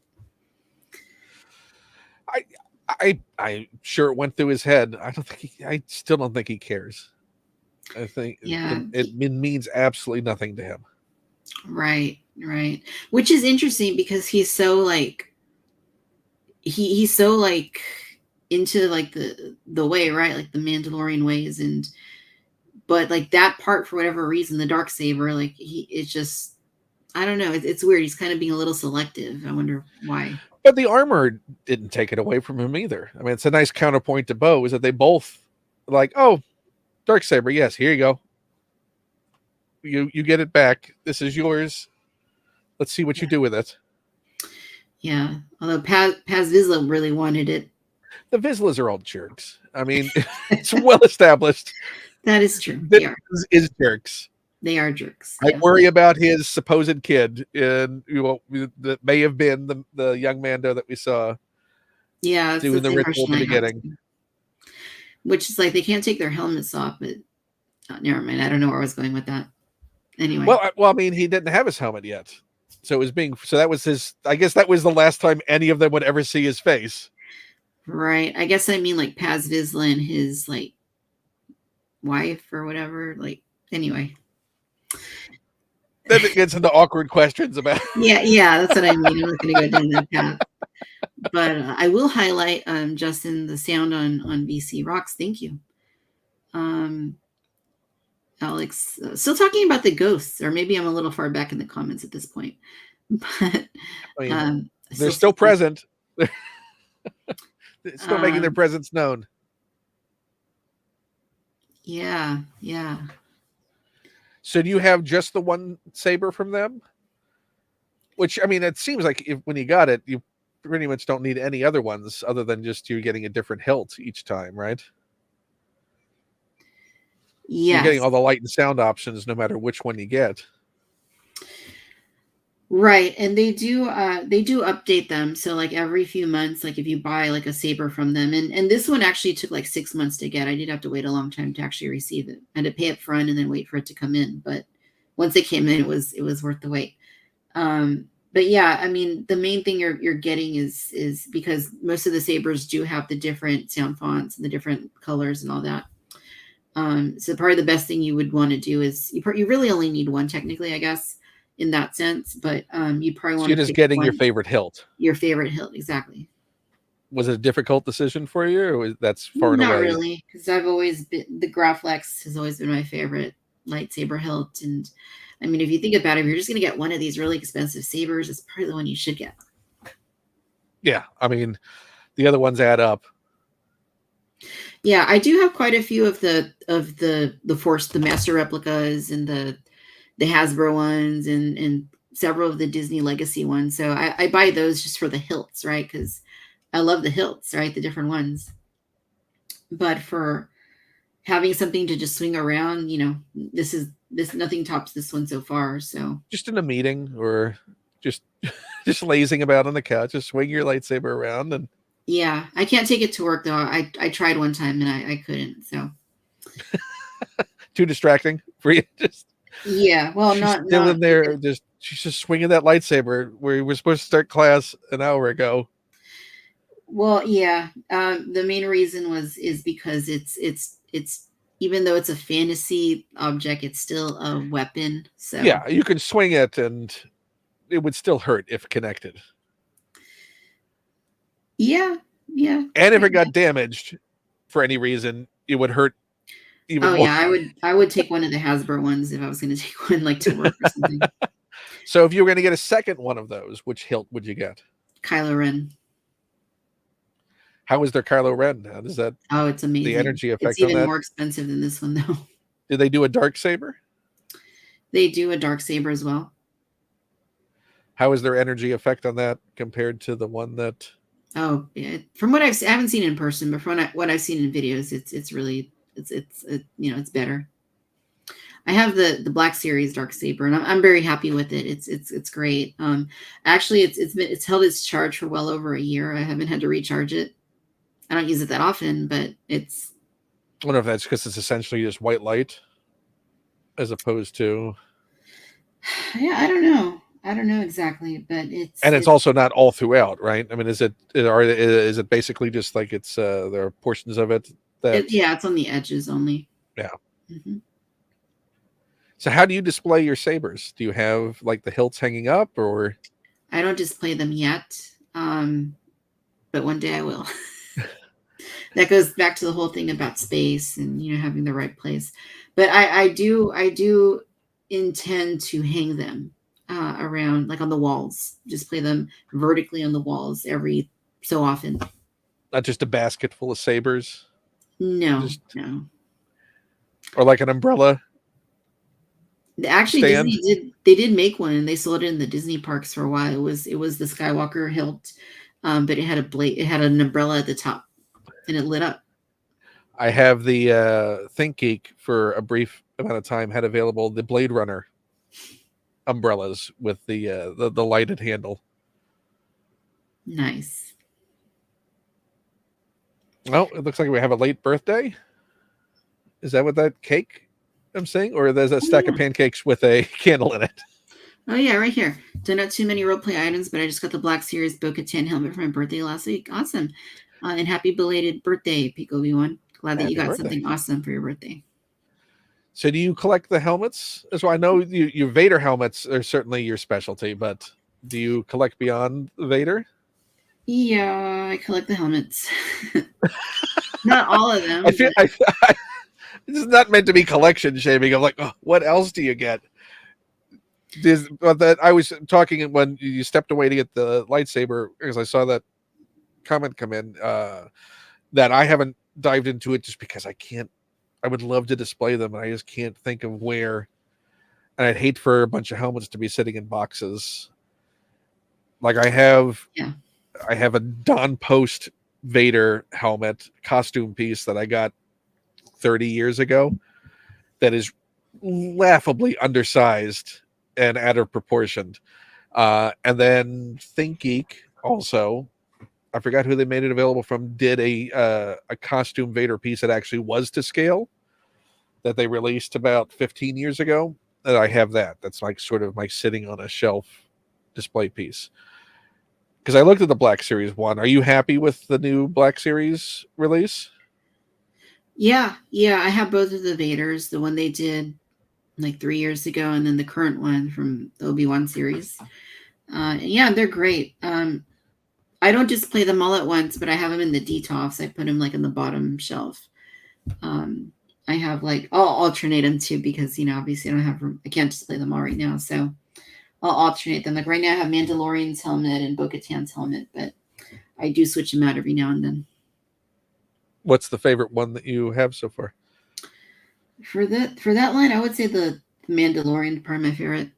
I'm sure it went through his head. I still don't think he cares. I think it means absolutely nothing to him. Right. Which is interesting because he's so like he's so like into like the way, right? Like the Mandalorian ways, but like that part, for whatever reason, the dark saber, like it's just, I don't know. It's weird. He's kind of being a little selective. I wonder why. But the armor didn't take it away from him either. I mean, it's a nice counterpoint to Bo is that they both like, "Oh, darksaber, yes, here you go. You get it back. This is yours. Let's see what you do with it." Yeah. Although Paz Vizsla really wanted it. The Vizslas are all jerks. I mean, it's well established. That is true. They are. Is jerks. They are jerks. I worry about his supposed kid that may have been the young Mando that we saw. Yeah, doing the ritual at the beginning. Which is like they can't take their helmets off, but never mind. I don't know where I was going with that. Anyway. Well, I mean, he didn't have his helmet yet, so it was that was his. I guess that was the last time any of them would ever see his face. Right. I guess I mean like Paz Vizsla and his like wife or whatever. Like, anyway. Then it gets into awkward questions about. Yeah, that's what I mean. I'm not going to go down that path. But I will highlight, Justin, the sound on VC Rocks. Thank you. Alex, still talking about the ghosts, or maybe I'm a little far back in the comments at this point. But I mean, they're still present. They're still making their presence known. Yeah. So do you have just the one saber from them? Which, I mean, it seems like when you got it, you pretty much don't need any other ones other than just you getting a different hilt each time, right? Yes. You're getting all the light and sound options no matter which one you get. Right. And they do update them. So like every few months, like if you buy like a saber from them, and this one actually took like 6 months to get. I did have to wait a long time to actually receive it. I had to pay up front and then wait for it to come in. But once it came in, it was worth the wait. But yeah, I mean, the main thing you're getting is because most of the sabers do have the different sound fonts and the different colors and all that. So probably the best thing you would want to do is you really only need one technically, I guess, in that sense. But you probably want to. You're just getting your favorite hilt. Your favorite hilt, exactly. Was it a difficult decision for you, or was that's far and away? Not really, because I've always been the Graflex has always been my favorite lightsaber hilt, and I mean, if you think about it, if you're just going to get one of these really expensive sabers, it's probably the one you should get. Yeah, I mean, the other ones add up. Yeah, I do have quite a few of the Force, the Master replicas, and the Hasbro ones, and several of the Disney Legacy ones. So I buy those just for the hilts, right? Because I love the hilts, right? The different ones. But for having something to just swing around, this nothing tops this one so far. So just in a meeting or just lazing about on the couch, just swing your lightsaber around. And yeah, I can't take it to work though. I tried one time and I couldn't. So too distracting for you. Yeah, well, she's not still in there. She's just swinging that lightsaber where we're supposed to start class an hour ago. Well, yeah. The main reason is because it's even though it's a fantasy object, it's still a weapon. So yeah, you can swing it and it would still hurt if connected. Yeah. And if it got damaged for any reason, it would hurt even more. Yeah, I would take one of the Hasbro ones if I was going to take one like to work or something. So if you were going to get a second one of those, which hilt would you get? Kylo Ren. How is their Kylo Ren now? Is that it's amazing. The energy effect it's even on that? More expensive than this one though. Did they do a dark saber? They do a dark saber as well. How is their energy effect on that compared to the one that? Oh, yeah. From what I haven't seen in person, but from what I've seen in videos, it's really it's better. I have the Black Series Dark Saber, and I'm very happy with it. It's great. Actually, it's held its charge for well over a year. I haven't had to recharge it. I don't use it that often, but it's. I wonder if that's because it's essentially just white light, as opposed to. Yeah, I don't know. I don't know exactly, but it's also not all throughout, right? I mean, is it basically just like it's there are portions of it that it's on the edges only. Yeah. Mm-hmm. So how do you display your sabers? Do you have like the hilts hanging up, or? I don't display them yet, but one day I will. That goes back to the whole thing about space and having the right place. But I do intend to hang them around, like on the walls. Just play them vertically on the walls every so often. Not just a basket full of sabers. No. Or like an umbrella. Actually, stand. Disney did make one, and they sold it in the Disney parks for a while. It was the Skywalker hilt, but it had it had an umbrella at the top, and it lit up. I have the ThinkGeek for a brief amount of time had available the Blade Runner umbrellas with the lighted handle. Nice. Well, it looks like we have a late birthday. Is that what that cake I'm saying? Or there's a stack of pancakes with a candle in it? Oh, yeah, right here. Don't have too many roleplay items, but I just got the Black Series Bo-Katan helmet for my birthday last week. Awesome. And happy belated birthday, Pico V1. Glad that you got something awesome for your birthday. So do you collect the helmets? So I know your Vader helmets are certainly your specialty, but do you collect beyond Vader? Yeah, I collect the helmets. Not all of them, I feel but this is not meant to be collection shaming. I'm like, oh, what else do you get? But that I was talking when you stepped away to get the lightsaber because I saw that comment come in that I haven't dived into it just because I can't. I would love to display them, and I just can't think of where. And I'd hate for a bunch of helmets to be sitting in boxes. Like I have a Don Post Vader helmet costume piece that I got 30 years ago that is laughably undersized and out of proportion. And then ThinkGeek also, I forgot who they made it available from, did a costume Vader piece that actually was to scale that they released about 15 years ago. And I have that. That's like sort of my sitting on a shelf display piece. Because I looked at the Black Series one. Are you happy with the new Black Series release? yeah, I have both of the Vaders, the one they did like 3 years ago, and then the current one from the Obi-Wan series. Yeah, they're great. I don't just play them all at once, but I have them in the DTOFs. I put them like in the bottom shelf. I have like, I'll alternate them too, because, obviously I can't just play them all right now. So I'll alternate them. Like right now I have Mandalorian's helmet and Bo-Katan's helmet, but I do switch them out every now and then. What's the favorite one that you have so far? For that line, I would say the Mandalorian part my favorite,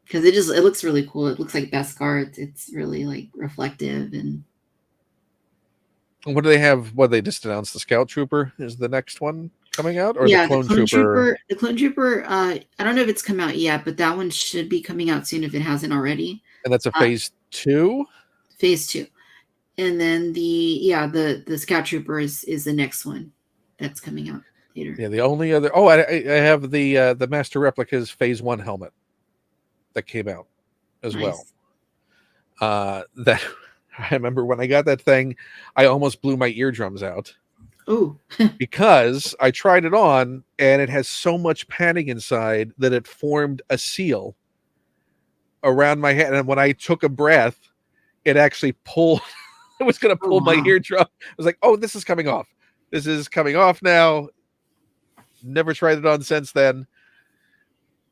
because it looks really cool. It looks like Beskar. It's really like reflective. And what do they have? What, they just announced the Scout Trooper is the next one coming out, or yeah, the Clone Trooper? The Clone Trooper. I don't know if it's come out yet, but that one should be coming out soon if it hasn't already. And that's a phase 2. Phase 2, and then the Scout Trooper is the next one that's coming out later. Yeah, the only other. Oh, I have the Master Replica's phase 1 helmet that came out as Nice. well. That I remember when I got that thing, I almost blew my eardrums out. Oh, because I tried it on and it has so much padding inside that it formed a seal around my head. And when I took a breath, it actually pulled. It was going to pull my eardrum. I was like, oh, this is coming off. This is coming off now. Never tried it on since then.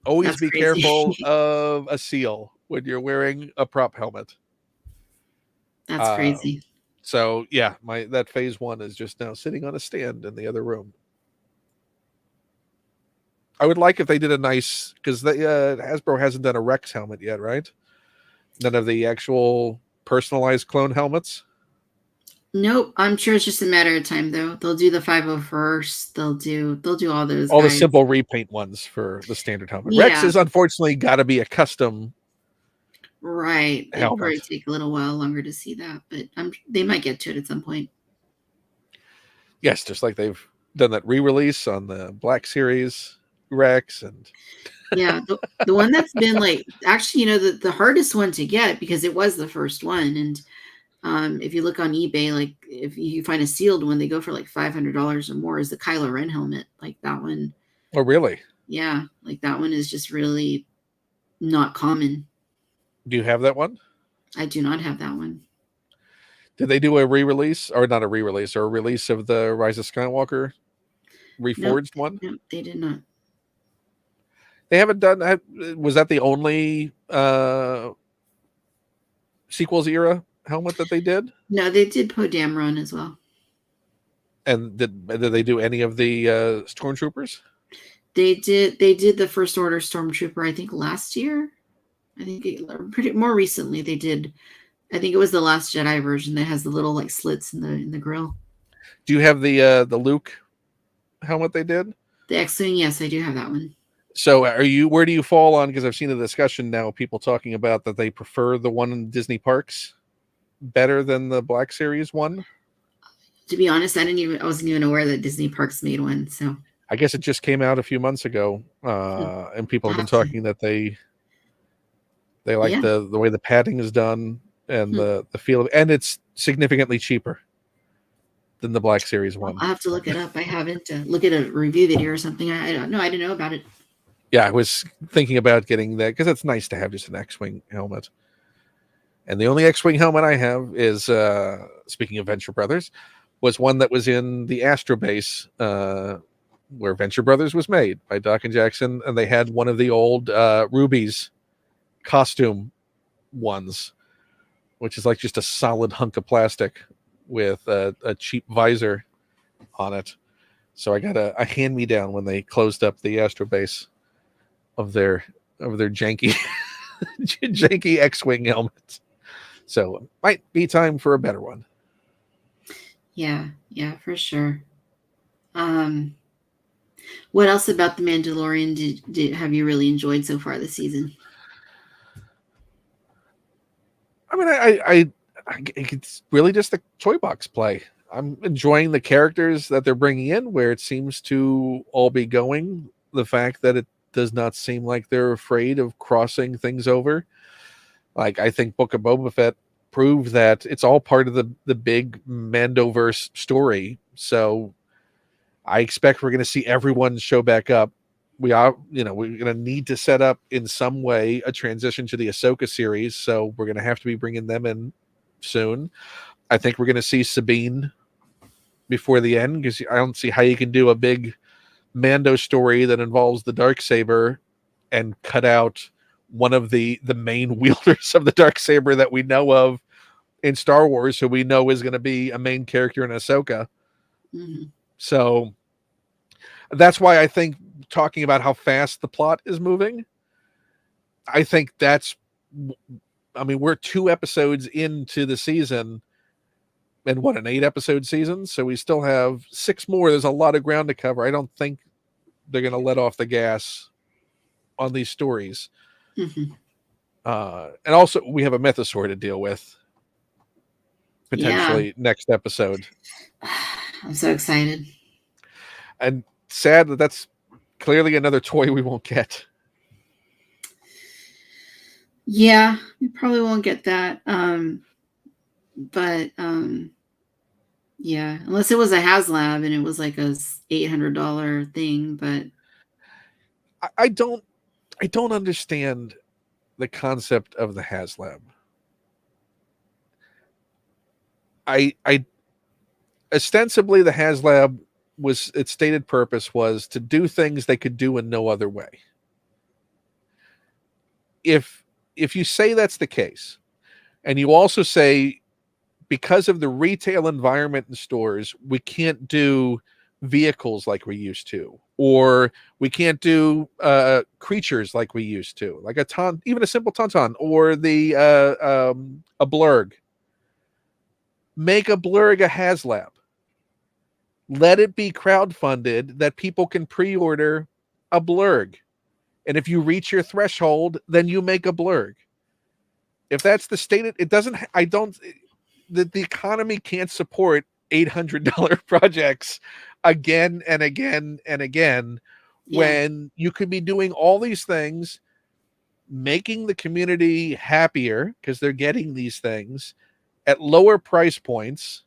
Always that's be crazy. careful of a seal when you're wearing a prop helmet. That's crazy. So yeah, that phase 1 is just now sitting on a stand in the other room. I would like if they did a nice, because Hasbro hasn't done a Rex helmet yet, right? None of the actual personalized clone helmets. Nope, I'm sure it's just a matter of time though. They'll do the 501st. They'll do all those. All guys. the simple repaint ones for the standard helmet. Yeah. Rex is unfortunately got to be a custom. Right. It'll probably take a little while longer to see that, but they might get to it at some point. Yes, just like they've done that re-release on the Black Series Rex. And yeah, the one that's been like, actually, the hardest one to get, because it was the first one. And if you look on eBay, like if you find a sealed one, they go for like $500 or more, is the Kylo Ren helmet. Like that one. Oh, really? Yeah. Like that one is just really not common. Do you have that one? I do not have that one. Did they do a re-release, or not a re-release, or a release of the Rise of Skywalker reforged one? No, they did not. They haven't done that. Was that the only sequels era helmet that they did? No, they did Poe Dameron as well. And did they do any of the Stormtroopers? They did the First Order Stormtrooper, I think last year. I think more recently they did. I think it was the Last Jedi version that has the little like slits in the grill. Do you have the Luke helmet they did? The X-Wing, yes, I do have that one. So where do you fall on? Because I've seen a discussion now, people talking about that they prefer the one in Disney parks better than the Black Series one. To be honest, I wasn't even aware that Disney parks made one. So I guess it just came out a few months ago, and people have been talking that they like the way the padding is done and the feel of, and it's significantly cheaper than the Black Series one. I'll have to look it up. I haven't look at a review video or something. I don't know. I didn't know about it. Yeah, I was thinking about getting that because it's nice to have just an X-Wing helmet. And the only X-Wing helmet I have is, speaking of Venture Brothers, was one that was in the Astro Base where Venture Brothers was made by Doc and Jackson. And they had one of the old Ruby's costume ones, which is like just a solid hunk of plastic with a cheap visor on it. So I got a hand-me-down when they closed up the Astro Base of their janky janky X-Wing helmets. So it might be time for a better one. Yeah, for sure. What else about The Mandalorian have you really enjoyed so far this season? I mean, I it's really just the toy box play. I'm enjoying the characters that they're bringing in, where it seems to all be going. The fact that it does not seem like they're afraid of crossing things over. Like, I think Book of Boba Fett proved that it's all part of the big Mandoverse story. So I expect we're going to see everyone show back up. We're going to need to set up in some way a transition to the Ahsoka series. So we're going to have to be bringing them in soon. I think we're going to see Sabine before the end, because I don't see how you can do a big Mando story that involves the Darksaber and cut out one of the main wielders of the Darksaber that we know of in Star Wars, who we know is going to be a main character in Ahsoka. Mm-hmm. So that's why I think talking about how fast the plot is moving, I think we're 2 episodes into the season, and what, an 8-episode season? So we still have 6 more. There's a lot of ground to cover. I don't think they're going to let off the gas on these stories. Mm-hmm. And also, we have a mythosaur to deal with potentially next episode. I'm so excited. And sad that that's clearly another toy we won't get. Yeah, we probably won't get that. Yeah, unless it was a HasLab and it was like a $800 thing. But I don't understand the concept of the HasLab. I ostensibly the HasLab was, its stated purpose was to do things they could do in no other way. If you say that's the case, and you also say because of the retail environment in stores, we can't do vehicles like we used to, or we can't do creatures like we used to, like even a simple tauntaun, or a blurg. Make a blurg a HasLab. Let it be crowdfunded that people can pre-order a blurg. And if you reach your threshold, then you make a blurg. If that's the state, the economy can't support $800 projects again and again and again, when you could be doing all these things, making the community happier because they're getting these things at lower price points.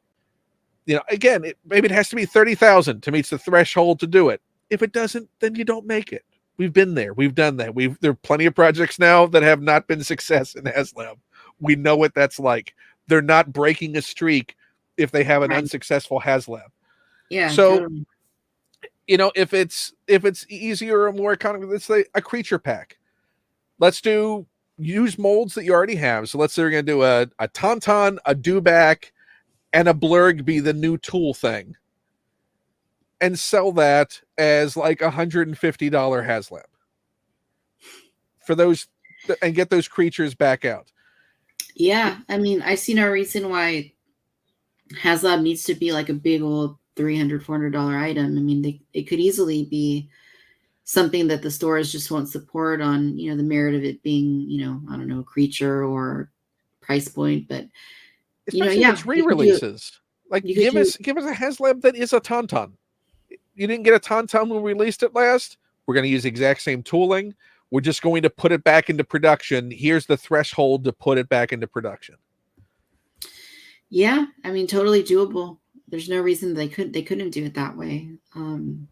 Again, maybe it has to be 30,000 to meet the threshold to do it. If it doesn't, then you don't make it. We've been there. We've done that. There are plenty of projects now that have not been success in HasLab. We know what that's like. They're not breaking a streak if they have an unsuccessful HasLab. Yeah. So, totally. If it's easier or more economical, let's say a creature pack. Let's use molds that you already have. So let's say we're going to do a tauntaun, a dewback, and a blurg be the new tool thing, and sell that as like $150 HasLab for those, and get those creatures back out. Yeah, I mean, I see no reason why HasLab needs to be like a big old $300, $400 item. I mean, it could easily be something that the stores just won't support on, the merit of it being, I don't know, a creature or price point. But especially if it's re-releases. Give us a HasLab that is a tauntaun. You didn't get a tauntaun when we released it last. We're going to use the exact same tooling. We're just going to put it back into production. Here's the threshold to put it back into production. Yeah, I mean, totally doable. there's no reason they couldn't do it that way. I don't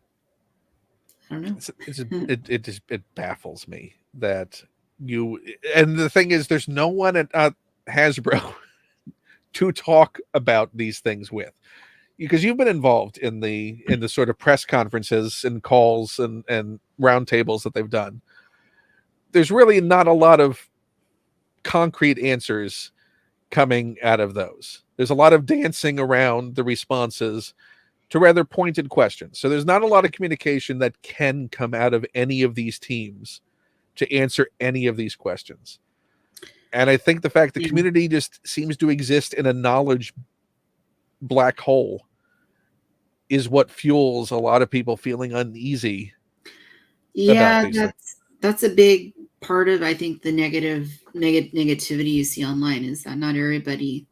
know. It baffles me that you, and the thing is, there's no one at Hasbro to talk about these things with, because you've been involved in the sort of press conferences and calls and roundtables that they've done. There's really not a lot of concrete answers coming out of those. There's a lot of dancing around the responses to rather pointed questions. So there's not a lot of communication that can come out of any of these teams to answer any of these questions. And I think the fact the community just seems to exist in a knowledge black hole is what fuels a lot of people feeling uneasy. Yeah, that's a big part of, I think, the negativity you see online, is that not everybody,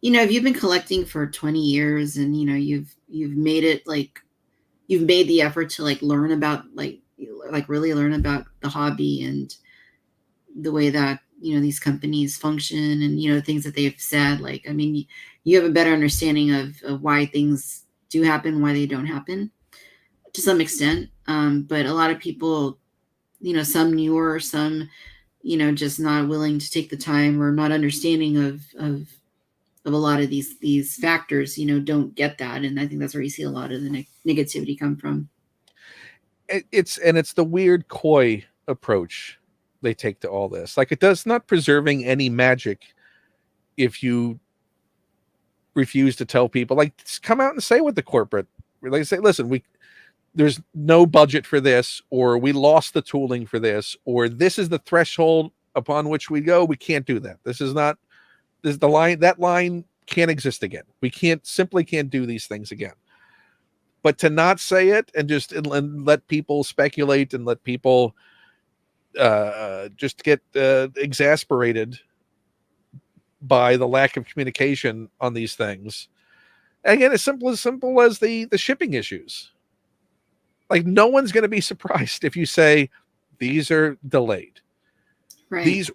if you've been collecting for 20 years and you've made it, like, you've made the effort to learn about really learn about the hobby and the way that these companies function, and things that they've said, you have a better understanding of why things do happen, why they don't happen to some extent. But a lot of people, some newer, some just not willing to take the time, or not understanding of a lot of these factors, don't get that. And I think that's where you see a lot of the negativity come from. It's the weird coy approach they take to all this. Like, it does not preserving any magic if you refuse to tell people, like, come out and say what the corporate, they say, listen, there's no budget for this, or we lost the tooling for this, or this is the threshold upon which we go. We can't do that. This is the line. That line can't exist again. We simply can't do these things again. But to not say it and just and let people speculate and let people just get exasperated by the lack of communication on these things. Again, as simple as the shipping issues. Like, no one's going to be surprised if you say these are delayed. Right. These,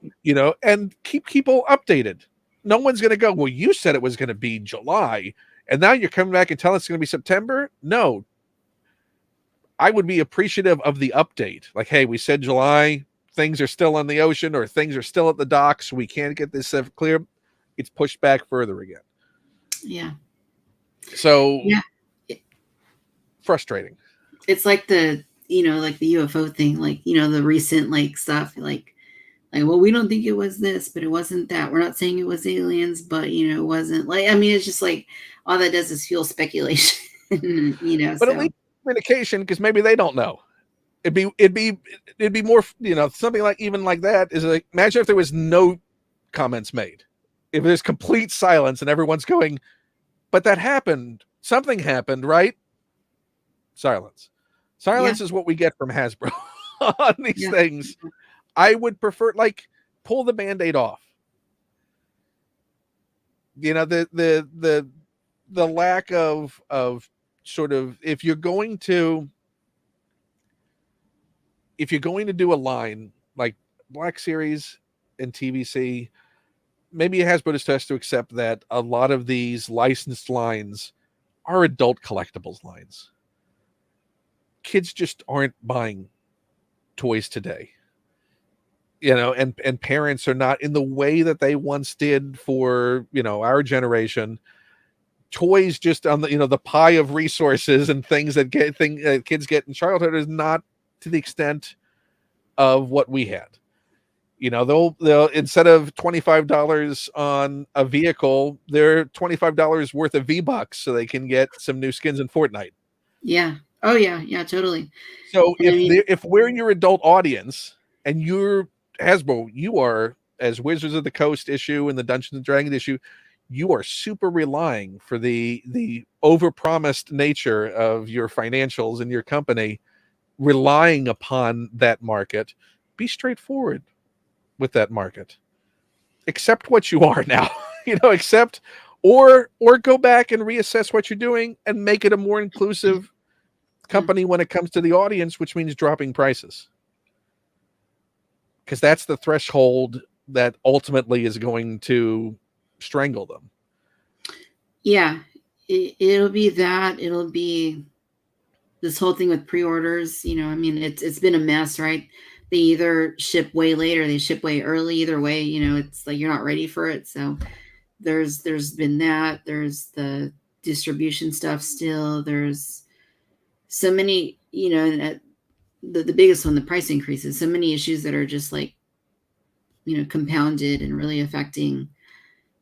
and keep people updated. No one's going to go, well, you said it was going to be July, and now you're coming back and telling us it's going to be September. No. I would be appreciative of the update. Like, hey, we said July, things are still on the ocean, or things are still at the docks. We can't get this stuff clear. It's pushed back further again. Yeah. So frustrating. It's like the the UFO thing, the recent stuff, well, we don't think it was this, but it wasn't that. We're not saying it was aliens, but it wasn't, it's just all that does is fuel speculation. But at least communication, because maybe they don't know. It'd be more, something like, even like that is like, imagine if there was no comments made. If there's complete silence and everyone's going, but that happened. Something happened, right? Silence. Silence is what we get from Hasbro on these things. I would prefer, pull the Band-Aid off. The lack of sort of, if you're going to do a line like Black Series and TVC, maybe Hasbro just has to accept that a lot of these licensed lines are adult collectibles lines. Kids just aren't buying toys today. And parents are not in the way that they once did for, our generation. Toys just on the, the pie of resources and things that kids get in childhood is not to the extent of what we had. They'll instead of $25 on a vehicle, they're $25 worth of V-Bucks so they can get some new skins in Fortnite. Yeah. Oh yeah. Yeah, totally. So if we're your adult audience and you're Hasbro, you are, as Wizards of the Coast issue and the Dungeons and Dragons issue, you are super relying for the overpromised nature of your financials and your company, relying upon that market. Be straightforward with that market. Accept what you are now. Accept or go back and reassess what you're doing and make it a more inclusive company when it comes to the audience, which means dropping prices. Because that's the threshold that ultimately is going to strangle them. Yeah. It'll be that. It'll be this whole thing with pre-orders. I mean, it's been a mess, right? They either ship way late or they ship way early. Either way, it's like you're not ready for it. So there's been that. There's the distribution stuff still. There's so many, and the biggest one, the price increases. So many issues that are just like, compounded and really affecting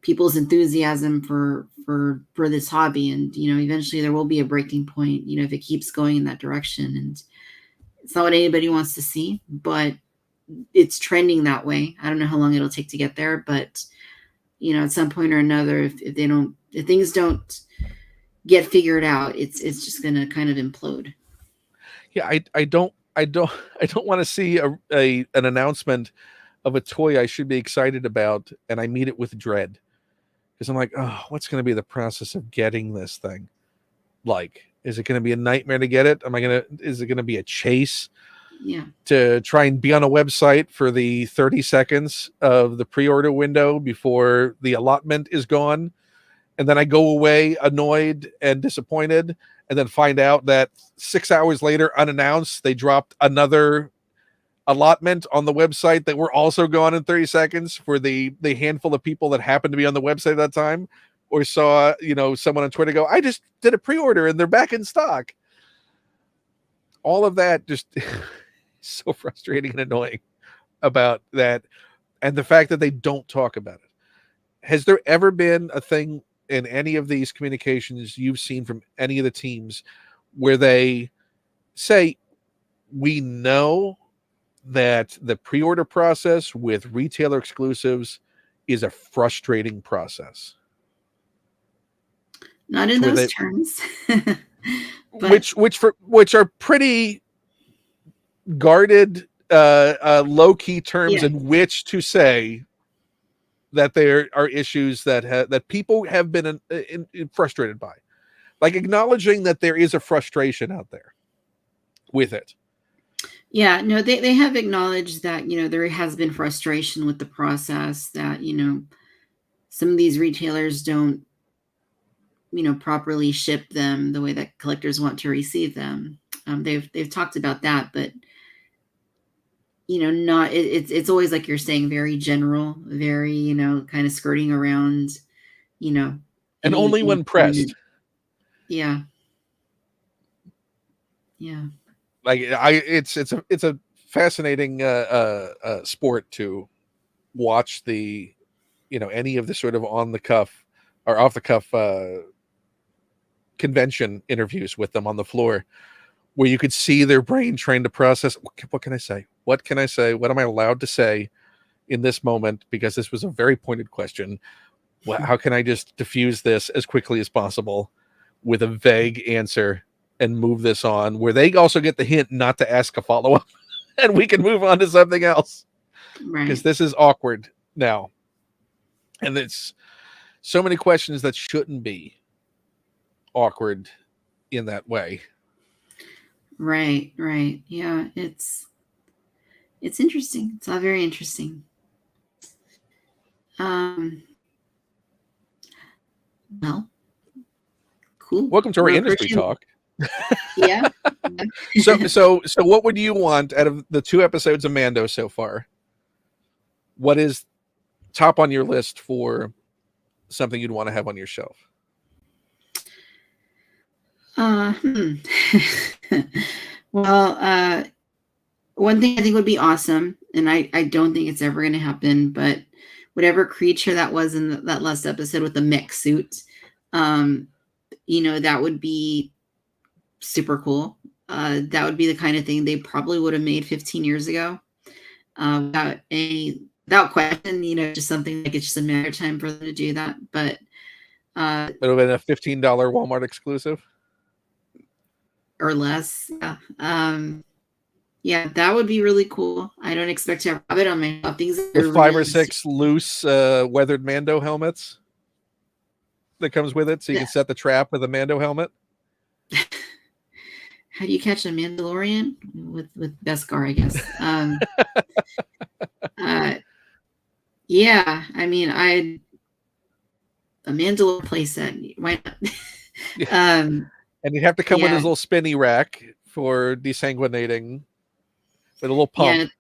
people's enthusiasm for this hobby. And eventually there will be a breaking point, if it keeps going in that direction. And it's not what anybody wants to see, but it's trending that way. I don't know how long it'll take to get there, but at some point or another, if things don't get figured out, it's just going to kind of implode. Yeah, I don't want to see an announcement of a toy I should be excited about, and I meet it with dread, because I'm like, oh, what's going to be the process of getting this thing? Like, is it going to be a nightmare to get it? Is it going to be a chase? Yeah. To try and be on a website for the 30 seconds of the pre-order window before the allotment is gone, and then I go away annoyed and disappointed, and then find out that 6 hours later, unannounced, they dropped another allotment on the website that were also gone in 30 seconds for the handful of people that happened to be on the website at that time, or saw someone on Twitter go, I just did a pre-order and they're back in stock. All of that just so frustrating and annoying about that, and the fact that they don't talk about it. Has there ever been a thing in any of these communications you've seen from any of the teams where they say, we know that the pre-order process with retailer exclusives is a frustrating process? Not in those terms. which are pretty guarded, low-key terms in which to say that there are issues that people have been frustrated by, like acknowledging that there is a frustration out there with it. Yeah, no, they have acknowledged that, there has been frustration with the process, that, some of these retailers don't, properly ship them the way that collectors want to receive them. They've talked about that, but it's always, like you're saying, very general, very, kind of skirting around, and only when pressed. Yeah. Yeah. Like it's a fascinating sport to watch the, any of the sort of on the cuff or off the cuff convention interviews with them on the floor, where you could see their brain trying to process, what can I say? What can I say? What am I allowed to say in this moment? Because this was a very pointed question. How can I just diffuse this as quickly as possible with a vague answer and move this on, where they also get the hint not to ask a follow-up and we can move on to something else? Right. Because this is awkward now. And it's so many questions that shouldn't be awkward in that way. Right. Yeah, it's interesting. It's all very interesting. Well, cool. Welcome to our industry talk. Yeah. So what would you want out of the 2 episodes of Mando so far? What is top on your list for something you'd want to have on your shelf? Well, one thing I think would be awesome, and I don't think it's ever going to happen, but whatever creature that was in that last episode with the mech suit, that would be super cool. That would be the kind of thing they probably would have made 15 years ago, without question. Just something like it's just a matter of time for them to do that. But it would have been a $15 Walmart exclusive or less. Yeah, that would be really cool. I don't expect to have it on my shelf. With 5 or 6 loose weathered Mando helmets that comes with it, so you can set the trap with a Mando helmet. How do you catch a Mandalorian? With Beskar, I guess. Yeah, I mean, a Mandalorian playset. Why not? Yeah. Um, And he'd have to come with yeah, his little spinny rack for desanguinating with a little yeah, pump.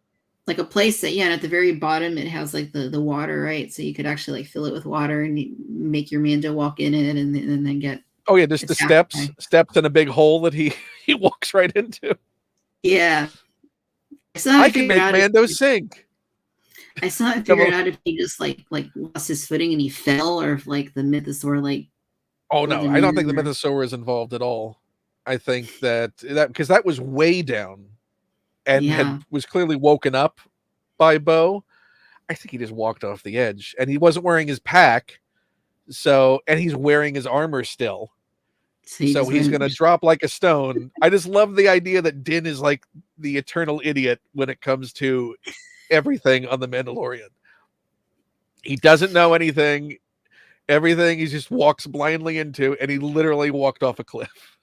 like a place that, yeah, and at the very bottom it has like the water, right? So you could actually like fill it with water and make your Mando walk in it and then get Oh yeah, just the attacked by. steps and a big hole that he he walks right into. Yeah, I still I haven't can figured make out Mando sink. I still haven't Have figured a- out if he just like lost his footing and he fell, or if like the mythosaur like Oh pulled no, him I don't think in. the Or mythosaur is involved at all. I think that because that was way down and yeah, was clearly woken up by Bo. I think he just walked off the edge, and he wasn't wearing his pack, and he's wearing his armor still. so he So just he's went. gonna drop like a stone. I just love the idea that Din is like the eternal idiot when it comes to everything on the Mandalorian. He doesn't know anything. Everything he just walks blindly into, and he literally walked off a cliff.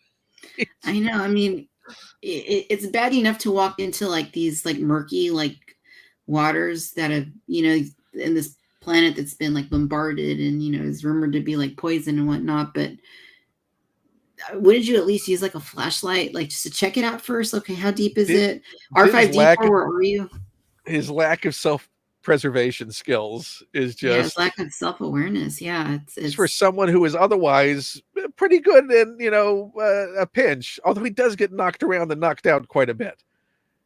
I know. I mean, it's bad enough to walk into like these like murky like waters that have, in this planet that's been like bombarded and is rumored to be like poison and whatnot. But wouldn't you at least use like a flashlight, like just to check it out first? Okay, how deep is it? Din's R5D4, where are you? his lack of self-preservation skills is Yeah, it's just lack of self-awareness. Yeah, for it's someone who is otherwise pretty good in a pinch. Although he does get knocked around and knocked out quite a bit.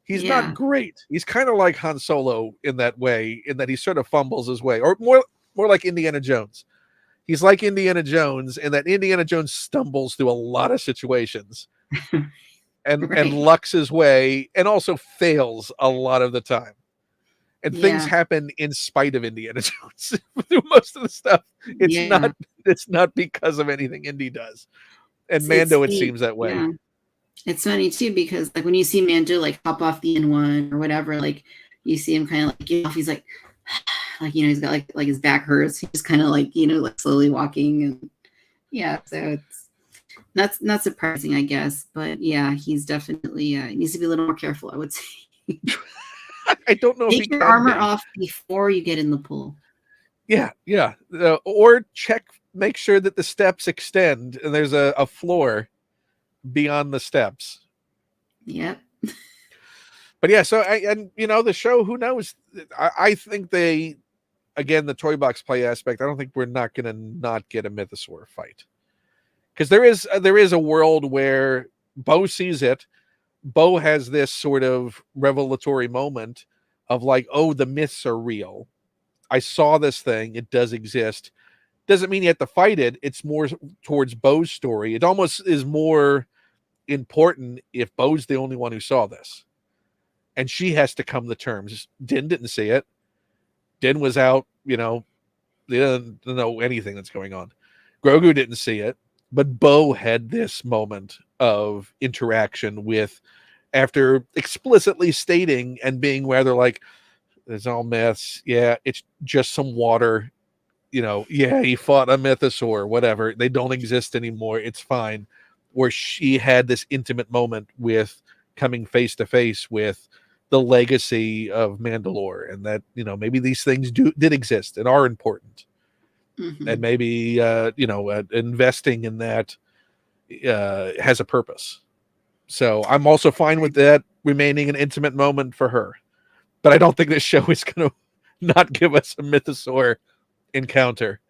He's not yeah. great. He's kind of like Han Solo in that way, in that he sort of fumbles his way, or more like Indiana Jones. He's like Indiana Jones in that Indiana Jones stumbles through a lot of situations and Right. lucks his way and also fails a lot of the time. And things Yeah. happen in spite of Indiana Jones through most of the stuff. It's Yeah. not because of anything Indy does. And It's Mando, it funny. seems that way. Yeah. It's funny too, because like when you see Mando like hop off the N1 or whatever, like you see him kind of like get off, he's like like he's got like his back hurts. He's just kind of like, like slowly walking. And yeah, so it's not surprising, I guess. But yeah, he's definitely he needs to be a little more careful, I would say. I don't know if he Take your can armor be. off before you get in the pool. Yeah. Or make sure that the steps extend and there's a floor beyond the steps. Yep. But yeah, so the show, who knows? I think again, the toy box play aspect, I don't think we're not going to not get a mythosaur fight. Because there is a world where Bo sees it. Bo has this sort of revelatory moment of like, oh, the myths are real. I saw this thing. It does exist. Doesn't mean you have to fight it. It's more towards Bo's story. It almost is more important if Bo's the only one who saw this. And she has to come to terms. Din didn't see it. Din was out, they didn't know anything that's going on. Grogu didn't see it. But Bo had this moment of interaction with, after explicitly stating and being rather like, there's all myths. Yeah, it's just some water. Yeah, he fought a mythosaur, whatever. They don't exist anymore. It's fine. Where she had this intimate moment with coming face to face with the legacy of Mandalore, and that maybe these things did exist and are important, and maybe investing in that has a purpose. So I'm also fine with that remaining an intimate moment for her, but I don't think this show is going to not give us a mythosaur encounter.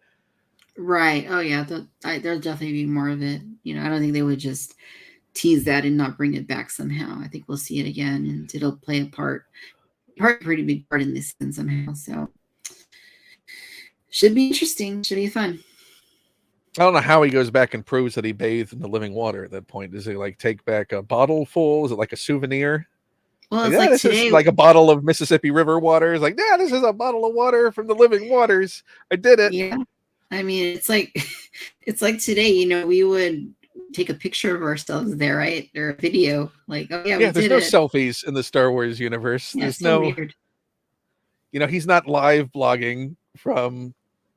Right. Oh yeah. There'll definitely be more of it. I don't think they would just tease that and not bring it back somehow. I think we'll see it again, and it'll play a pretty big part in this season somehow. So should be interesting. Should be fun. I don't know how he goes back and proves that he bathed in the living water at that point. Does he like take back a bottle full? Is it like a souvenir? Well, Like, it's like this today. is like a bottle of Mississippi River water. It's like, this is a bottle of water from the living waters. I did it. Yeah. I mean, it's like today, we would take a picture of ourselves there, right? Or a video. Like, oh yeah, we There's did no it. selfies in the Star Wars universe. Yeah, There's so no weird. He's not live blogging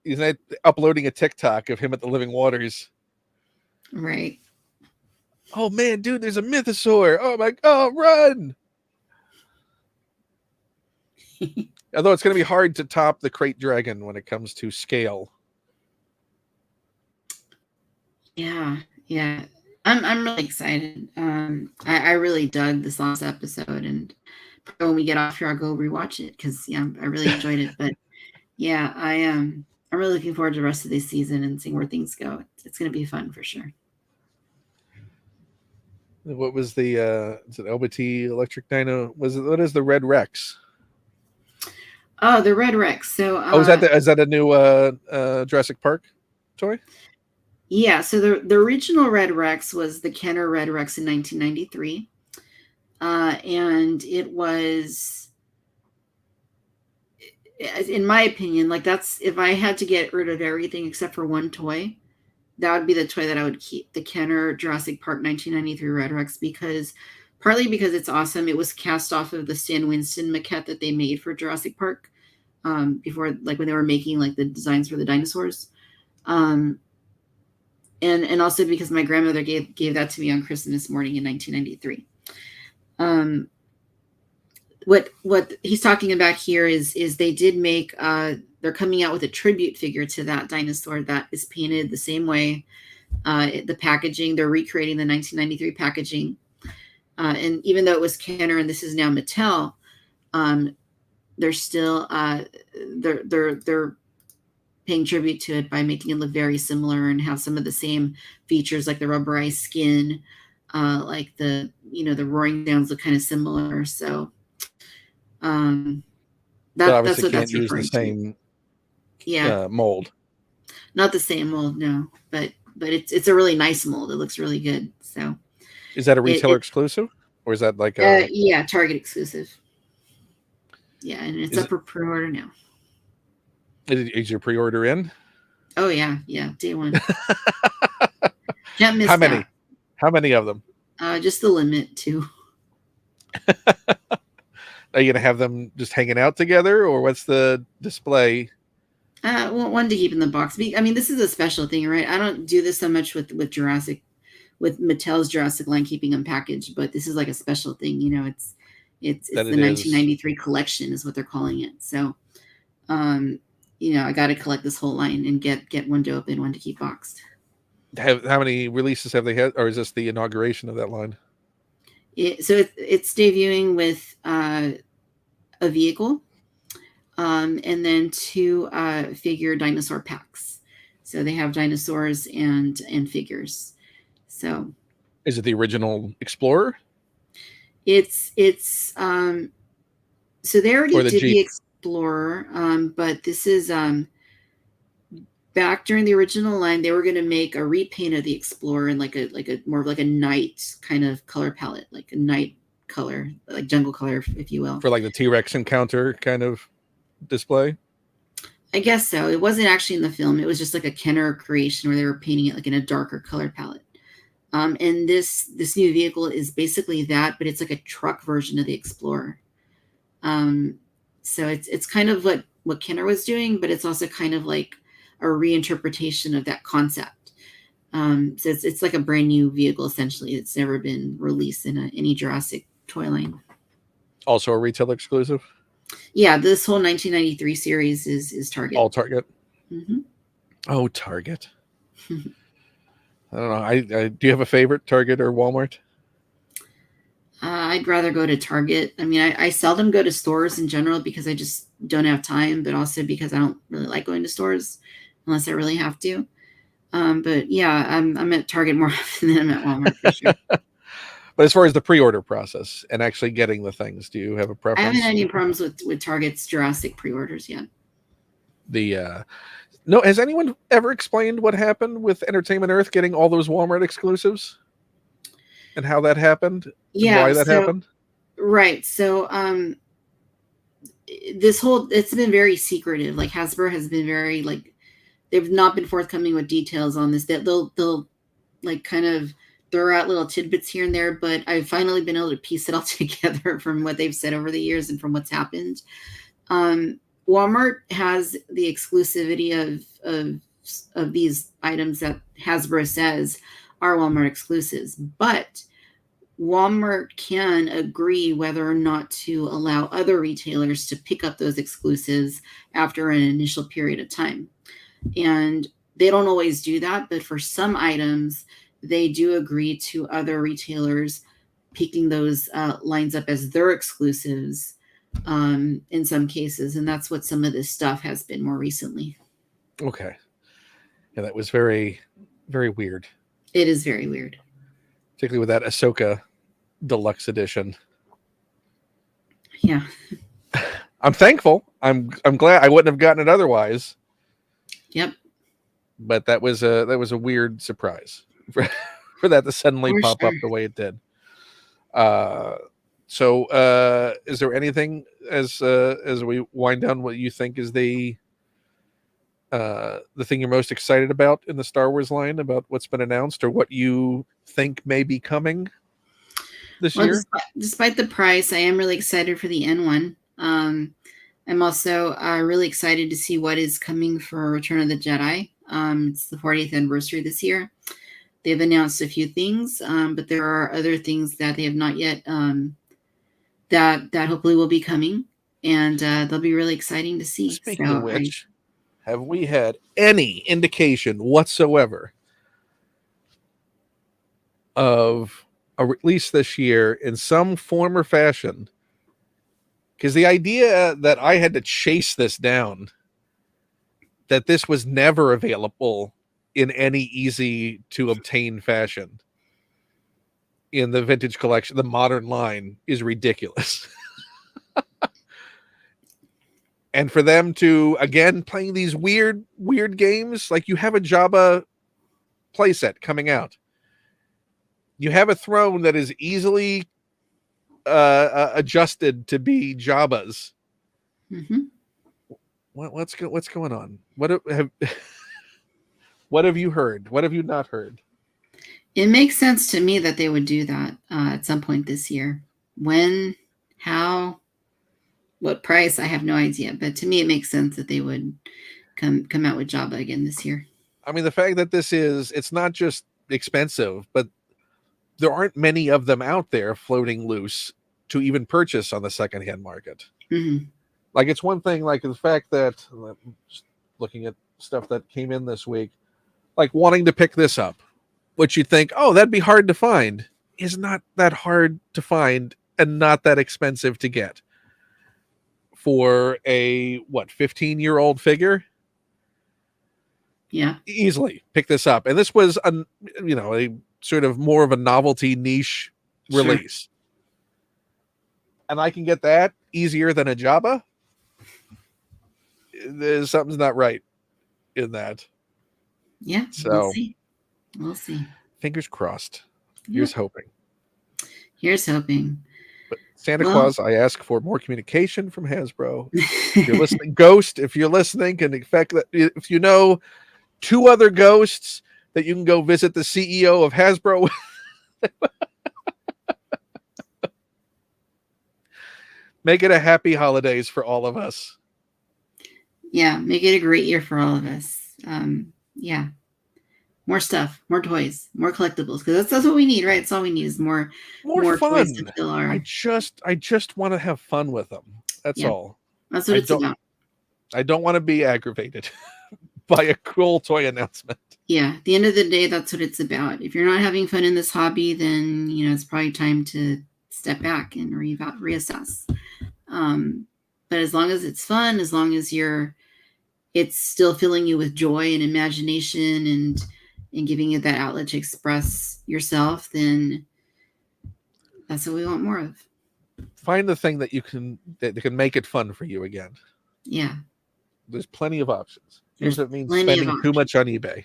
he's not uploading a TikTok of him at the living waters. Right. Oh man, dude, there's a mythosaur. Oh my god, run. Although it's going to be hard to top the crate dragon when it comes to scale. Yeah. Yeah, I'm really excited. I really dug this last episode, and when we get off here, I'll go rewatch it because yeah, I really enjoyed it. But yeah, I'm really looking forward to the rest of this season and seeing where things go. It's going to be fun for sure. What was the is it LBT Electric Dino? What is the Red Rex? Oh, the Red Rex. So Oh, is that a new Jurassic Park toy? yeah, so the original Red Rex was the Kenner Red Rex in 1993. And it was, in my opinion, like that's, if I had to get rid of everything except for one toy, that would be the toy that I would keep, the Kenner Jurassic Park 1993 Red Rex, because partly because it's awesome. It was cast off of the Stan Winston maquette that they made for Jurassic Park before, like when they were making like the designs for the dinosaurs. And also because my grandmother gave that to me on Christmas morning in 1993. What he's talking about here is they did make they're coming out with a tribute figure to that dinosaur that is painted the same way. The packaging, they're recreating the 1993 packaging, and even though it was Kenner and this is now Mattel, they're still they're paying tribute to it by making it look very similar and have some of the same features like the rubberized skin, like the roaring sounds look kind of similar. So that's what that's use the referring same to. Yeah, mold. Not the same mold, no, but it's a really nice mold. It looks really good. So is that a retailer exclusive, or is that like a yeah, Target exclusive? Yeah, and it's up for pre-order now. Is your pre-order in? Oh yeah, day one. Can't miss How many? that. How many of them? Just the limit too. Are you gonna have them just hanging out together, or what's the display? Well, one to keep in the box. I mean, this is a special thing, right? I don't do this so much with Mattel's Jurassic line, keeping them packaged, but this is like a special thing. It's the 1993 collection is what they're calling it. So, I got to collect this whole line and get one to open, one to keep boxed. How many releases have they had, or is this the inauguration of that line? So it's debuting with a vehicle, and then 2 figure dinosaur packs. So they have dinosaurs and figures. So is it the original Explorer? It's so they already did the Explorer, but this is back during the original line. They were going to make a repaint of the Explorer in like a more of like a night kind of color palette, like a night color, like jungle color, if you will, for like the T-Rex encounter kind of display. I guess so. It wasn't actually in the film. It was just like a Kenner creation where they were painting it like in a darker color palette. And this new vehicle is basically that, but it's like a truck version of the Explorer. So it's kind of what Kenner was doing, but it's also kind of like a reinterpretation of that concept. So it's like a brand new vehicle essentially. It's never been released in any Jurassic toy line. Also a retail exclusive. Yeah, this whole 1993 series is Target. All Target. Mm-hmm. Oh, Target. I don't know. I do you have a favorite, Target or Walmart? I'd rather go to Target. I mean, I seldom go to stores in general because I just don't have time, but also because I don't really like going to stores unless I really have to. But yeah, I'm at Target more often than I'm at Walmart for sure. But as far as the pre-order process and actually getting the things, do you have a preference? I haven't had any problems with Target's Jurassic pre-orders yet. No, has anyone ever explained what happened with Entertainment Earth getting all those Walmart exclusives and how that happened? Yeah, why that happened? Right. So it's been very secretive. Like Hasbro has been very they've not been forthcoming with details on this. That they'll like kind of throw out little tidbits here and there, but I've finally been able to piece it all together from what they've said over the years and from what's happened. Walmart has the exclusivity of these items that Hasbro says are Walmart exclusives, but Walmart can agree whether or not to allow other retailers to pick up those exclusives after an initial period of time. And they don't always do that, but for some items, they do agree to other retailers picking those lines up as their exclusives in some cases, and that's what some of this stuff has been more recently. Okay. Yeah, that was very, very weird. It is very weird. Particularly with that Ahsoka Deluxe Edition. Yeah. I'm thankful. I'm glad. I wouldn't have gotten it otherwise. Yep. But that was a weird surprise for that to suddenly For pop sure. up the way it did. So is there anything as we wind down what you think is the thing you're most excited about in the Star Wars line, about what's been announced or what you think may be coming this year? Despite the price, I am really excited for the N1. I'm also really excited to see what is coming for Return of the Jedi. It's the 40th anniversary this year. They've announced a few things, but there are other things that they have not yet that hopefully will be coming, and they'll be really exciting to see. Speaking of which, have we had any indication whatsoever of a release this year in some form or fashion? Because the idea that I had to chase this down, that this was never available in any easy to obtain fashion in the vintage collection, the modern line, is ridiculous. And for them to, again, playing these weird games, like you have a Jabba playset coming out. You have a throne that is easily adjusted to be Jabba's. Mm-hmm. What's going on? What have you heard? What have you not heard? It makes sense to me that they would do that at some point this year. When, how, what price, I have no idea. But to me, it makes sense that they would come out with Jabba again this year. I mean, the fact that it's not just expensive, but there aren't many of them out there floating loose to even purchase on the secondhand market. Mm-hmm. Like, it's one thing, like the fact that, looking at stuff that came in this week, like wanting to pick this up, which you'd think, oh, that'd be hard to find, is not that hard to find and not that expensive to get for a 15-year-old figure. Yeah, easily pick this up. And this was a sort of more of a novelty niche release. Sure. And I can get that easier than a Jabba. There's something's not right in that. Yeah, so we'll see. Fingers crossed. Yep. Here's hoping. But Santa Claus, I ask for more communication from Hasbro. If you're listening, Ghost, if you're listening, can expect that if you know 2 other ghosts that you can go visit the CEO of Hasbro. Make it a happy holidays for all of us. Yeah, make it a great year for all of us. Yeah. More stuff, more toys, more collectibles, because that's what we need, right? It's all we need is more fun. Toys to fill our... I just want to have fun with them. That's all. That's what it's about. I don't want to be aggravated by a cruel toy announcement. Yeah, at the end of the day, that's what it's about. If you're not having fun in this hobby, then it's probably time to step back and reassess. But as long as it's fun, as long as it's still filling you with joy and imagination and giving you that outlet to express yourself, then that's what we want more of. Find the thing that can make it fun for you again. Yeah. There's plenty of options. Here's what it means spending too much on eBay.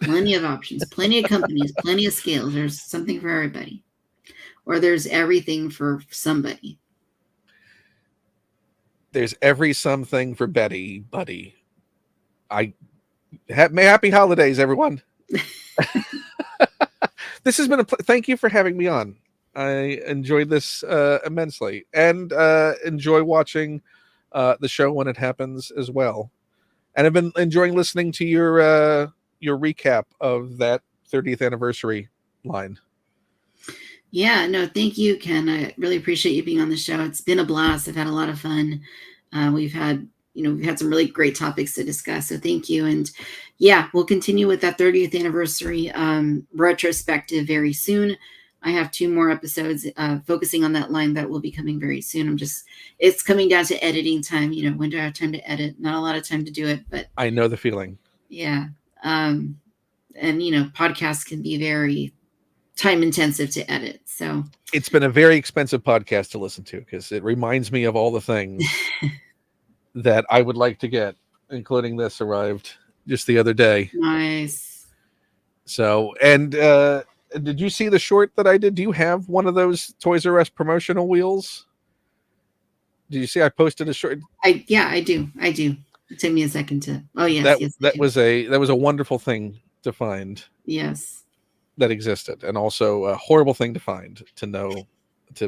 Plenty of options, plenty of companies, plenty of scales. There's something for everybody. Or there's everything for somebody. There's every something for Betty, buddy. Happy holidays, everyone. This has been thank you for having me on. I enjoyed this immensely, and enjoy watching the show when it happens as well. And I've been enjoying listening to your recap of that 30th anniversary line. Yeah, no, thank you, Ken. I really appreciate you being on the show. It's been a blast. I've had a lot of fun. We've had we've had some really great topics to discuss. So thank you. And yeah, we'll continue with that 30th anniversary retrospective very soon. I have 2 more episodes focusing on that line that will be coming very soon. It's coming down to editing time. When do I have time to edit? Not a lot of time to do it, but I know the feeling. Yeah. And, podcasts can be very time intensive to edit. So it's been a very expensive podcast to listen to because it reminds me of all the things that I would like to get, including this arrived just the other day. Nice. So, and did you see the short that I did? Do you have one of those Toys R Us promotional wheels? Did you see I posted a short? I do. It took me a second to. Oh yes, that was a wonderful thing to find. Yes. That existed, and also a horrible thing to find, to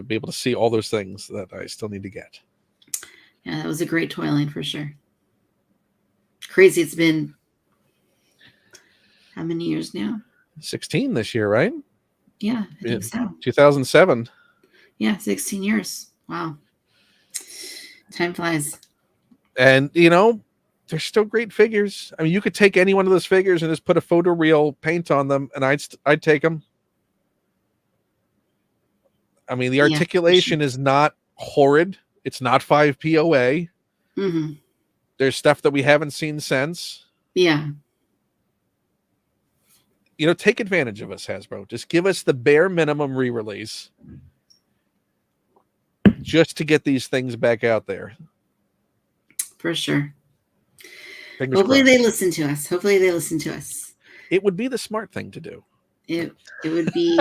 be able to see all those things that I still need to get. Yeah, that was a great toy line for sure. Crazy. It's been how many years now? 16 this year, right? Yeah, I think so. 2007. Yeah, 16 years. Wow. Time flies. And, they're still great figures. I mean, you could take any one of those figures and just put a photoreal paint on them, and I'd take them. I mean, the articulation is not horrid. It's not 5 POA. Mm-hmm. There's stuff that we haven't seen since. Yeah. Take advantage of us, Hasbro. Just give us the bare minimum re-release just to get these things back out there. For sure. Fingers Hopefully crossed. they listen to us. It would be the smart thing to do. It would be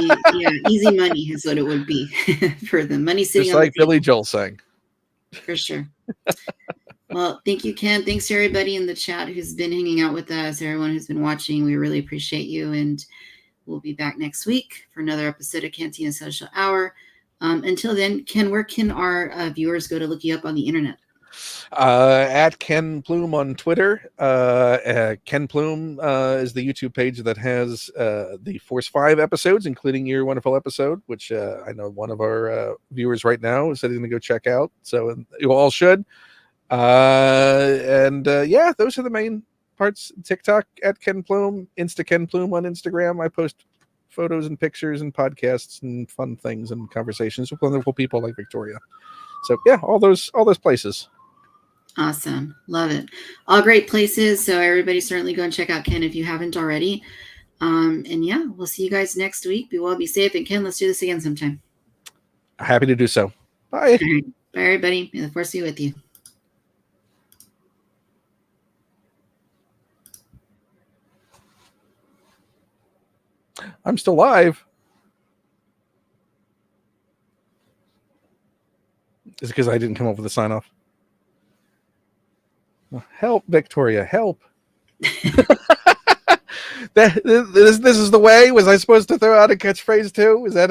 easy money is what it would be for the money sitting just on like the table. Billy Joel sang. For sure. Well, thank you, Ken. Thanks to everybody in the chat who's been hanging out with us, everyone who's been watching. We really appreciate you, and we'll be back next week for another episode of Cantina Social Hour. Until then, Ken, where can our viewers go to look you up on the internet? At Ken Plume on Twitter. Ken Plume is the YouTube page that has the Force 5 episodes, including your wonderful episode, which I know one of our viewers right now is going to go check out. So you all should. And those are the main parts. TikTok at Ken Plume, Insta Ken Plume on Instagram. I post photos and pictures and podcasts and fun things and conversations with wonderful people like Victoria. So yeah, all those places. Awesome. Love it. All great places. So everybody certainly go and check out Ken if you haven't already. And yeah, we'll see you guys next week. Be well, be safe. And Ken, let's do this again sometime. Happy to do so. Bye. Right. Bye, everybody. May the force be with you. I'm still live. Is it because I didn't come up with a sign off? Help, Victoria, help. This is the way? Was I supposed to throw out a catchphrase too? Is that